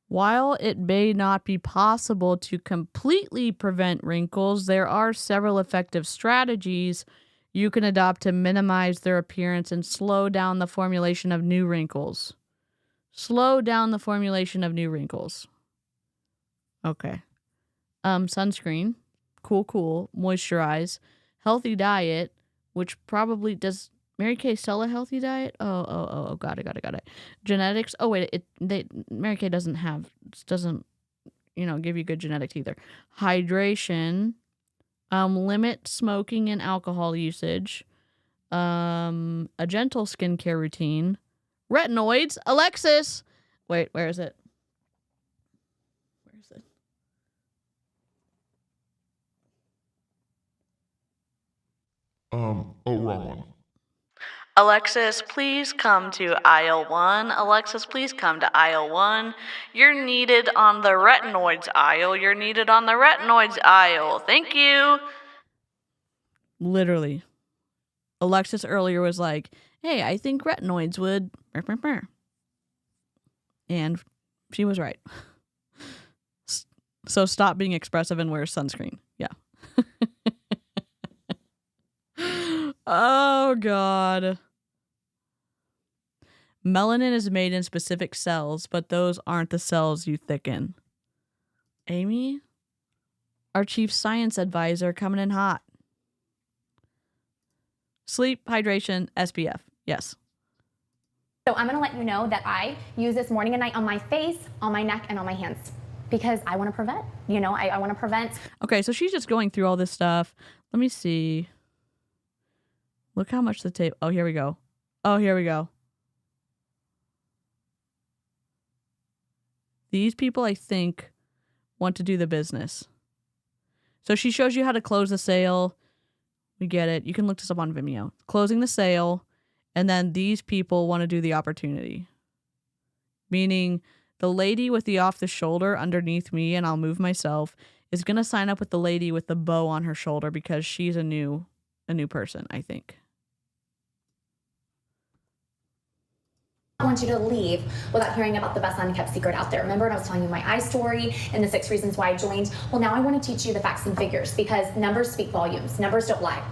While it may not be possible to completely prevent wrinkles, there are several effective strategies you can adopt to minimize their appearance and slow down the formulation of new wrinkles. Slow down the formulation of new wrinkles. Okay. Sunscreen. Cool. Moisturize. Healthy diet, which probably does... Mary Kay sell a healthy diet? Oh, got it. Genetics. Oh, wait, Mary Kay doesn't give you good genetics either. Hydration, limit smoking and alcohol usage, a gentle skincare routine, retinoids, Alexis. Wait, where is it? Where is it? Wrong one. Alexis, please come to aisle 1. Alexis, please come to aisle 1. You're needed on the retinoids aisle. You're needed on the retinoids aisle. Thank you. Literally. Alexis earlier was like, hey, I think retinoids would... And she was right. So stop being expressive and wear sunscreen. Yeah. Oh, God. Melanin is made in specific cells, but those aren't the cells you thicken. Amy? Our chief science advisor coming in hot. Sleep, hydration, SPF. Yes. So I'm going to let you know that I use this morning and night on my face, on my neck, and on my hands. Because I want to prevent. I want to prevent. Okay, so she's just going through all this stuff. Let me see. Look how much the tape... Oh, here we go. Oh, here we go. These people, I think, want to do the business. So she shows you how to close the sale. We get it. You can look this up on Vimeo. Closing the sale. And then these people want to do the opportunity. Meaning the lady with the off the shoulder underneath me, and I'll move myself, is going to sign up with the lady with the bow on her shoulder because she's a new person, I think. I want you to leave without hearing about the best unkept secret out there. Remember when I was telling you my eye story and the 6 reasons why I joined? Well, now I want to teach you the facts and figures because numbers speak volumes. Numbers don't lie,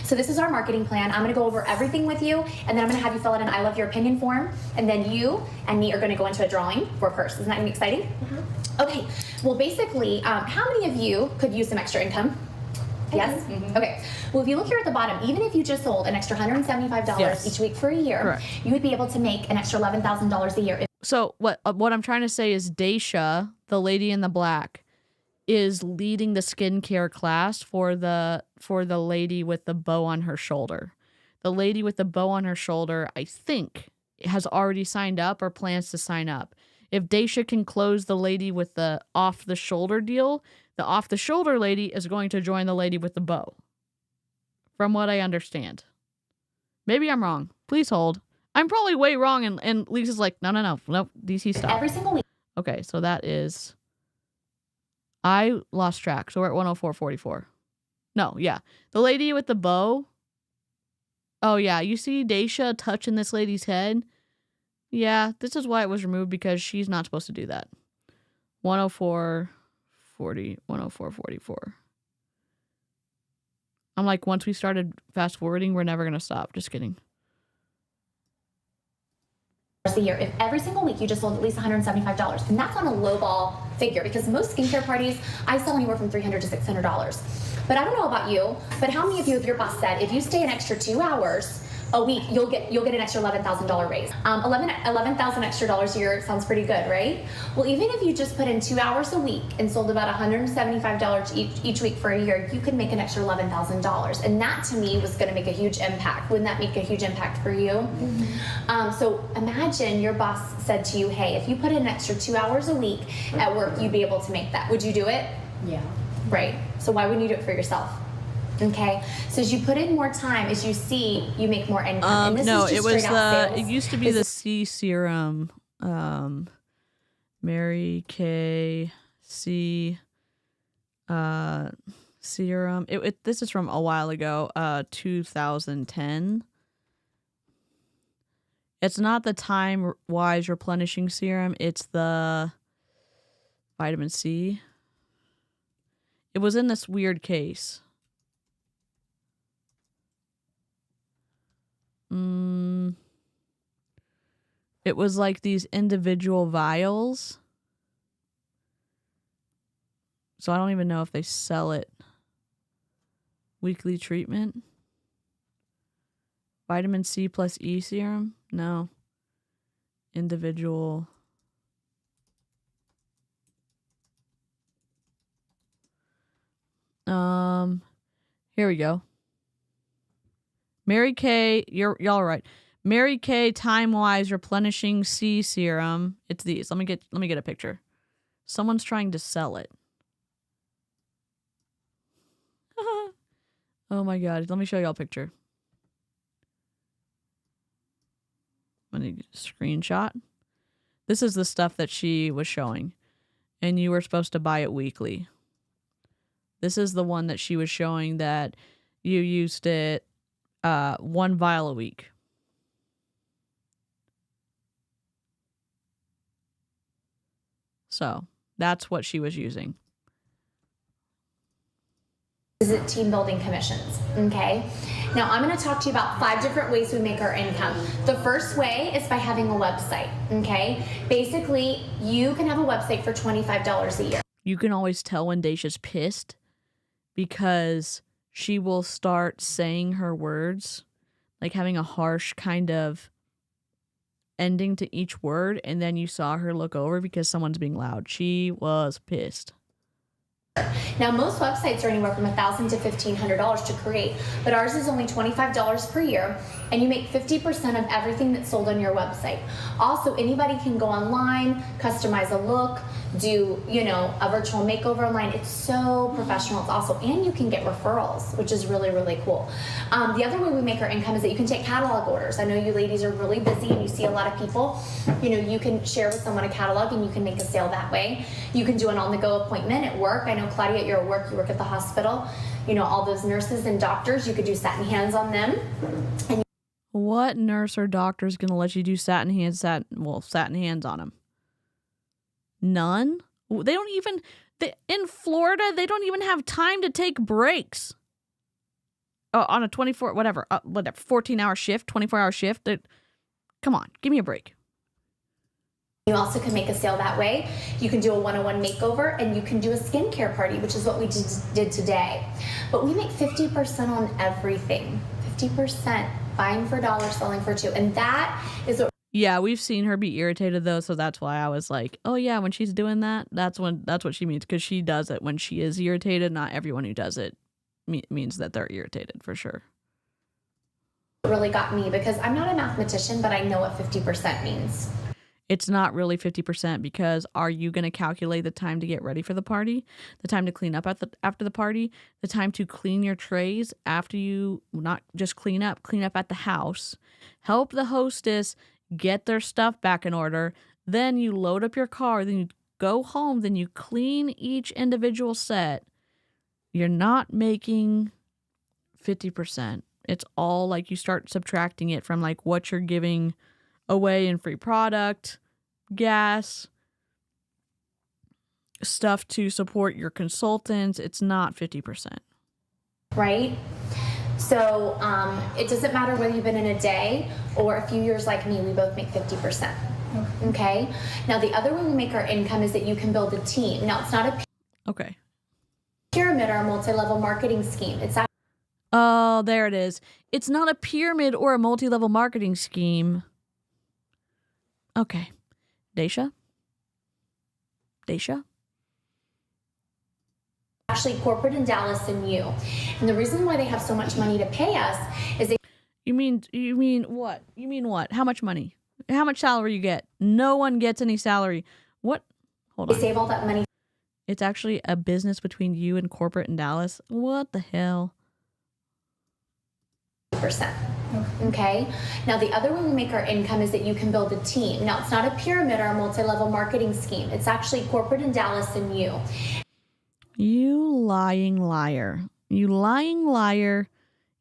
So this is our marketing plan. I'm going to go over everything with you, and then I'm going to have you fill out an I love your opinion form, and then you and me are going to go into a drawing for a purse. Isn't that going to be exciting? Mm-hmm. Okay. Well, basically, how many of you could use some extra income? Yes? Mm-hmm. Okay. Well, if you look here at the bottom, even if you just sold an extra $175 each week for a year, correct, you would be able to make an extra $11,000 a year. So what I'm trying to say is Daisha, the lady in the black, is leading the skincare class for the lady with the bow on her shoulder. The lady with the bow on her shoulder, I think, has already signed up or plans to sign up. If Daisha can close the lady with the off-the-shoulder deal, the off-the-shoulder lady is going to join the lady with the bow. From what I understand. Maybe I'm wrong. Please hold. I'm probably way wrong, and Lisa's like, no, DC stop. Every single week. Okay, so that is... I lost track, so we're at 104.44. No, yeah. The lady with the bow... Oh, yeah, you see Daisha touching this lady's head? Yeah, this is why it was removed, because she's not supposed to do that. 104.44. I'm like, once we started fast forwarding, we're never going to stop. Just kidding. A year. If every single week you just sold at least $175, and that's on a low ball figure because most skincare parties, I sell anywhere from $300 to $600. But I don't know about you, but how many of you, if your boss said, if you stay an extra 2 hours a week, you'll get an extra $11,000 raise. $11,000 extra dollars a year sounds pretty good, right? Well, even if you just put in 2 hours a week and sold about $175 each week for a year, you could make an extra $11,000. And that to me was going to make a huge impact. Wouldn't that make a huge impact for you? Mm-hmm. So imagine your boss said to you, hey, if you put in an extra 2 hours a week at work, you'd be able to make that. Would you do it? Yeah. Right. So why wouldn't you do it for yourself? Okay, so as you put in more time, as you see, you make more income. And this no, is just it was sales. it used to be the C serum, Mary Kay C serum. This is from a while ago, 2010. It's not the time-wise replenishing serum. It's the vitamin C. It was in this weird case. It was like these individual vials. So I don't even know if they sell it. Weekly treatment. Vitamin C plus E serum? No. Individual. Here we go. Mary Kay, y'all right. Mary Kay Time-Wise Replenishing C Serum. It's these. Let me get a picture. Someone's trying to sell it. Oh my god. Let me show y'all a picture. I'm gonna screenshot. This is the stuff that she was showing. And you were supposed to buy it weekly. This is the one that she was showing that you used it 1 vial a week. So that's what she was using. Is it team building commissions? Okay. Now I'm going to talk to you about 5 different ways we make our income. The first way is by having a website. Okay. Basically, you can have a website for $25 a year. You can always tell when Dacia's pissed because she will start saying her words, like having a harsh kind of ending to each word, and then you saw her look over because someone's being loud. She was pissed. Now, most websites are anywhere from $1,000 to $1,500 to create, but ours is only $25 per year, and you make 50% of everything that's sold on your website. Also, anybody can go online, customize a look, do, a virtual makeover online. It's so professional. It's also, and you can get referrals, which is really, really cool. The other way we make our income is that you can take catalog orders. I know you ladies are really busy and you see a lot of people. You can share with someone a catalog and you can make a sale that way. You can do an on-the-go appointment at work. I know, Claudia, you're at work, you work at the hospital. All those nurses and doctors, you could do satin hands on them. And what nurse or doctor is going to let you do satin hands on them? None? They don't even, in Florida, they don't even have time to take breaks. On a 14-hour shift, 24-hour shift. Come on, give me a break. You also can make a sale that way. You can do a one-on-one makeover, and you can do a skincare party, which is what we did today. But we make 50% on everything. 50%. Buying for $1, selling for $2. And that is what... Yeah, we've seen her be irritated, though, so that's why I was like, oh, yeah, when she's doing that, that's what she means, because she does it when she is irritated. Not everyone who does it means that they're irritated, for sure. Really got me, because I'm not a mathematician, but I know what 50% means. It's not really 50% because are you going to calculate the time to get ready for the party, the time to clean up after the party, the time to clean your trays after you not just clean up at the house, help the hostess get their stuff back in order, then you load up your car, then you go home, then you clean each individual set. You're not making 50%. It's all like you start subtracting it from like what you're giving away in free product, gas, stuff to support your consultants. It's not 50%. Right? So it doesn't matter whether you've been in a day or a few years like me, we both make 50%. Okay? Now, the other way we make our income is that you can build a team. Now, it's not a pyramid or a multi-level marketing scheme. It's oh, there it is. It's not a pyramid or a multi-level marketing scheme. Okay. Dacia? Actually corporate in Dallas and you. And the reason why they have so much money to pay us is they... You mean what? You mean what? How much money? How much salary you get? No one gets any salary. What? Hold on. They save all that money. It's actually a business between you and corporate in Dallas. What the hell? %. Okay. Now, the other way we make our income is that you can build a team. Now, it's not a pyramid or a multi-level marketing scheme. It's actually corporate in Dallas and you. You lying liar. You lying liar.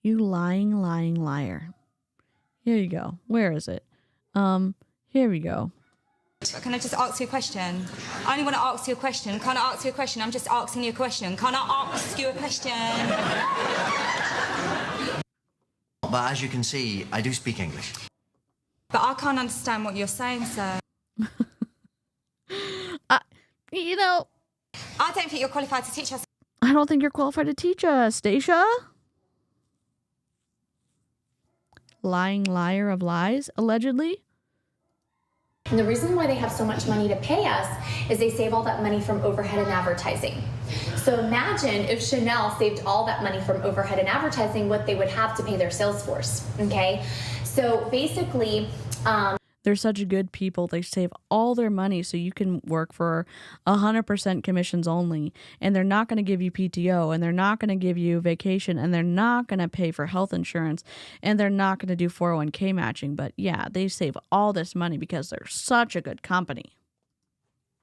You lying liar. Here you go. Where is it? Here we go. Can I just ask you a question? I only want to ask you a question. Can I ask you a question? I'm just asking you a question. Can I ask you a question? But as you can see, I do speak English. But I can't understand what you're saying, sir. I don't think you're qualified to teach us. I don't think you're qualified to teach us, Dacia. Lying liar of lies, allegedly. And the reason why they have so much money to pay us is they save all that money from overhead and advertising. So imagine if Chanel saved all that money from overhead and advertising, what they would have to pay their sales force, okay? So basically, they're such good people. They save all their money so you can work for 100% commissions only. And they're not going to give you PTO, and they're not going to give you vacation, and they're not going to pay for health insurance, and they're not going to do 401k matching. But yeah, they save all this money because they're such a good company.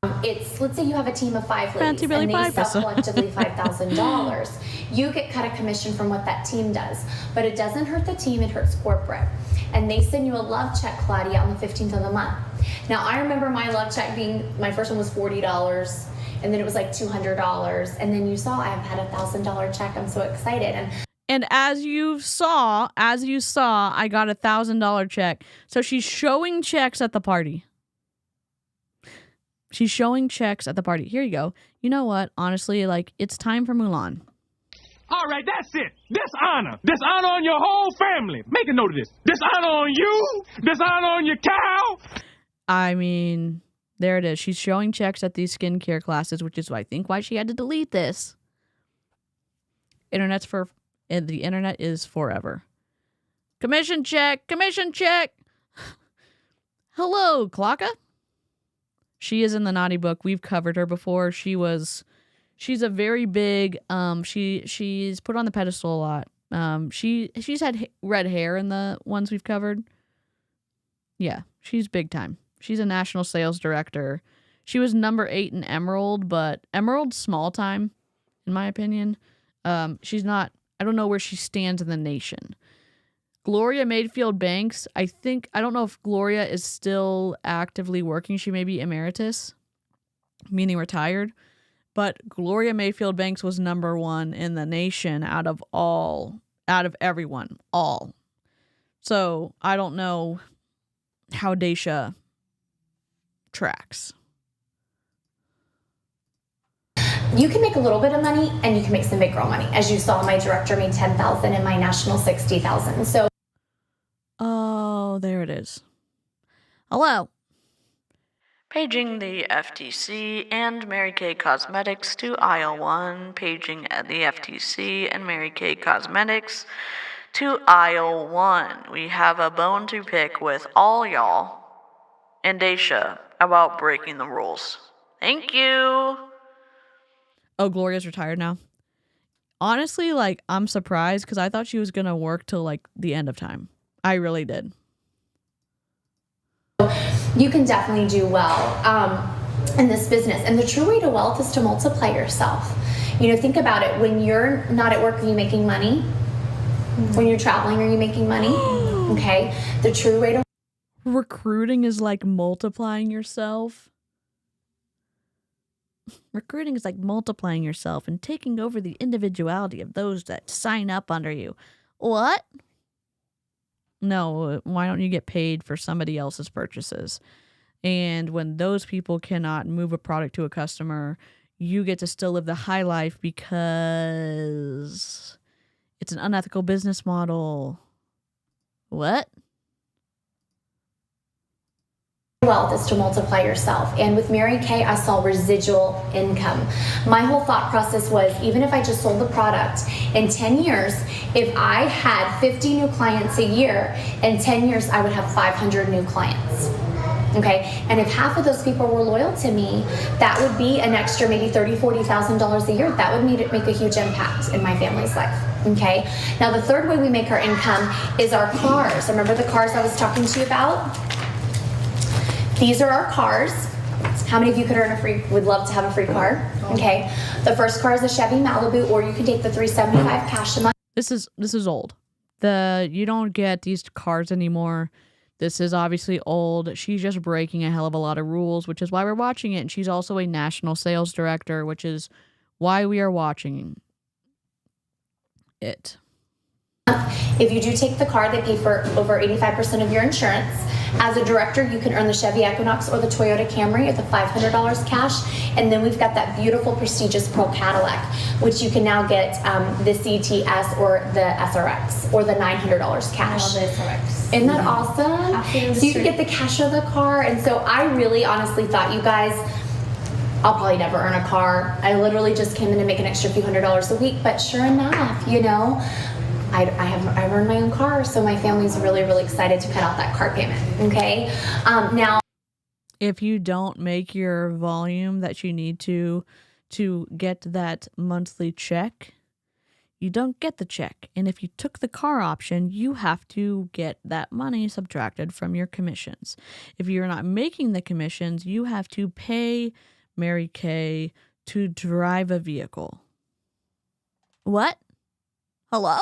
let's say you have a team of 5 ladies Billy and they Pie sell Pizza. collectively $5,000. You get cut a commission from what that team does, but it doesn't hurt the team, it hurts corporate. And they send you a love check, Claudia, on the 15th of the month. Now, I remember my love check being, my first one was $40, and then it was like $200, and then you saw I have had a $1,000 check. I'm so excited. And as you saw, I got a $1,000 check. So she's showing checks at the party. She's showing checks at the party. Here you go. You know what? Honestly, like, it's time for Mulan. All right, that's it. Dishonor. Dishonor on your whole family. Make a note of this. Dishonor on you. Dishonor on your cow. I mean, there it is. She's showing checks at these skincare classes, which is, I think, why she had to delete this. The internet is forever. Commission check. Commission check. Hello, Clocka. She is in the naughty book. We've covered her before. She's a very big, she's put on the pedestal a lot. She's had red hair in the ones we've covered. Yeah, she's big time. She's a national sales director. She was number 8 in Emerald, but Emerald's small time, in my opinion. She's not, I don't know where she stands in the nation. Gloria Mayfield Banks, I don't know if Gloria is still actively working. She may be emeritus, meaning retired. But Gloria Mayfield Banks was number 1 in the nation out of everyone, all. So I don't know how Daisha tracks. You can make a little bit of money and you can make some big girl money. As you saw, my director made $10,000 and my national $60,000. So, oh, there it is. Hello. Paging the FTC and Mary Kay Cosmetics to aisle 1. Paging at the FTC and Mary Kay Cosmetics to aisle 1. We have a bone to pick with all y'all and Daisha about breaking the rules. Thank you. Oh, Gloria's retired now. Honestly, like, I'm surprised because I thought she was going to work till, like, the end of time. I really did. you can definitely do well in this business. And the true way to wealth is to multiply yourself. You know, think about it. When you're not at work, are you making money? When you're traveling, are you making money? Okay. The true way to recruiting is like multiplying yourself. Recruiting is like multiplying yourself and taking over the individuality of those that sign up under you. What? No, why don't you get paid for somebody else's purchases? And when those people cannot move a product to a customer, you get to still live the high life because it's an unethical business model. What? wealth is to multiply yourself. And with Mary Kay, I saw residual income. My whole thought process was, even if I just sold the product, in 10 years, if I had 50 new clients a year, in 10 years, I would have 500 new clients. Okay, and if half of those people were loyal to me, that would be an extra maybe $30,000, $40,000 a year. That would make a huge impact in my family's life. Okay, now the third way we make our income is our cars. Remember the cars I was talking to you about? These are our cars. How many of you would love to have a free car? Okay, the first car is a Chevy Malibu, or you can take the $375 cash a month. This is old. You don't get these cars anymore. This is obviously old. She's just breaking a hell of a lot of rules, which is why we're watching it. And she's also a national sales director, which is why we are watching it. If you do take the car, they pay for over 85% of your insurance. As a director, you can earn the Chevy Equinox or the Toyota Camry with the $500 cash. And then we've got that beautiful, prestigious Pearl Cadillac, which you can now get the CTS or the SRX or the $900 cash. I love the SRX. Isn't that awesome? So you can get the cash of the car. And so I really honestly thought, you guys, I'll probably never earn a car. I literally just came in to make an extra few $100s a week. But sure enough, you know, I've earned my own car, so my family's really, really excited to cut out that car payment. Okay, now if you don't make your volume that you need to get that monthly check, you don't get the check. And if you took the car option, you have to get that money subtracted from your commissions. If you're not making the commissions, you have to pay Mary Kay to drive a vehicle. What? Hello?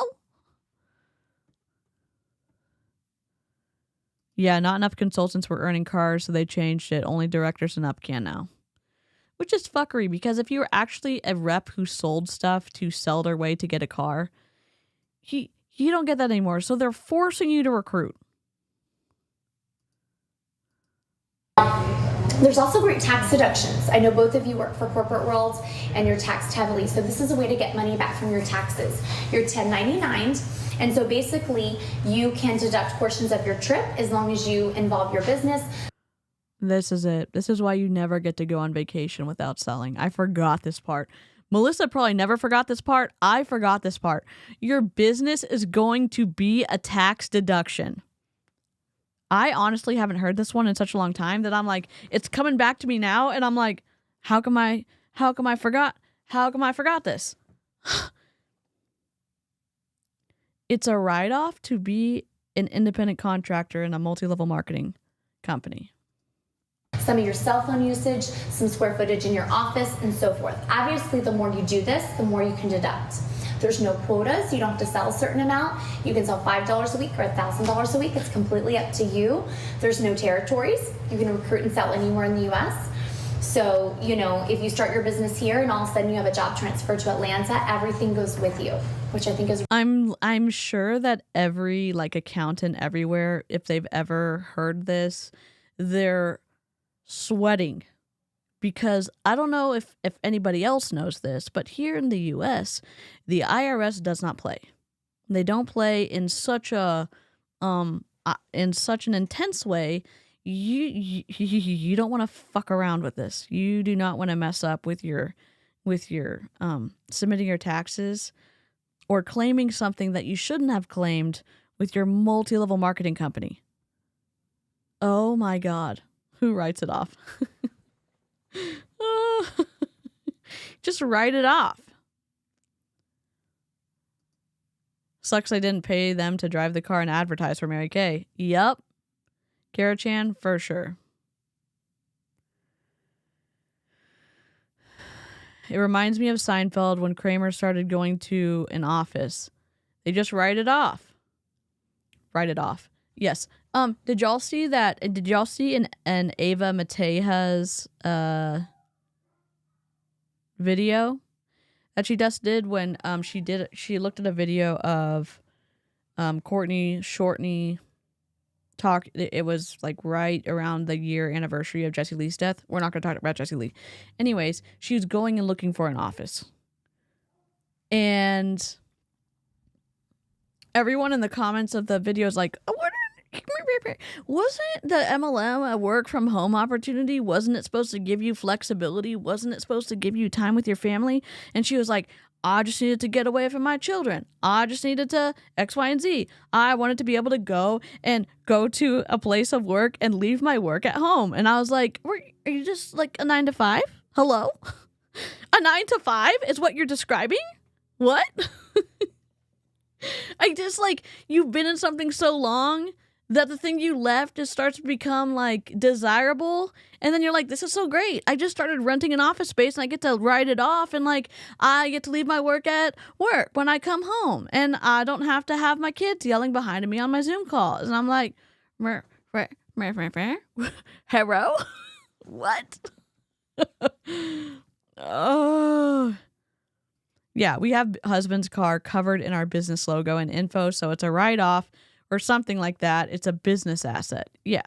Yeah, not enough consultants were earning cars, so they changed it. Only directors and up can now. Which is fuckery, because if you were actually a rep who sold stuff to sell their way to get a car, you don't get that anymore. So they're forcing you to recruit. there's also great tax deductions. I know both of you work for corporate world and you're taxed heavily, so this is a way to get money back from your taxes. You're 1099, and so basically you can deduct portions of your trip as long as you involve your business. This is it. This is why you never get to go on vacation without selling. I forgot this part. Melissa probably never forgot this part. I forgot this part. Your business is going to be a tax deduction. I honestly haven't heard this one in such a long time that I'm like, it's coming back to me now, and I'm like, how come I forgot this? It's a write-off to be an independent contractor in a multi-level marketing company. Some of your cell phone usage, some square footage in your office, and so forth. Obviously, the more you do this, the more you can deduct. There's no quotas. You don't have to sell a certain amount. You can sell $5 a week or $1,000 a week. It's completely up to you. There's no territories. You can recruit and sell anywhere in the U.S. So, you know, if you start your business here and all of a sudden you have a job transfer to Atlanta, everything goes with you, which I think is... I'm sure that every, like, accountant everywhere, if they've ever heard this, they're sweating. Because I don't know if anybody else knows this, but here in the U.S., the IRS does not play. They don't play in such an intense way. You don't want to fuck around with this. You do not want to mess up with your submitting your taxes or claiming something that you shouldn't have claimed with your multi-level marketing company. Oh my God, who writes it off? Just write it off. Sucks I didn't pay them to drive the car and advertise for Mary Kay. Yup. Kara Chan, for sure. It reminds me of Seinfeld when Kramer started going to an office. They just write it off. Write it off. Yes. Did y'all see that? Did y'all see an Ava Mateja's video that she just did when she looked at a video of Courtney Shortney talk. It was like right around the year anniversary of Jesse Lee's death. We're not going to talk about Jesse Lee. Anyways, she was going and looking for an office. And everyone in the comments of the video is like, oh, wasn't the MLM a work from home opportunity? Wasn't it supposed to give you flexibility? Wasn't it supposed to give you time with your family? And she was like, I just needed to get away from my children. I just needed to X, Y, and Z. I wanted to be able to go to a place of work and leave my work at home. And I was like, are you just like a 9 to 5? Hello? A 9 to 5 is what you're describing? What? I just like, you've been in something so long that the thing you left just starts to become like desirable, and then you're like, this is so great. I just started renting an office space and I get to write it off, and like I get to leave my work at work when I come home, and I don't have to have my kids yelling behind me on my Zoom calls. And I'm like, hello? What? Oh. Yeah, we have husband's car covered in our business logo and info, so it's a write-off or something like that. It's a business asset. Yeah,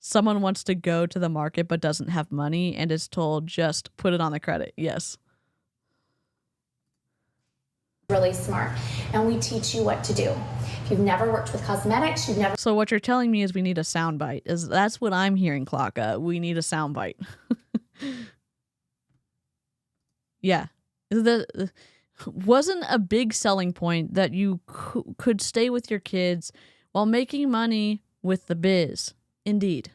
Someone wants to go to the market but doesn't have money and is told just put it on the credit. Yes. Really smart. And we teach you what to do. If you've never worked with cosmetics, you've never... So what you're telling me is we need a soundbite. That's what I'm hearing, Clocka. We need a soundbite. Yeah. Wasn't a big selling point that you could stay with your kids while making money with the biz. Indeed.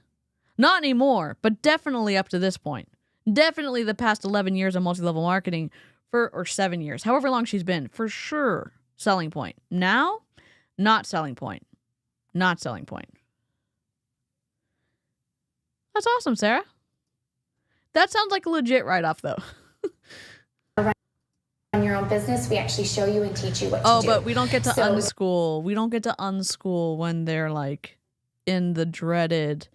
Not anymore, but definitely up to this point. Definitely the past 11 years of multi-level marketing or 7 years, however long she's been, for sure, selling point. Now, not selling point. Not selling point. That's awesome, Sarah. That sounds like a legit write-off, though. Run your own business, we actually show you and teach you what to do. Oh, but we don't get to unschool. We don't get to unschool when they're like in the dreaded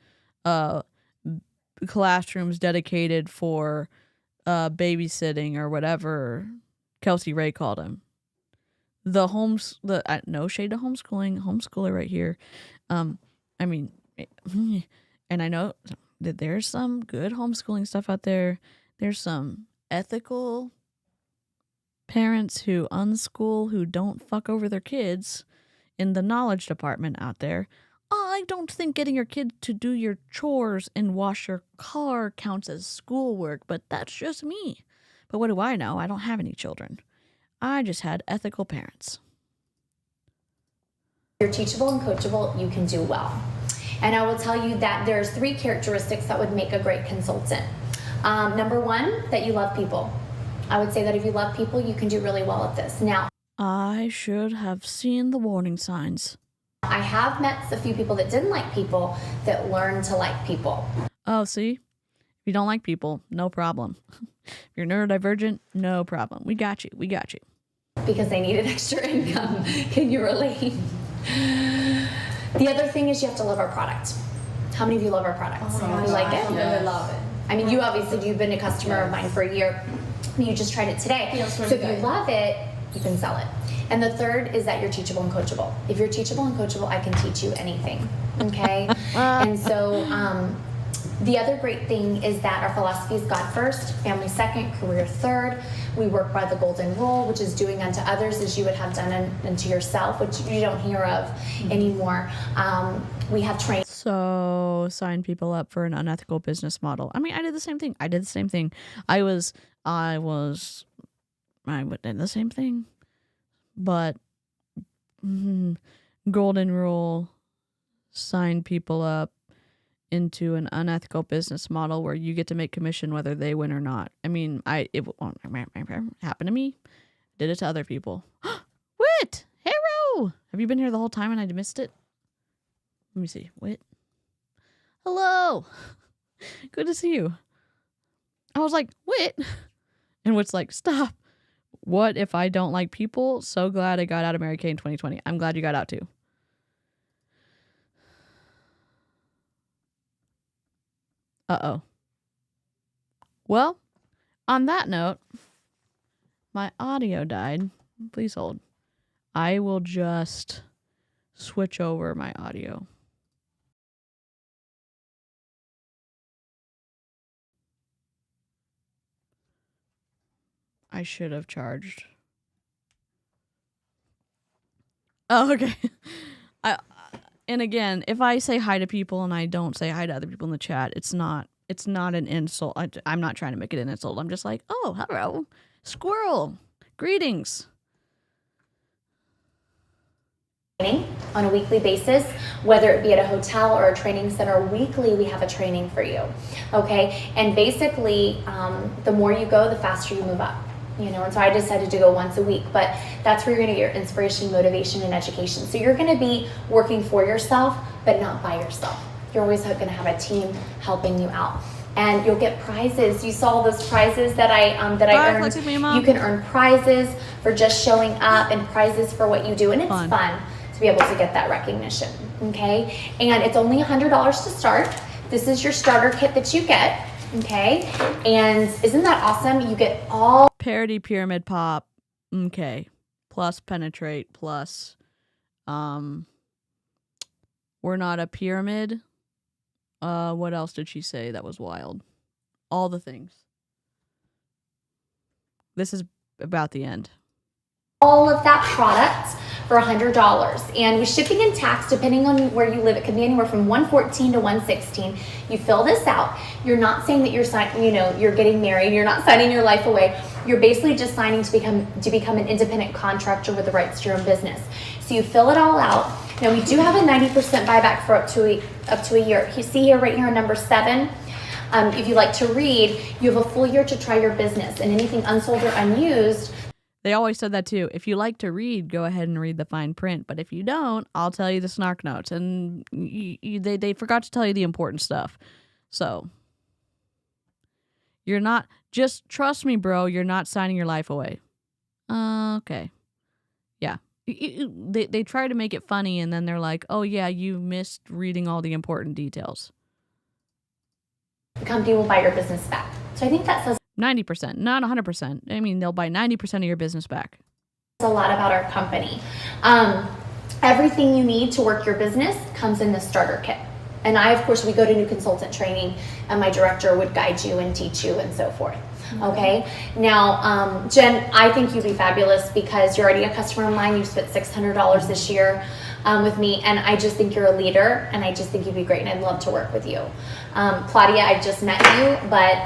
classrooms dedicated for babysitting or whatever Kelsey Ray called him. No shade to homeschooler right here. I mean, and I know that there's some good homeschooling stuff out there. There's some ethical parents who unschool, who don't fuck over their kids in the knowledge department out there. I don't think getting your kid to do your chores and wash your car counts as schoolwork, but that's just me. But what do I know? I don't have any children. I just had ethical parents. You're teachable and coachable, you can do well. And I will tell you that there's 3 characteristics that would make a great consultant. Number 1, that you love people. I would say that if you love people, you can do really well at this. Now, I should have seen the warning signs. I have met a few people that didn't like people that learned to like people. Oh, see? If you don't like people, no problem. If you're neurodivergent, no problem. We got you. We got you. Because they needed extra income. Can you relate? The other thing is you have to love our product. How many of you love our product? You like it? I really love it. I mean, you obviously, you've been a customer of mine for a year. You just tried it today. Feels really so if you good. love it, you can sell it. And the third is that you're teachable and coachable. If you're teachable and coachable, I can teach you anything. Okay? And so the other great thing is that our philosophy is God first, family second, career third. We work by the golden rule, which is doing unto others as you would have done unto yourself, which you don't hear of anymore. We have trained. So sign people up for an unethical business model. I mean, I did the same thing. I did the same thing. I did the same thing. But golden rule, sign people up into an unethical business model where you get to make commission whether they win or not. I mean, it happened to me. Did it to other people. Wit! Hero! Have you been here the whole time and I missed it? Let me see. Wit. Hello! Good to see you. I was like, Wit! And Wit's like, stop. What if I don't like people? So glad I got out of Mary Kay in 2020. I'm glad you got out too. Uh-oh. Well, on that note, my audio died. Please hold. I will just switch over my audio. I should have charged. Oh, okay. And again, if I say hi to people and I don't say hi to other people in the chat, it's not an insult. I'm not trying to make it an insult. I'm just like, oh, hello, squirrel, greetings. On a weekly basis, whether it be at a hotel or a training center, weekly we have a training for you. Okay, and basically, the more you go, the faster you move up. You know, and so I decided to go once a week, but that's where you're going to get your inspiration, motivation, and education. So you're going to be working for yourself, but not by yourself. You're always going to have a team helping you out, and you'll get prizes. You saw those prizes that I earned. You can earn prizes for just showing up and prizes for what you do, and it's fun to be able to get that recognition. Okay, and it's only $100 to start. This is your starter kit that you get. Okay, and isn't that awesome? You get all parody pyramid pop. Okay, plus penetrate plus we're not a pyramid. What else did she say that was wild? All the things. This is about the end. All of that product for $100, and with shipping and tax, depending on where you live, it can be anywhere from $114 to $116. You fill this out. You're not saying that you're getting married. You're not signing your life away. You're basically just signing to become an independent contractor with the rights to your own business. So you fill it all out. Now we do have a 90% buyback for up to a year. You see here, right here on number 7. If you like to read, you have a full year to try your business, and anything unsold or unused. They always said that too. If you like to read, go ahead and read the fine print. But if you don't, I'll tell you the snark notes. And they forgot to tell you the important stuff. So you're not, just trust me, bro, you're not signing your life away. Okay. Yeah. They try to make it funny, and then they're like, oh yeah, you missed reading all the important details. The company will buy your business back. So I think that says 90%, not 100%. I mean, they'll buy 90% of your business back. a lot about our company. Everything you need to work your business comes in the starter kit. And I, of course, we go to new consultant training, and my director would guide you and teach you and so forth. Okay. Now, Jen, I think you'd be fabulous because you're already a customer of mine. You've spent $600 this year with me, and I just think you're a leader, and I just think you'd be great, and I'd love to work with you. Claudia, I just met you, but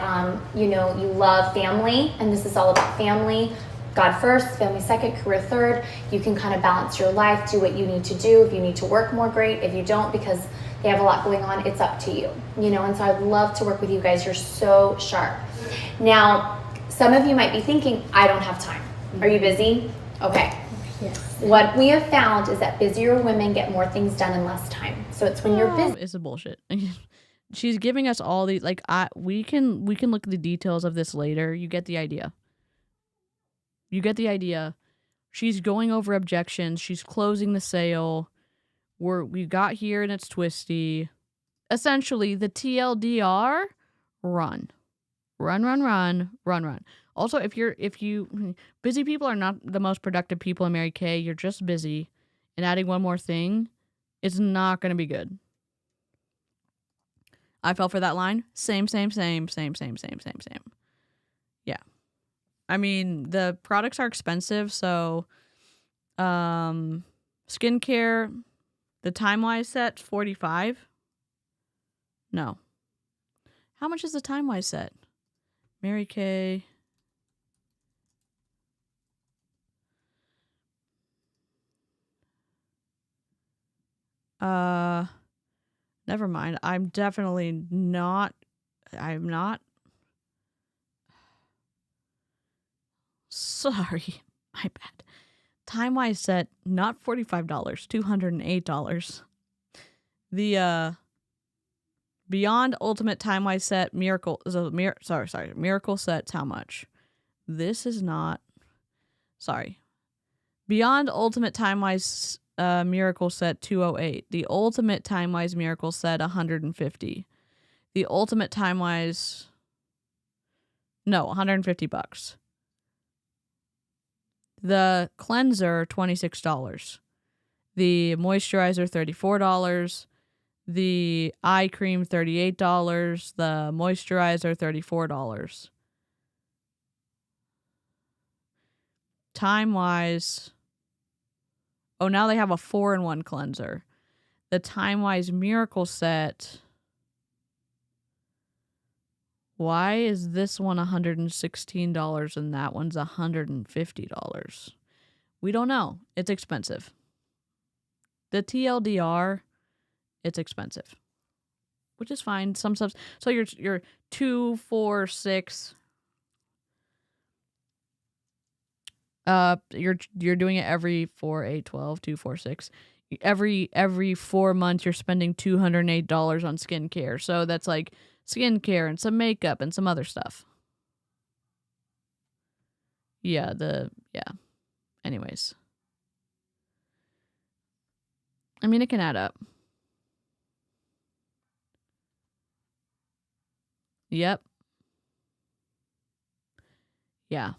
you love family, and this is all about family. God first, family second, career third. You can kind of balance your life, do what you need to do. If you need to work more, great. If you don't, because they have a lot going on, it's up to you. And so I'd love to work with you guys. You're so sharp. Now, some of you might be thinking, I don't have time. Are you busy? Okay. Yes. What we have found is that busier women get more things done in less time. So it's when you're busy. It's a bullshit. She's giving us all these, we can look at the details of this later. You get the idea. She's going over objections. She's closing the sale. We got here and it's twisty. Essentially, the TLDR, run. Run. Also, if you busy people are not the most productive people in Mary Kay, you're just busy, and adding one more thing is not going to be good. I fell for that line. Same. Yeah. I mean, the products are expensive, so skincare, the time-wise set, $45. No. How much is the time-wise set? Mary Kay. Never mind. I'm not. Sorry. My bad. Time-wise set, not $45, $208. The Beyond Ultimate Time-wise set, Miracle set's how much? This is not. Sorry. Beyond Ultimate Time-wise Miracle set, $208. The Ultimate Time-wise Miracle set, $150. The Ultimate Time-wise, $150. The cleanser, $26. The moisturizer, $34. The eye cream, $38. The moisturizer, $34. Time-wise, now they have a 4-in-1 cleanser. The Time-wise Miracle set. Why is this one $116 and that one's $150? We don't know. It's expensive. The TLDR, it's expensive, which is fine. Some subs. So you're 2, 4, 6. You're doing it every 4, 8, 12, 2, 4, 6. Every 4 months you're spending $208 on skincare. So that's like skincare and some makeup and some other stuff. Yeah. Anyways. I mean, it can add up. Yep. Yeah.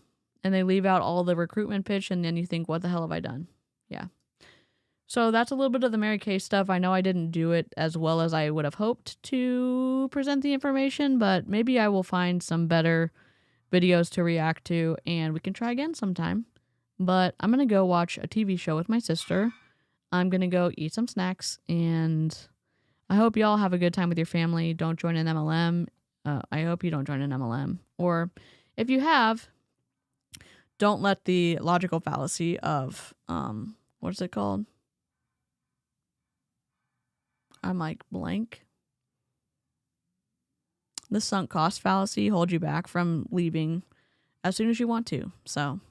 And they leave out all the recruitment pitch, and then you think, what the hell have I done? Yeah. So that's a little bit of the Mary Kay stuff. I know I didn't do it as well as I would have hoped to present the information, but maybe I will find some better videos to react to, and we can try again sometime. But I'm going to go watch a TV show with my sister. I'm going to go eat some snacks, and I hope you all have a good time with your family. Don't join an MLM. I hope you don't join an MLM. Or if you have, don't let the logical fallacy of, what's it called? I'm like blank. The sunk cost fallacy hold you back from leaving as soon as you want to. So,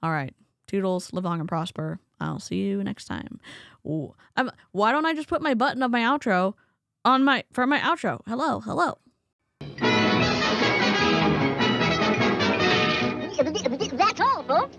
all right. Toodles, live long and prosper. I'll see you next time. Ooh, why don't I just put my button of my outro on for my outro? Hello, hello. That's all, folks.